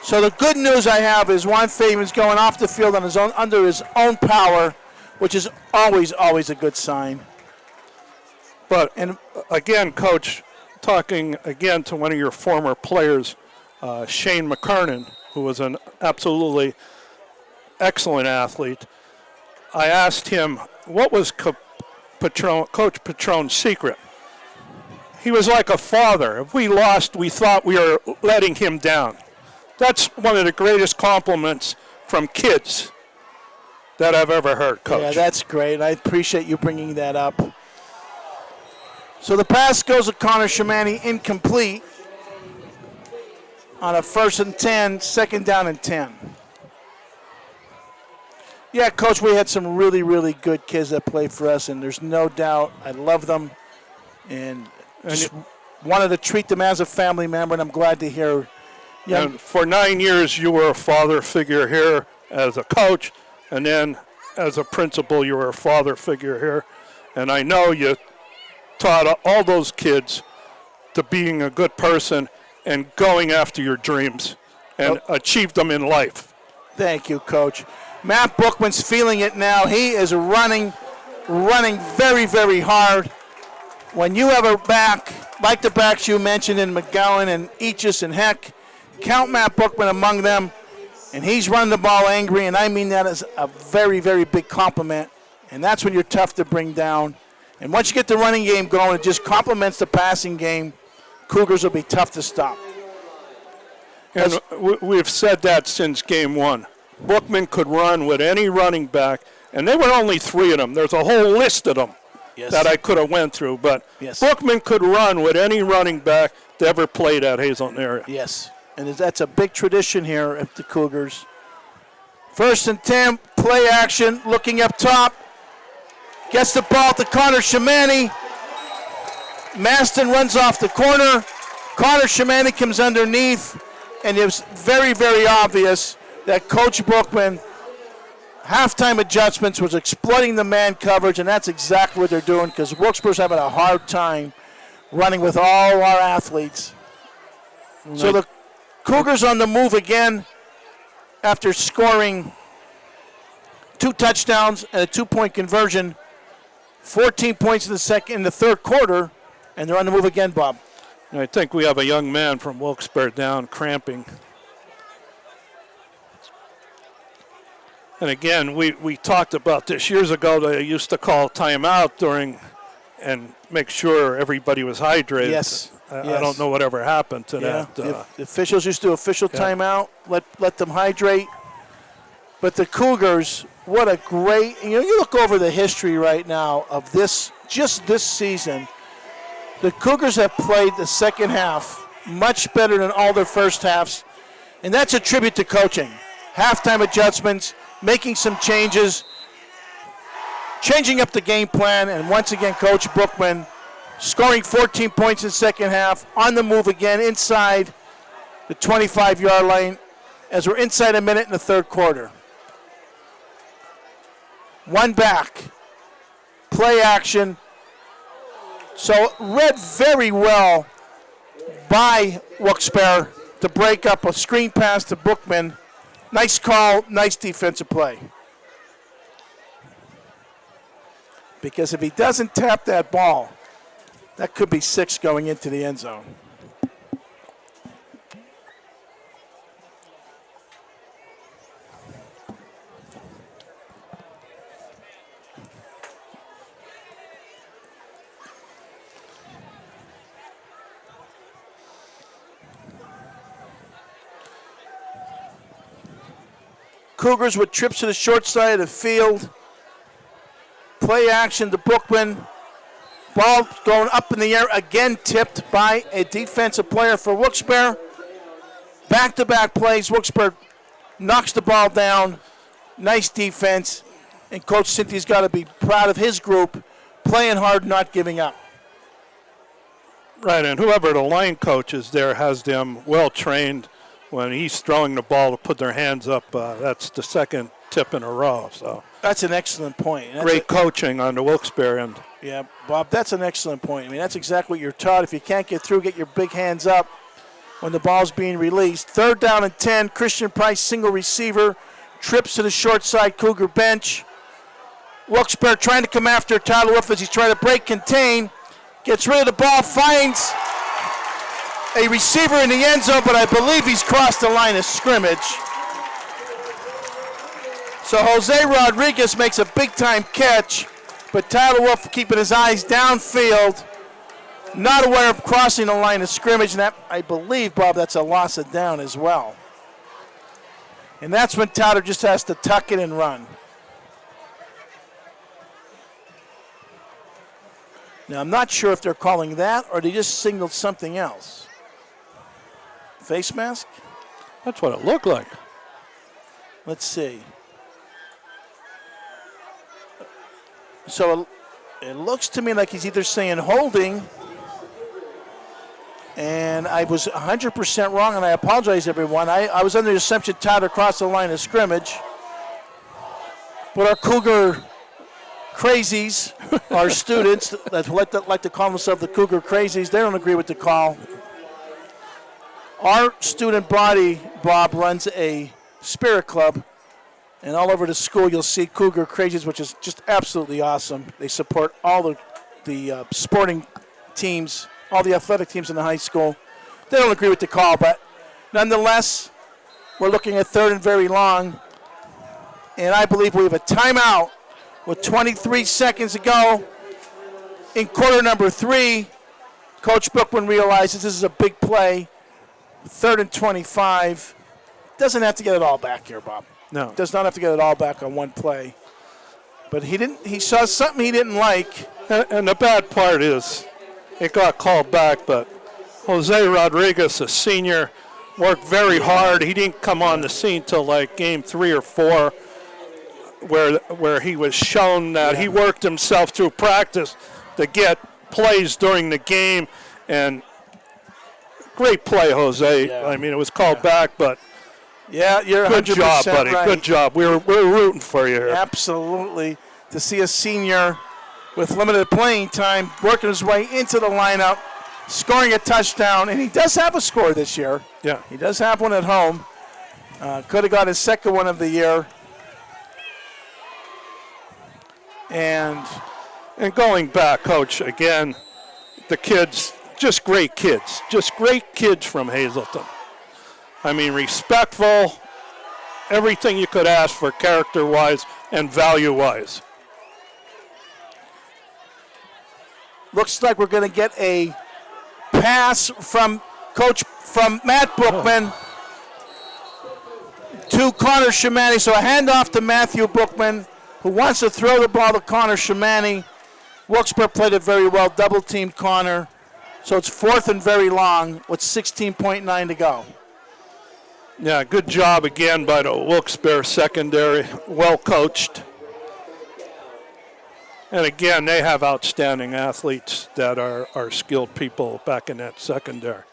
So the good news I have is Juan Fabian's going off the field on his own, under his own power, which is always a good sign. But and again, Coach, talking again to one of your former players, Shane McKernan, who was an absolutely excellent athlete. I asked him, what was Coach Patron's secret? He was like a father. If we lost, we thought we were letting him down. That's one of the greatest compliments from kids that I've ever heard, Coach. Yeah, that's great. I appreciate you bringing that up. So the pass goes to Connor Shamani, incomplete on a 1st and 10, 2nd down and 10. Yeah, Coach, we had some really good kids that played for us, and there's no doubt I love them. And just wanted to treat them as a family member, and I'm glad to hear. And for 9 years, you were a father figure here as a coach, and then as a principal, you were a father figure here. And I know you taught all those kids to being a good person and going after your dreams and achieve them in life. Thank you, Coach. Matt Bookman's feeling it now. He is running very hard. When you have a back, like the backs you mentioned in McGowan and Eachus and Heck, count Matt Bookman among them, and he's running the ball angry, and I mean that as a very big compliment, and that's when you're tough to bring down. And once you get the running game going, it just complements the passing game. Cougars will be tough to stop. And we've said that since game one. Bookman could run with any running back, and there were only 3 of them. There's a whole list of them. Yes. That I could have went through, but yes. Bookman could run with any running back that ever played at Hazleton area. Yes, and that's a big tradition here at the Cougars. 1st and 10, play action, looking up top. Gets the ball to Connor Shamani. Maston runs off the corner. Connor Shamani comes underneath, and it was very obvious that Coach Bookman, halftime adjustments, was exploiting the man coverage, and that's exactly what they're doing because Wilkesboro's having a hard time running with all our athletes. So the Cougars on the move again after scoring 2 touchdowns and a 2-point conversion, 14 points in the third quarter, and they're on the move again, Bob. I think we have a young man from Wilkes-Barre down cramping. And again, we talked about this years ago. They used to call timeout during and make sure everybody was hydrated. Yes. I don't know whatever happened to that. The officials used to do official timeout, let them hydrate. But the Cougars, what a great, you look over the history right now of just this season. The Cougars have played the second half much better than all their first halves. And that's a tribute to coaching. Halftime adjustments, making some changes, changing up the game plan, and once again, Coach Bookman scoring 14 points in the second half, on the move again, inside, the 25-yard line as we're inside a minute in the third quarter. One back. Play action. So read very well by Wilkes-Barre to break up a screen pass to Bookman. Nice call, nice defensive play. Because if he doesn't tap that ball, that could be 6 going into the end zone. Cougars with trips to the short side of the field. Play action to Bookman. Ball going up in the air, again tipped by a defensive player for Wilkes-Barre. Back-to-back plays. Wilkes-Barre knocks the ball down. Nice defense. And Coach Cynthia's got to be proud of his group, playing hard, not giving up. Right, and whoever the line coach is there has them well trained. When he's throwing the ball to put their hands up, that's the second tip in a row. So that's an excellent point. Great coaching on the Wilkes-Barre end. Yeah, Bob, that's an excellent point. I mean, that's exactly what you're taught. If you can't get through, get your big hands up when the ball's being released. 3rd down and 10. Christian Price, single receiver, trips to the short side Cougar bench. Wilkes-Barre trying to come after Tyler Wolf as he's trying to break contain. Gets rid of the ball, finds a receiver in the end zone, but I believe he's crossed the line of scrimmage. So Jose Rodriguez makes a big-time catch, but Tyler Wolf keeping his eyes downfield, not aware of crossing the line of scrimmage, and that, I believe, Bob, that's a loss of down as well. And that's when Tyler just has to tuck it and run. Now, I'm not sure if they're calling that or they just signaled something else. Face mask? That's what it looked like. Let's see. So it looks to me like he's either saying holding, and I was 100% wrong, and I apologize, everyone. I was under the assumption Tyler crossed the line of scrimmage. But our Cougar crazies, our students that like to call themselves the Cougar crazies, they don't agree with the call. Our student body, Bob, runs a spirit club, and all over the school you'll see Cougar Crazies, which is just absolutely awesome. They support all the sporting teams, all the athletic teams in the high school. They don't agree with the call, but nonetheless, we're looking at 3rd and very long, and I believe we have a timeout with 23 seconds to go. In quarter number 3, Coach Bookman realizes this is a big play. 3rd and 25. Doesn't have to get it all back here, Bob. No. Does not have to get it all back on one play. But he saw something he didn't like. And the bad part is it got called back, but Jose Rodriguez, a senior, worked very hard. He didn't come on the scene till like game 3 or 4 where he was shown that he worked himself through practice to get plays during the game. And great play, Jose. Yeah. I mean, it was called back, but yeah, you're 100% good job, buddy. Right. Good job. We're rooting for you here. Absolutely. To see a senior with limited playing time working his way into the lineup, scoring a touchdown, and he does have a score this year. Yeah, he does have one at home. Could have got his second one of the year. And going back, Coach, again, the kids. Just great kids from Hazleton. I mean, respectful, everything you could ask for character-wise and value-wise. Looks like we're going to get a pass from Matt Bookman to Connor Shamani. So a handoff to Matthew Bookman, who wants to throw the ball to Connor Shamani. Wilkes-Barre played it very well, double-teamed Connor. So it's 4th and very long with 16.9 to go. Yeah, good job again by the Wilkes-Barre secondary, well coached. And again, they have outstanding athletes that are skilled people back in that secondary.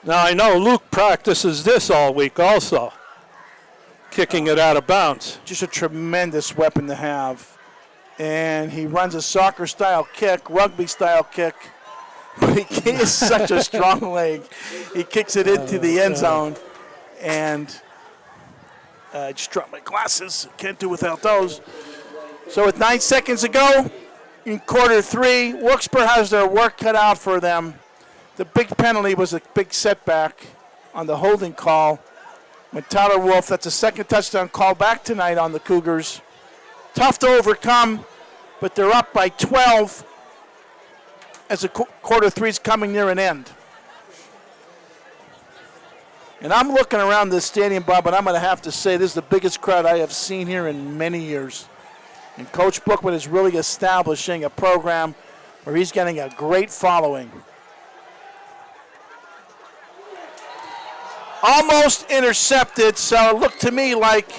Now, I know Luke practices this all week also, kicking it out of bounds. Just a tremendous weapon to have. And he runs a soccer-style kick, rugby-style kick. But he is such a strong leg. He kicks it into the end zone. And I just dropped my glasses. Can't do without those. So with 9 seconds to go in quarter three, Wilkes-Barre has their work cut out for them. The big penalty was a big setback on the holding call. When Tyler Wolf, that's the second touchdown call back tonight on the Cougars. Tough to overcome, but they're up by 12 as the quarter three is coming near an end. And I'm looking around this stadium, Bob, and I'm going to have to say this is the biggest crowd I have seen here in many years. And Coach Bookman is really establishing a program where he's getting a great following. Almost intercepted, so it looked to me like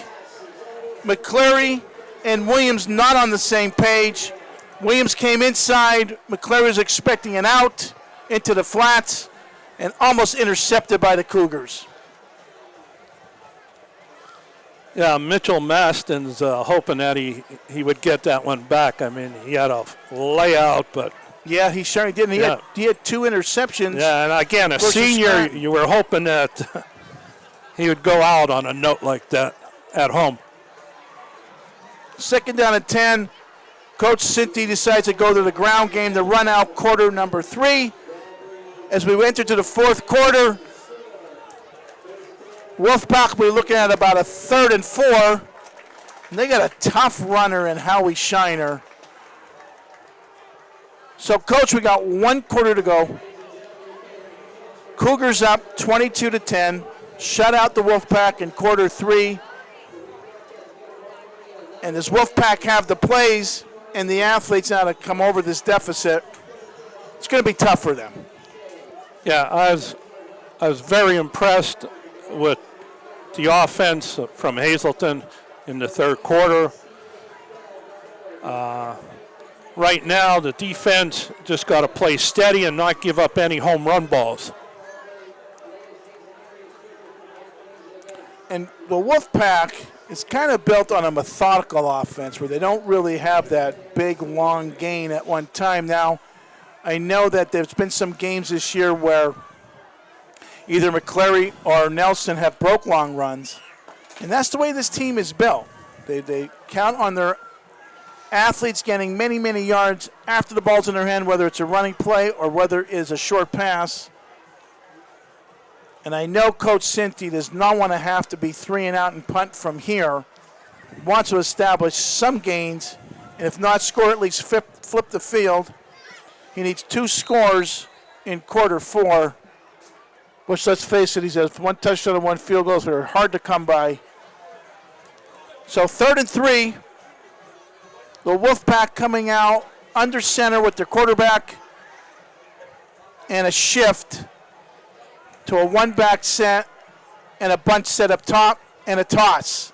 McCleary and Williams not on the same page. Williams came inside, McCleary was expecting an out into the flats, and almost intercepted by the Cougars. Yeah, Mitchell Maston's hoping that he would get that one back. I mean, he had a layout, but... Yeah, he certainly did. He had 2 interceptions. Yeah, and again, a senior, you were hoping that he would go out on a note like that at home. Second down and 10. Coach Cinti decides to go to the ground game to run out quarter number 3. As we enter to the fourth quarter, Wolfpack will be looking at about a 3rd and 4. And they got a tough runner in Howie Shiner. So, Coach, we got 1 quarter to go. Cougars up 22-10. Shut out the Wolfpack in quarter 3. And does Wolfpack have the plays and the athletes now to come over this deficit? It's going to be tough for them. Yeah, I was very impressed with the offense from Hazleton in the third quarter. Right now, the defense just got to play steady and not give up any home run balls. And the Wolfpack is kind of built on a methodical offense where they don't really have that big, long gain at one time. Now, I know that there's been some games this year where either McCleary or Nelson have broke long runs, and that's the way this team is built. They count on their athletes getting many, many yards after the ball's in their hand, whether it's a running play or whether it is a short pass. And I know Coach Cinti does not want to have to be 3 and out and punt from here. He wants to establish some gains, and if not score, at least flip the field. He needs 2 scores in quarter 4, which, let's face it, he has 1 touchdown and 1 field goal, so they're hard to come by. So 3rd and 3, the Wolfpack coming out under center with their quarterback and a shift to a 1-back set and a bunch set up top and a toss.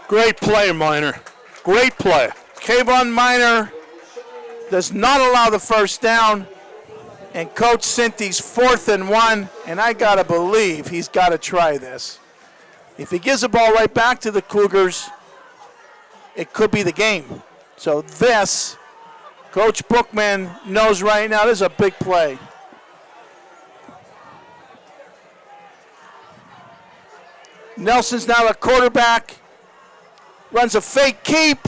Great play, Miner. Great play. Kayvon Miner does not allow the first down, and Coach Cinti's 4th and 1, and I got to believe he's got to try this. If he gives the ball right back to the Cougars, it could be the game. So this, Coach Bookman knows right now this is a big play. Nelson's now a quarterback, runs a fake keep,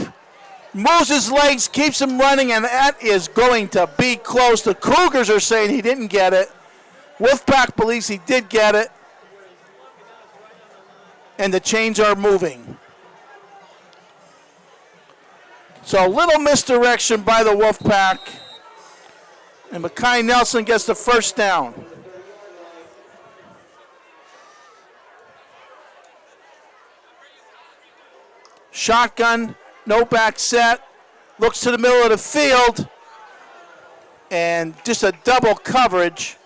moves his legs, keeps him running, and that is going to be close. The Cougars are saying he didn't get it. Wolfpack believes he did get it. And the chains are moving. So a little misdirection by the Wolfpack. And Mekhi Nelson gets the first down. Shotgun, no back set, looks to the middle of the field, and just a double coverage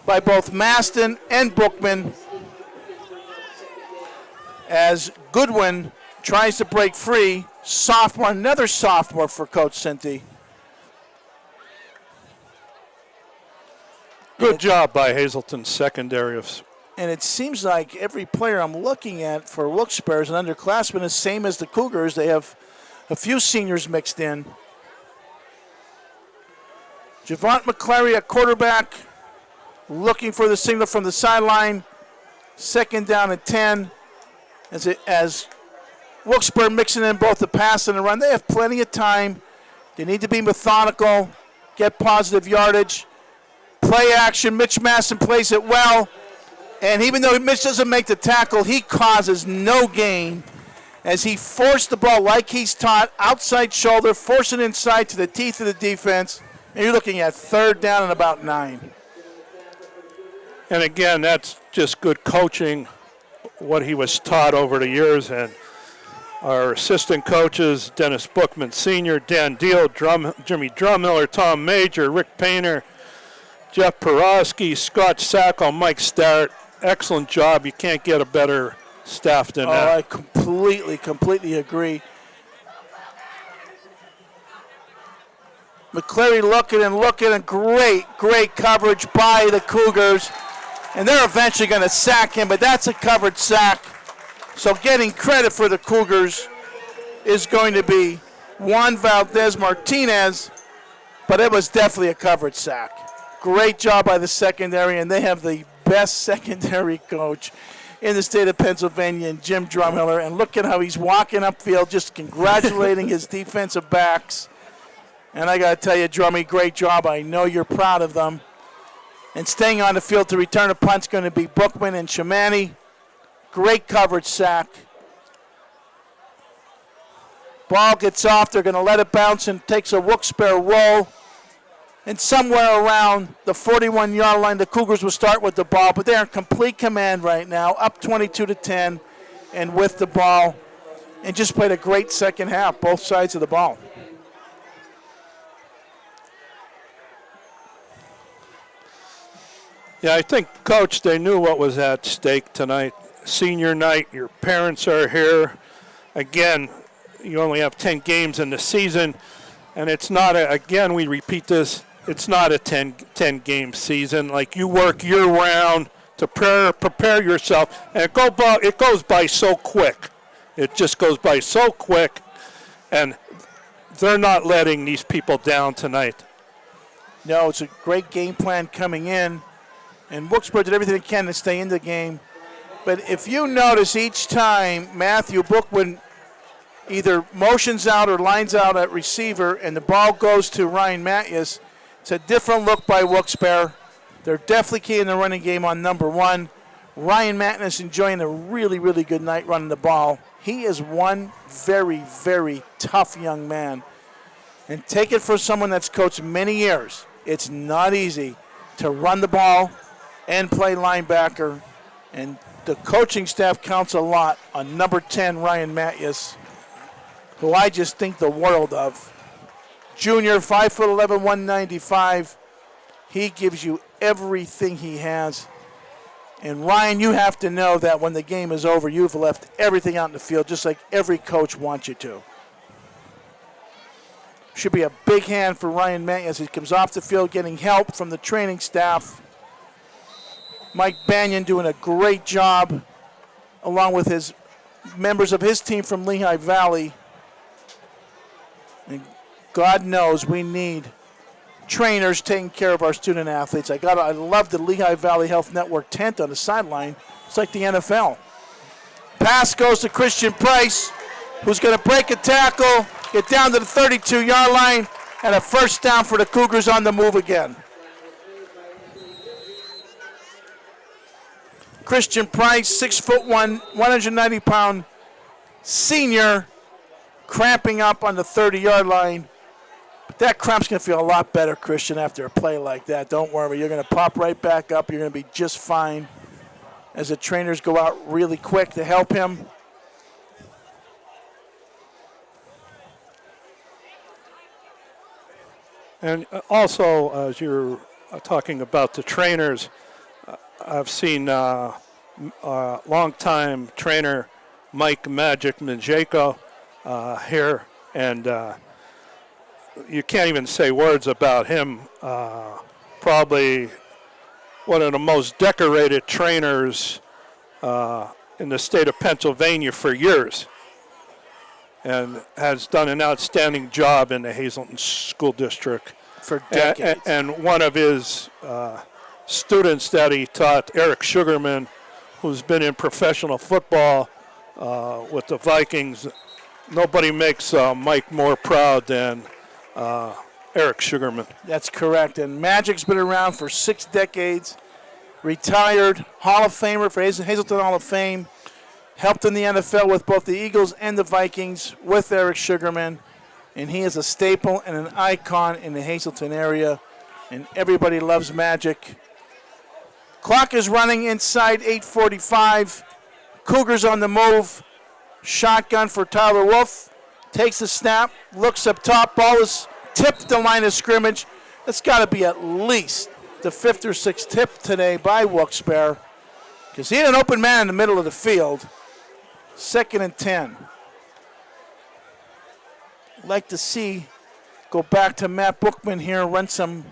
by both Maston and Bookman as Goodwin tries to break free. Sophomore, another sophomore for Coach Cinti. Good job by Hazleton's secondary. And it seems like every player I'm looking at for Wilkes-Barre is an underclassman, the same as the Cougars. They have a few seniors mixed in. Javont McClary at quarterback, looking for the signal from the sideline. 2nd down and 10. As Wilkes-Barre mixing in both the pass and the run. They have plenty of time. They need to be methodical, get positive yardage. Play action, Mitch Masson plays it well. And even though Mitch doesn't make the tackle, he causes no gain as he forced the ball like he's taught, outside shoulder, force it inside to the teeth of the defense. And you're looking at 3rd down and about 9. And again, that's just good coaching, what he was taught over the years. And our assistant coaches, Dennis Bookman Sr., Dan Deal, Jimmy Drummiller, Tom Major, Rick Painter, Jeff Porosky, Scott Sacco, Mike Starrett. Excellent job. You can't get a better staff than that. I completely agree. McCleary looking and great coverage by the Cougars. And they're eventually going to sack him, but that's a covered sack. So getting credit for the Cougars is going to be Juan Valdez Martinez, but it was definitely a covered sack. Great job by the secondary, and they have the best secondary coach in the state of Pennsylvania, and Jim Drumheller. And look at how he's walking upfield, just congratulating his defensive backs. And I got to tell you, Drummy, great job. I know you're proud of them. And staying on the field to return a punt's going to be Bookman and Shamani. Great coverage sack. Ball gets off. They're going to let it bounce and takes a Wilkes-Barre roll. And somewhere around the 41-yard line, the Cougars will start with the ball, but they're in complete command right now, up 22-10 and with the ball, and just played a great second half, both sides of the ball. Yeah, I think, Coach, they knew what was at stake tonight. Senior night, your parents are here. Again, you only have 10 games in the season, and it's not, again, we repeat this, it's not a 10-game season. Like, you work year-round to prepare yourself, and it goes by so quick. It just goes by so quick, and they're not letting these people down tonight. No, it's a great game plan coming in, and Wilkes-Barre did everything they can to stay in the game. But if you notice, each time Matthew Bookman either motions out or lines out at receiver and the ball goes to Ryan Matthews, it's a different look by Wilkes-Barre. They're definitely key in the running game on number 1. Ryan Matthews enjoying a really, really good night running the ball. He is one very, very tough young man. And take it for someone that's coached many years. It's not easy to run the ball and play linebacker. And the coaching staff counts a lot on number 10, Ryan Matthews, who I just think the world of. Junior, 5'11", 195. He gives you everything he has. And Ryan, you have to know that when the game is over, you've left everything out in the field, just like every coach wants you to. Should be a big hand for Ryan Mann as he comes off the field, getting help from the training staff. Mike Banyan doing a great job, along with his members of his team from Lehigh Valley. And God knows we need trainers taking care of our student athletes. I love the Lehigh Valley Health Network tent on the sideline. It's like the NFL. Pass goes to Christian Price, who's going to break a tackle, get down to the 32-yard line, and a first down for the Cougars on the move again. Christian Price, 6'1", 190-pound senior, cramping up on the 30-yard line. But that cramp's going to feel a lot better, Christian, after a play like that. Don't worry. You're going to pop right back up. You're going to be just fine as the trainers go out really quick to help him. And also, as you're talking about the trainers, I've seen longtime trainer Mike Magic Majeko here, and you can't even say words about him. Probably one of the most decorated trainers in the state of Pennsylvania for years, and has done an outstanding job in the Hazleton School District. For decades. And one of his students that he taught, Eric Sugarman, who's been in professional football with the Vikings. Nobody makes Mike more proud than Eric Sugarman. That's correct. And Magic's been around for 6 decades. Retired Hall of Famer for Hazleton Hall of Fame. Helped in the NFL with both the Eagles and the Vikings with Eric Sugarman. And he is a staple and an icon in the Hazleton area. And everybody loves Magic. Clock is running inside 8:45. Cougars on the move. Shotgun for Tyler Wolf. Takes the snap. Looks up top. Ball is tipped the line of scrimmage. That's got to be at least the 5th or 6th tip today by Wilkes, because he had an open man in the middle of the field. 2nd and 10. Like to see, go back to Matt Bookman here, run some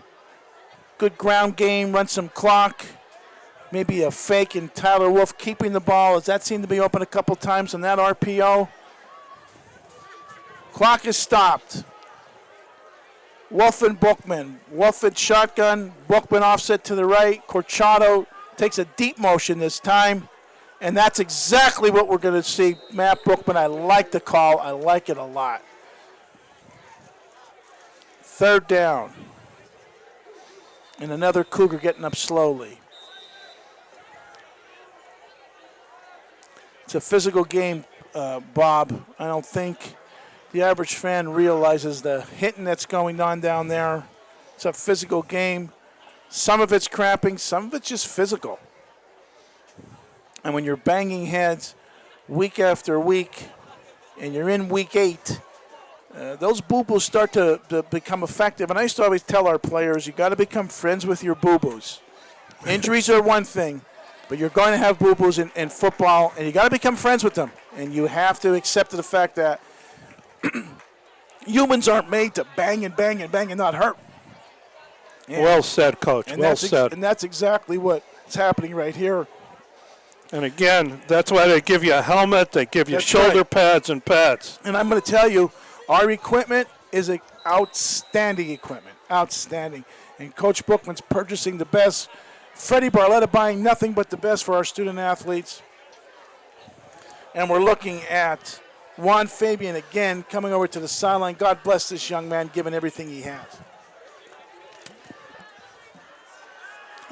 good ground game, run some clock, maybe a fake, and Tyler Wolf keeping the ball, as that seemed to be open a couple times on that RPO. Clock is stopped. Wolf and Bookman. Wolf at shotgun, Bookman offset to the right. Corchado takes a deep motion this time, and that's exactly what we're going to see. Matt Bookman, I like the call. I like it a lot. 3rd down. And another Cougar getting up slowly. It's a physical game, Bob. I don't think the average fan realizes the hitting that's going on down there. It's a physical game. Some of it's cramping, some of it's just physical. And when you're banging heads week after week, and you're in week 8, those boo-boos start to become effective. And I used to always tell our players, you got to become friends with your boo-boos. Injuries are one thing, but you're going to have boo-boos in football, and you got to become friends with them. And you have to accept the fact that humans aren't made to bang and bang and bang and not hurt. And, well said, Coach. Well said. And that's exactly what's happening right here. And again, that's why they give you a helmet, they give you shoulder pads and pads. And I'm going to tell you, our equipment is outstanding equipment. Outstanding. And Coach Bookman's purchasing the best. Freddie Barletta buying nothing but the best for our student athletes. And we're looking at Juan Fabian again coming over to the sideline. God bless this young man, given everything he has.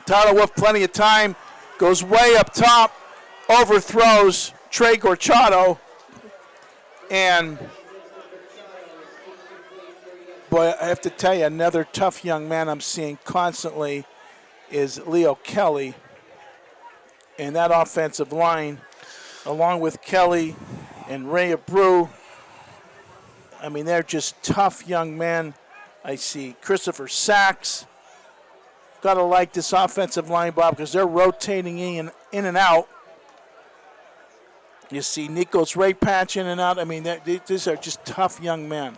Tyler Wolf, plenty of time, goes way up top, overthrows Trey Gorchado, and boy, I have to tell you, another tough young man I'm seeing constantly is Leo Kelly. And that offensive line, along with Kelly and Ray Abreu, I mean, they're just tough young men. I see Christopher Sachs. Got to like this offensive line, Bob, because they're rotating in and out. You see Nikos Ray patch in and out. I mean, these are just tough young men.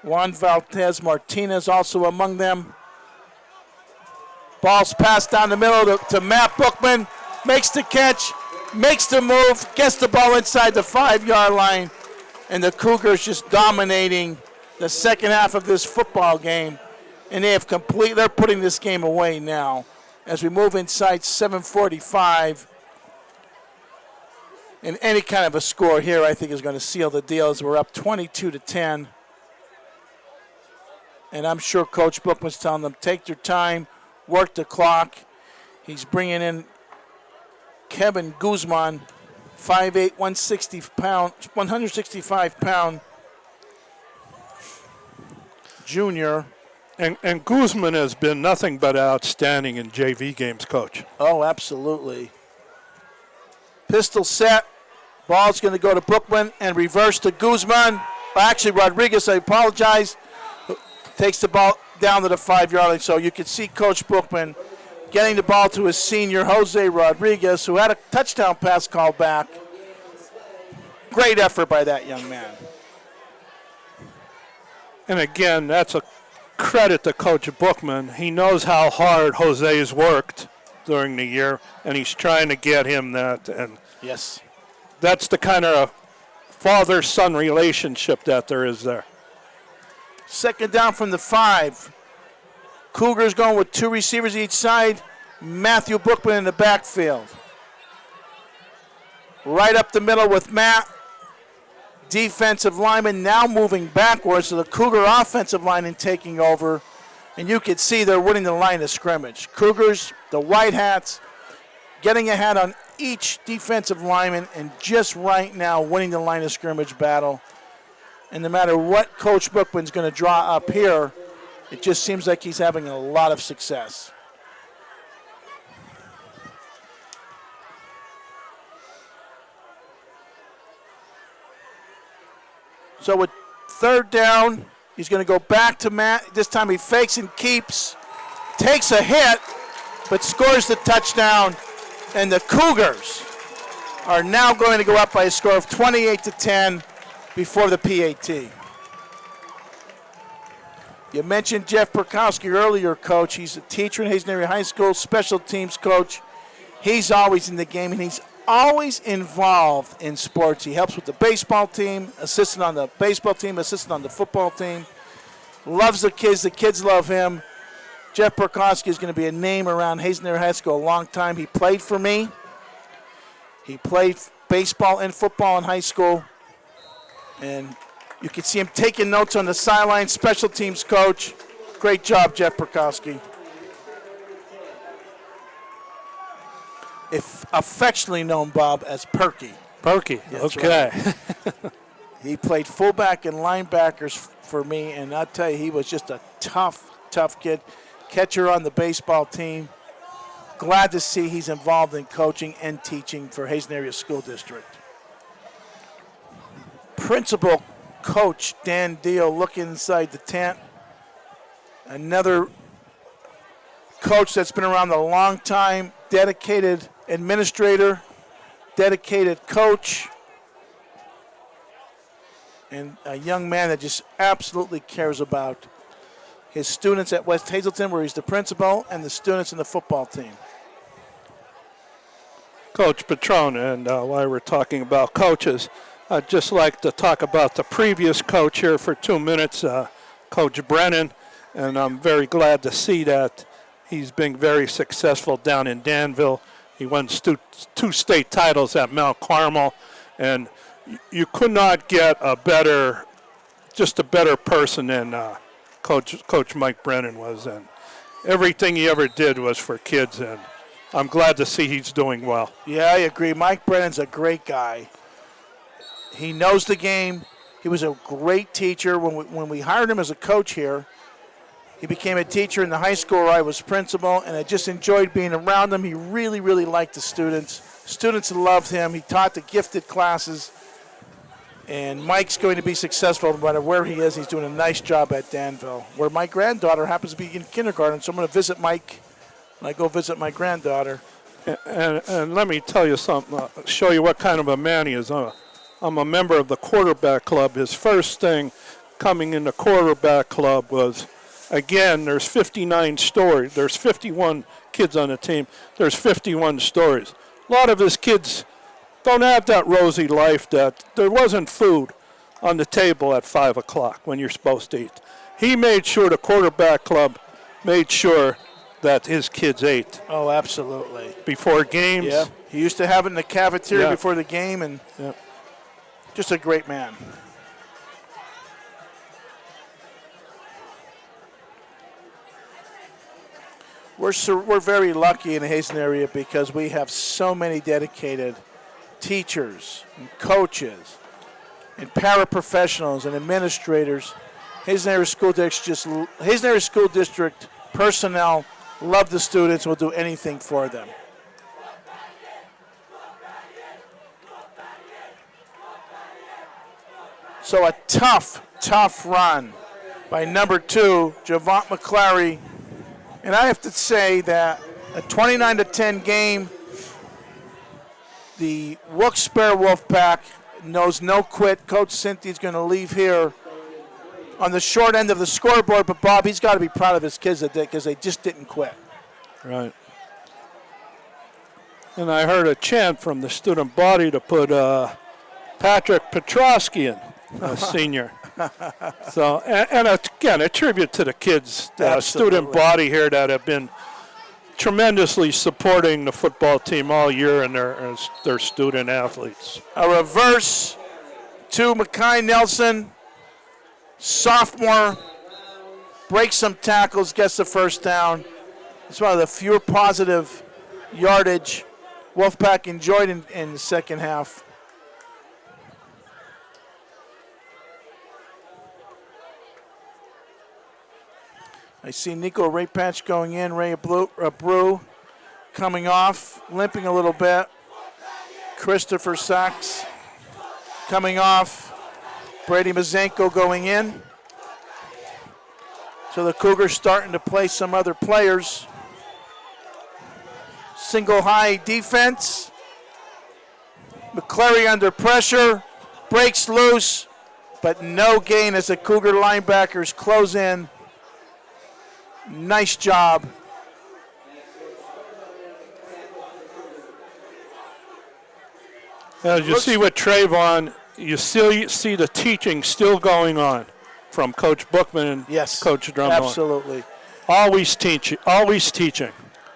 Juan Valdez Martinez also among them. Ball's passed down the middle to Matt Bookman. Makes the catch, makes the move, gets the ball inside the 5-yard line. And the Cougars just dominating the second half of this football game. And they're putting this game away now. As we move inside 7:45. And any kind of a score here, I think, is going to seal the deal as we're up 22-10. And I'm sure Coach Bookman's telling them, take your time, work the clock. He's bringing in Kevin Guzman, 5'8", 165-pound junior. And Guzman has been nothing but outstanding in JV games, Coach. Oh, absolutely. Pistol set. Ball's going to go to Bookman and reverse to Guzman. Actually, Rodriguez, I apologize. Takes the ball down to the 5-yard line. So you can see Coach Bookman getting the ball to his senior, Jose Rodriguez, who had a touchdown pass called back. Great effort by that young man. And again, that's a credit to Coach Bookman. He knows how hard Jose's worked during the year, and he's trying to get him that. And yes, that's the kind of father-son relationship that there is there. Second down from the 5. Cougars going with 2 receivers each side. Matthew Bookman in the backfield. Right up the middle with Matt. Defensive lineman now moving backwards, so the Cougar offensive lineman taking over. And you can see they're winning the line of scrimmage. Cougars, the White Hats, getting ahead on each defensive lineman and just right now winning the line of scrimmage battle. And no matter what Coach Bookman's going to draw up here, it just seems like he's having a lot of success. So with third down, he's going to go back to Matt. This time he fakes and keeps, takes a hit, but scores the touchdown. And the Cougars are now going to go up by a score of 28-10 before the PAT. You mentioned Jeff Perkowski earlier, Coach. He's a teacher in Hazleton Area High School, special teams coach. He's always in the game, and he's always involved in sports. He helps with the baseball team, assistant on the baseball team, assistant on the football team. Loves the kids love him. Jeff Perkowski is going to be a name around Hazleton Area High School a long time. He played for me. He played baseball and football in high school. And you can see him taking notes on the sideline, special teams coach. Great job, Jeff Perkowski. If affectionately known, Bob, as Perky. Perky, That's okay. Right. He played fullback and linebackers for me, and I'll tell you, he was just a tough kid. Catcher on the baseball team. Glad to see he's involved in coaching and teaching for Hazleton Area School District. Principal coach Dan Deal looking inside the tent. Another coach that's been around a long time, dedicated administrator, dedicated coach, and a young man that just absolutely cares about his students at West Hazleton, where he's the principal, and the students in the football team. Coach Patron, and while we're talking about coaches, I'd just like to talk about the previous coach here for 2 minutes, Coach Brennan, and I'm very glad to see that he's been very successful down in Danville. He won 2 state titles at Mount Carmel, and you could not get a better person than Coach Mike Brennan was, and everything he ever did was for kids, and I'm glad to see he's doing well. Yeah, I agree. Mike Brennan's a great guy. He knows the game. He was a great teacher. When we hired him as a coach here, he became a teacher in the high school where I was principal, and I just enjoyed being around him. He really, really liked the students. Students loved him. He taught the gifted classes. And Mike's going to be successful no matter where he is. He's doing a nice job at Danville, where my granddaughter happens to be in kindergarten, so I'm going to visit Mike when I go visit my granddaughter. And let me tell you something, show you what kind of a man he is. I'm a member of the quarterback club. His first thing coming in the quarterback club was, again, there's 59 stories. There's 51 kids on the team. There's 51 stories. A lot of his kids don't have that rosy life that there wasn't food on the table at 5 o'clock when you're supposed to eat. He made sure the quarterback club made sure that his kids ate. Oh, absolutely. Before games. Yeah. He used to have it in the cafeteria Yeah. before the game, and just a great man. We're very lucky in the Hazleton area because we have so many dedicated teachers and coaches and paraprofessionals and administrators. Hazleton Area School District personnel love the students and will do anything for them. So a tough run by number 2, Javont McClary. And I have to say that a 29-10 game, the Wilkes Wolfpack knows no quit. Coach Cynthia's going to leave here on the short end of the scoreboard, but Bob, he's got to be proud of his kids because they just didn't quit. Right. And I heard a chant from the student body to put Patrick Petrosky in, a senior. So, and again, a tribute to the kids, the student body here that have been tremendously supporting the football team all year and their student athletes. A reverse to Mackay Nelson, sophomore, breaks some tackles, gets the first down. It's one of the fewer positive yardage Wolfpack enjoyed in the second half. I see Nico Raypatch going in, Ray Brew coming off, limping a little bit. Christopher Sachs coming off. Brady Mazenko going in. So the Cougars starting to play some other players. Single high defense. McClary under pressure, breaks loose, but no gain as the Cougar linebackers close in. Nice job. As you see with Trayvon, you still see the teaching still going on from Coach Bookman and Coach Drummond. Absolutely. Always teaching.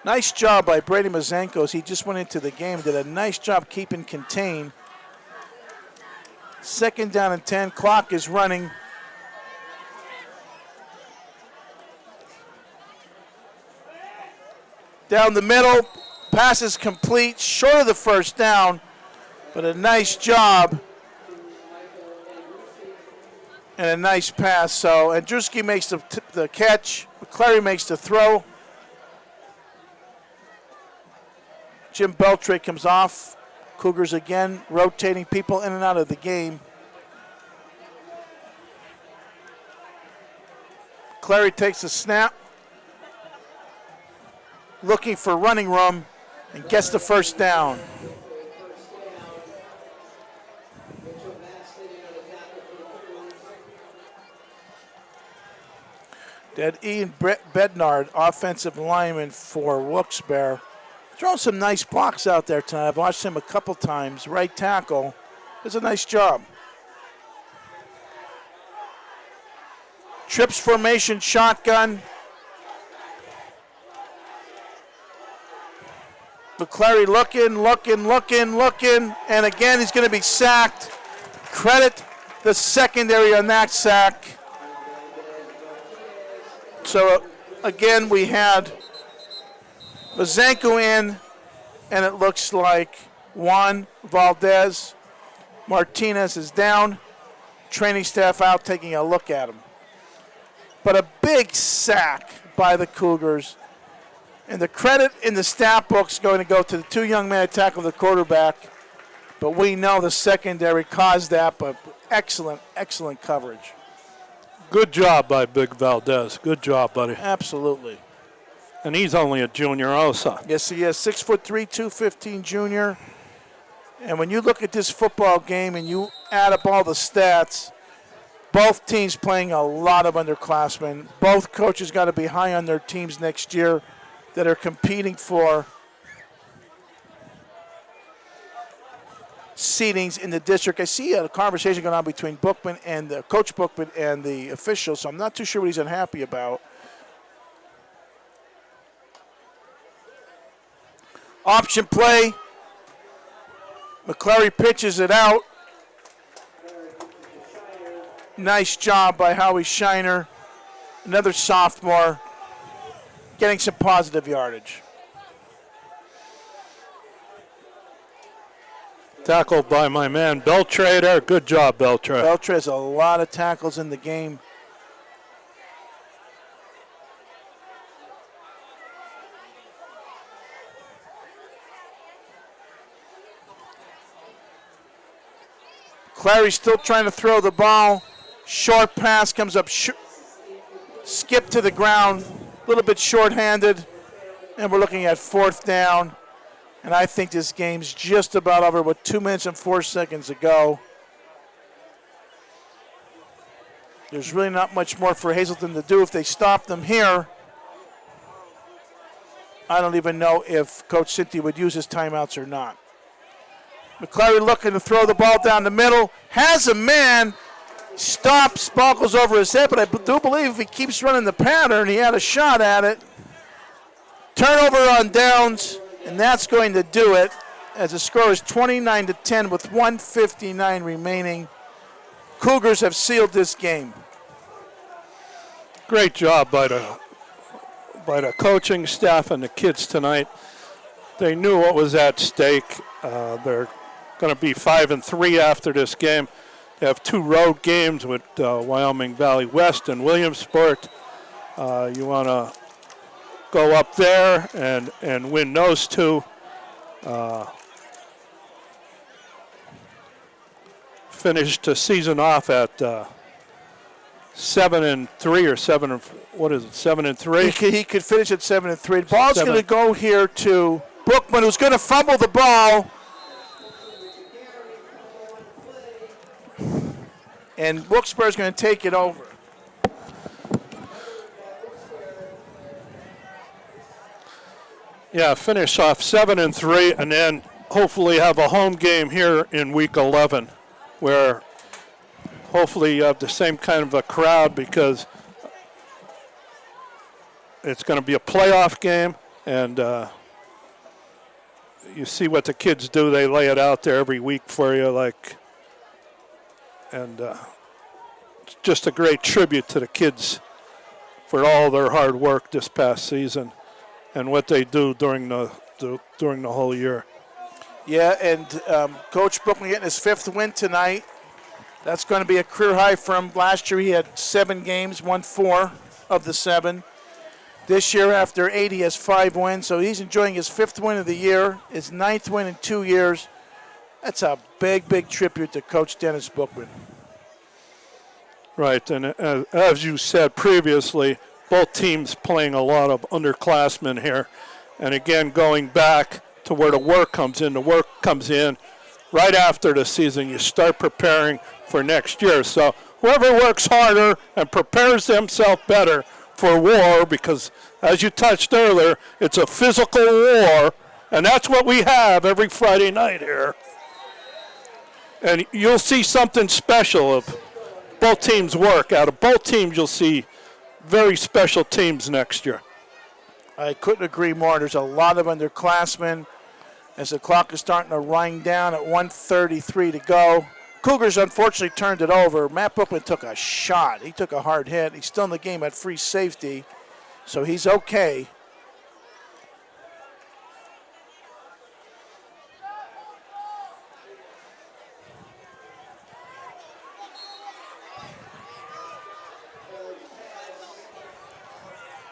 Nice job by Brady Mazenko as he just went into the game, did a nice job keeping contained. 2nd down and 10, clock is running. Down the middle, pass is complete, short of the first down, but a nice job and a nice pass. So Andruski makes the catch, McClary makes the throw. Jim Beltray comes off. Cougars again rotating people in and out of the game. McClary takes a snap, looking for running room, and gets the first down. That Ian Bednard, offensive lineman for Wilkes-Barre, throwing some nice blocks out there tonight. I've watched him a couple times. Right tackle. Does a nice job. Trips formation shotgun. McClary looking, and again he's going to be sacked. Credit the secondary on that sack. So again, we had Mazenko in, and it looks like Juan Valdez. Martinez is down. Training staff out taking a look at him. But a big sack by the Cougars. And the credit in the stat book is going to go to the two young men that tackled the quarterback. But we know the secondary caused that, but excellent, excellent coverage. Good job by Big Valdez. Good job, buddy. Absolutely. And he's only a junior also. Yes, he is. 6'3", 215 junior. And when you look at this football game and you add up all the stats, both teams playing a lot of underclassmen. Both coaches got to be high on their teams next year that are competing for seedings in the district. I see a conversation going on between Bookman and Coach Bookman and the officials, so I'm not too sure what he's unhappy about. Option play. McClary pitches it out. Nice job by Howie Shiner. Another sophomore getting some positive yardage. Tackled by my man Beltray there. Good job, Beltray. Beltray has a lot of tackles in the game. Clary's still trying to throw the ball. Short pass comes up, skip to the ground, a little bit short-handed, and we're looking at 4th down. And I think this game's just about over with 2 minutes and 4 seconds to go. There's really not much more for Hazleton to do if they stop them here. I don't even know if Coach Cinti would use his timeouts or not. McClary looking to throw the ball down the middle. Has a man. Stops. Ball goes over his head, but I do believe if he keeps running the pattern, he had a shot at it. Turnover on downs, and that's going to do it as the score is 29-10 with 1:59 remaining. Cougars have sealed this game. Great job by the coaching staff and the kids tonight. They knew what was at stake. They're going to be 5-3 after this game. They have 2 road games with Wyoming Valley West and Williamsport. You want to go up there and win those 2. Finished the season off at 7-3 or 7-3. He could finish at 7-3. The ball's going to go here to Bookman, who's going to fumble the ball. And Wilkes-Barre is going to take it over. Yeah, finish off 7-3, and then hopefully have a home game here in week 11, where hopefully you have the same kind of a crowd because it's going to be a playoff game, and you see what the kids do. They lay it out there every week for you, and it's just a great tribute to the kids for all their hard work this past season and what they do during the whole year. Yeah, and Coach Brooklyn getting his 5th win tonight. That's going to be a career high for him. Last year he had 7 games, won 4 of the 7. This year after 8 he has 5 wins, so he's enjoying his 5th win of the year, his 9th win in 2 years. That's a big, big tribute to Coach Dennis Bookman. Right, and as you said previously, both teams playing a lot of underclassmen here. And again, going back to where the work comes in. The work comes in right after the season. You start preparing for next year. So whoever works harder and prepares themselves better for war, because as you touched earlier, it's a physical war, and that's what we have every Friday night here. And you'll see something special of both teams' work. Out of both teams, you'll see very special teams next year. I couldn't agree more. There's a lot of underclassmen as the clock is starting to wind down at 1:33 to go. Cougars unfortunately turned it over. Matt Bookman took a shot. He took a hard hit. He's still in the game at free safety, so he's okay.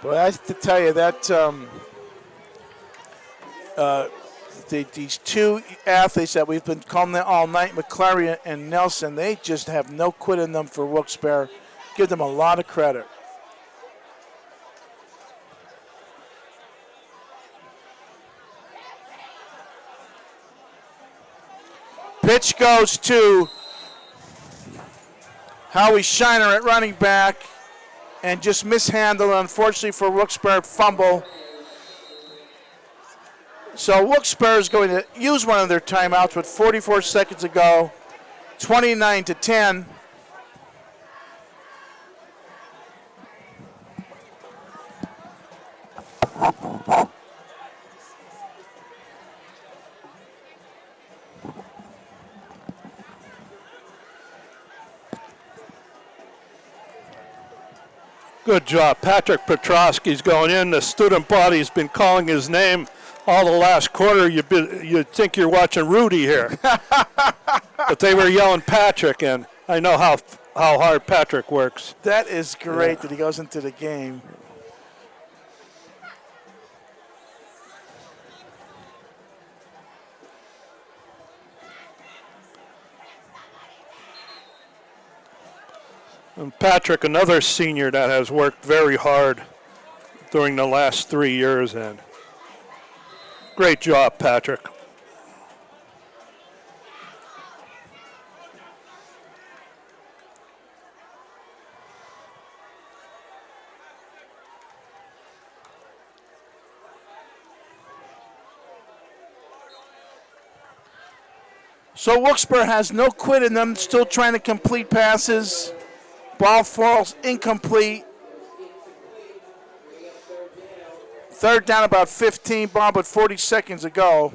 Well, I have to tell you that these 2 athletes that we've been calling them all night, McClary and Nelson, they just have no quit in them for Wilkes-Barre. Give them a lot of credit. Pitch goes to Howie Shiner at running back. And just mishandled, unfortunately, for Wilkes-Barre fumble. So Wilkes-Barre is going to use one of their timeouts with 44 seconds to go, 29-10. Good job. Patrick Petrosky's going in. The student body's been calling his name all the last quarter. You'd think you're watching Rudy here. But they were yelling Patrick, and I know how hard Patrick works. That is great that he goes into the game. And Patrick, another senior that has worked very hard during the last 3 years, and great job, Patrick. So Wilkes-Barre has no quit in them, still trying to complete passes. Ball falls incomplete. Third down, about 15, Bob, with 40 seconds to go.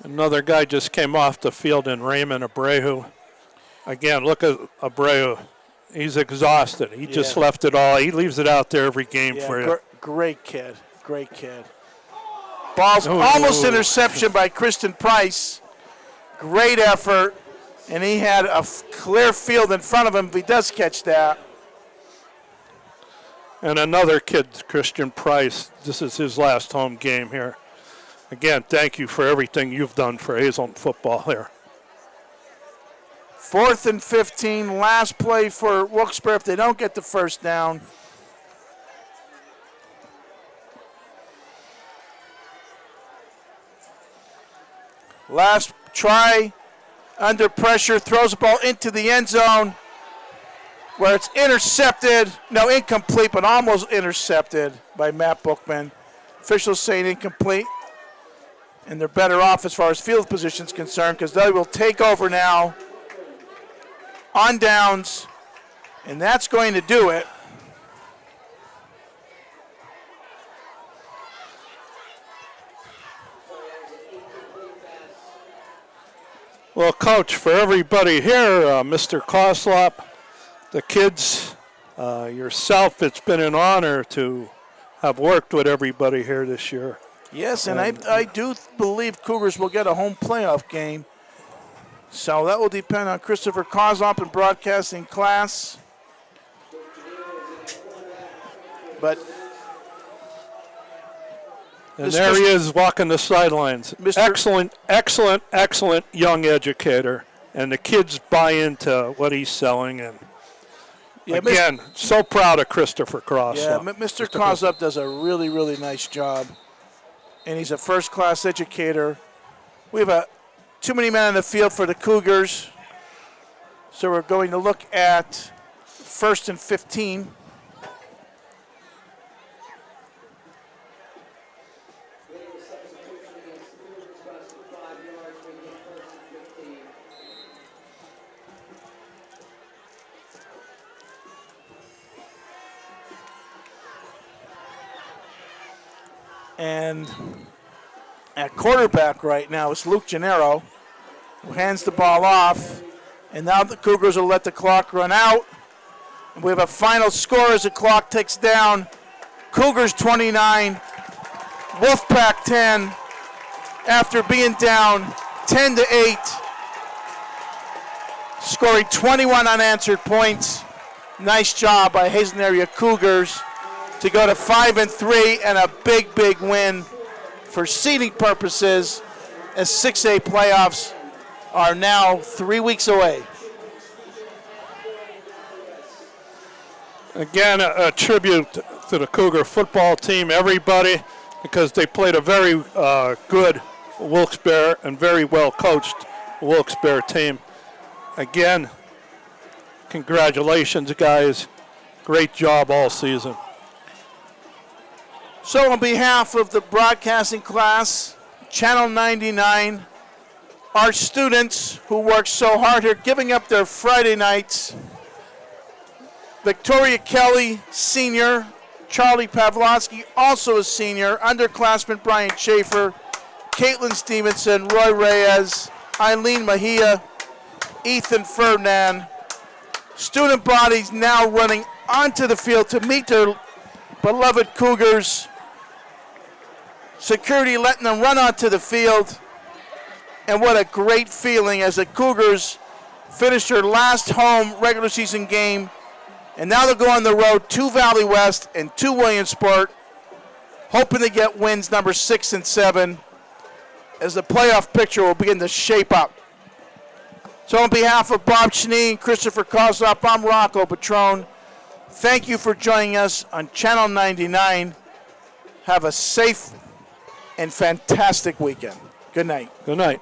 Another guy just came off the field in Raymond Abreu. Again, look at Abreu. He's exhausted. He just left it all. He leaves it out there every game for you. Great kid. Great kid. Ball's almost interception by Kristen Price. Great effort. And he had a clear field in front of him if he does catch that. And another kid, Christian Price. This is his last home game here. Again, thank you for everything you've done for Hazleton football here. 4th and 15, last play for Wilkes-Barre if they don't get the first down. Last try, under pressure, throws the ball into the end zone where it's intercepted. No, incomplete, but almost intercepted by Matt Bookman. Officials saying incomplete. And they're better off as far as field position is concerned because they will take over now on downs, and that's going to do it. Well, Coach, for everybody here, Mr. Koslop, the kids, yourself, it's been an honor to have worked with everybody here this year. Yes, and I do believe Cougars will get a home playoff game. So that will depend on Christopher Koslop in broadcasting class. But and there he is walking the sidelines. Excellent young educator. And the kids buy into what he's selling. And again, so proud of Christopher Koslop. Yeah, Mr. Koslop does a really, really nice job. And he's a first-class educator. We have too many men on the field for the Cougars. So we're going to look at 1st and 15. And at quarterback right now is Luke Gennaro, who hands the ball off. And now the Cougars will let the clock run out. And we have a final score as the clock ticks down. Cougars 29, Wolfpack 10, after being down 10-8, scoring 21 unanswered points. Nice job by Hazleton area Cougars to go to 5-3 and a big, big win for seeding purposes as 6A playoffs are now 3 weeks away. Again, a tribute to the Cougar football team, everybody, because they played a very good Wilkes-Barre and very well coached Wilkes-Barre team. Again, congratulations, guys. Great job all season. So on behalf of the broadcasting class, Channel 99, our students who work so hard here, giving up their Friday nights, Victoria Kelly, senior, Charlie Pavlovsky, also a senior, underclassmen Brian Schaefer, Caitlin Stevenson, Roy Reyes, Eileen Mejia, Ethan Ferdinand. Student bodies now running onto the field to meet their beloved Cougars. Security letting them run onto the field. And what a great feeling as the Cougars finish their last home regular season game. And now they'll go on the road to Valley West and to Williamsport, hoping to get wins number 6 and 7 as the playoff picture will begin to shape up. So on behalf of Bob Schnee and Christopher Koslop, I'm Rocco Petrone. Thank you for joining us on Channel 99. Have a safe and fantastic weekend. Good night. Good night.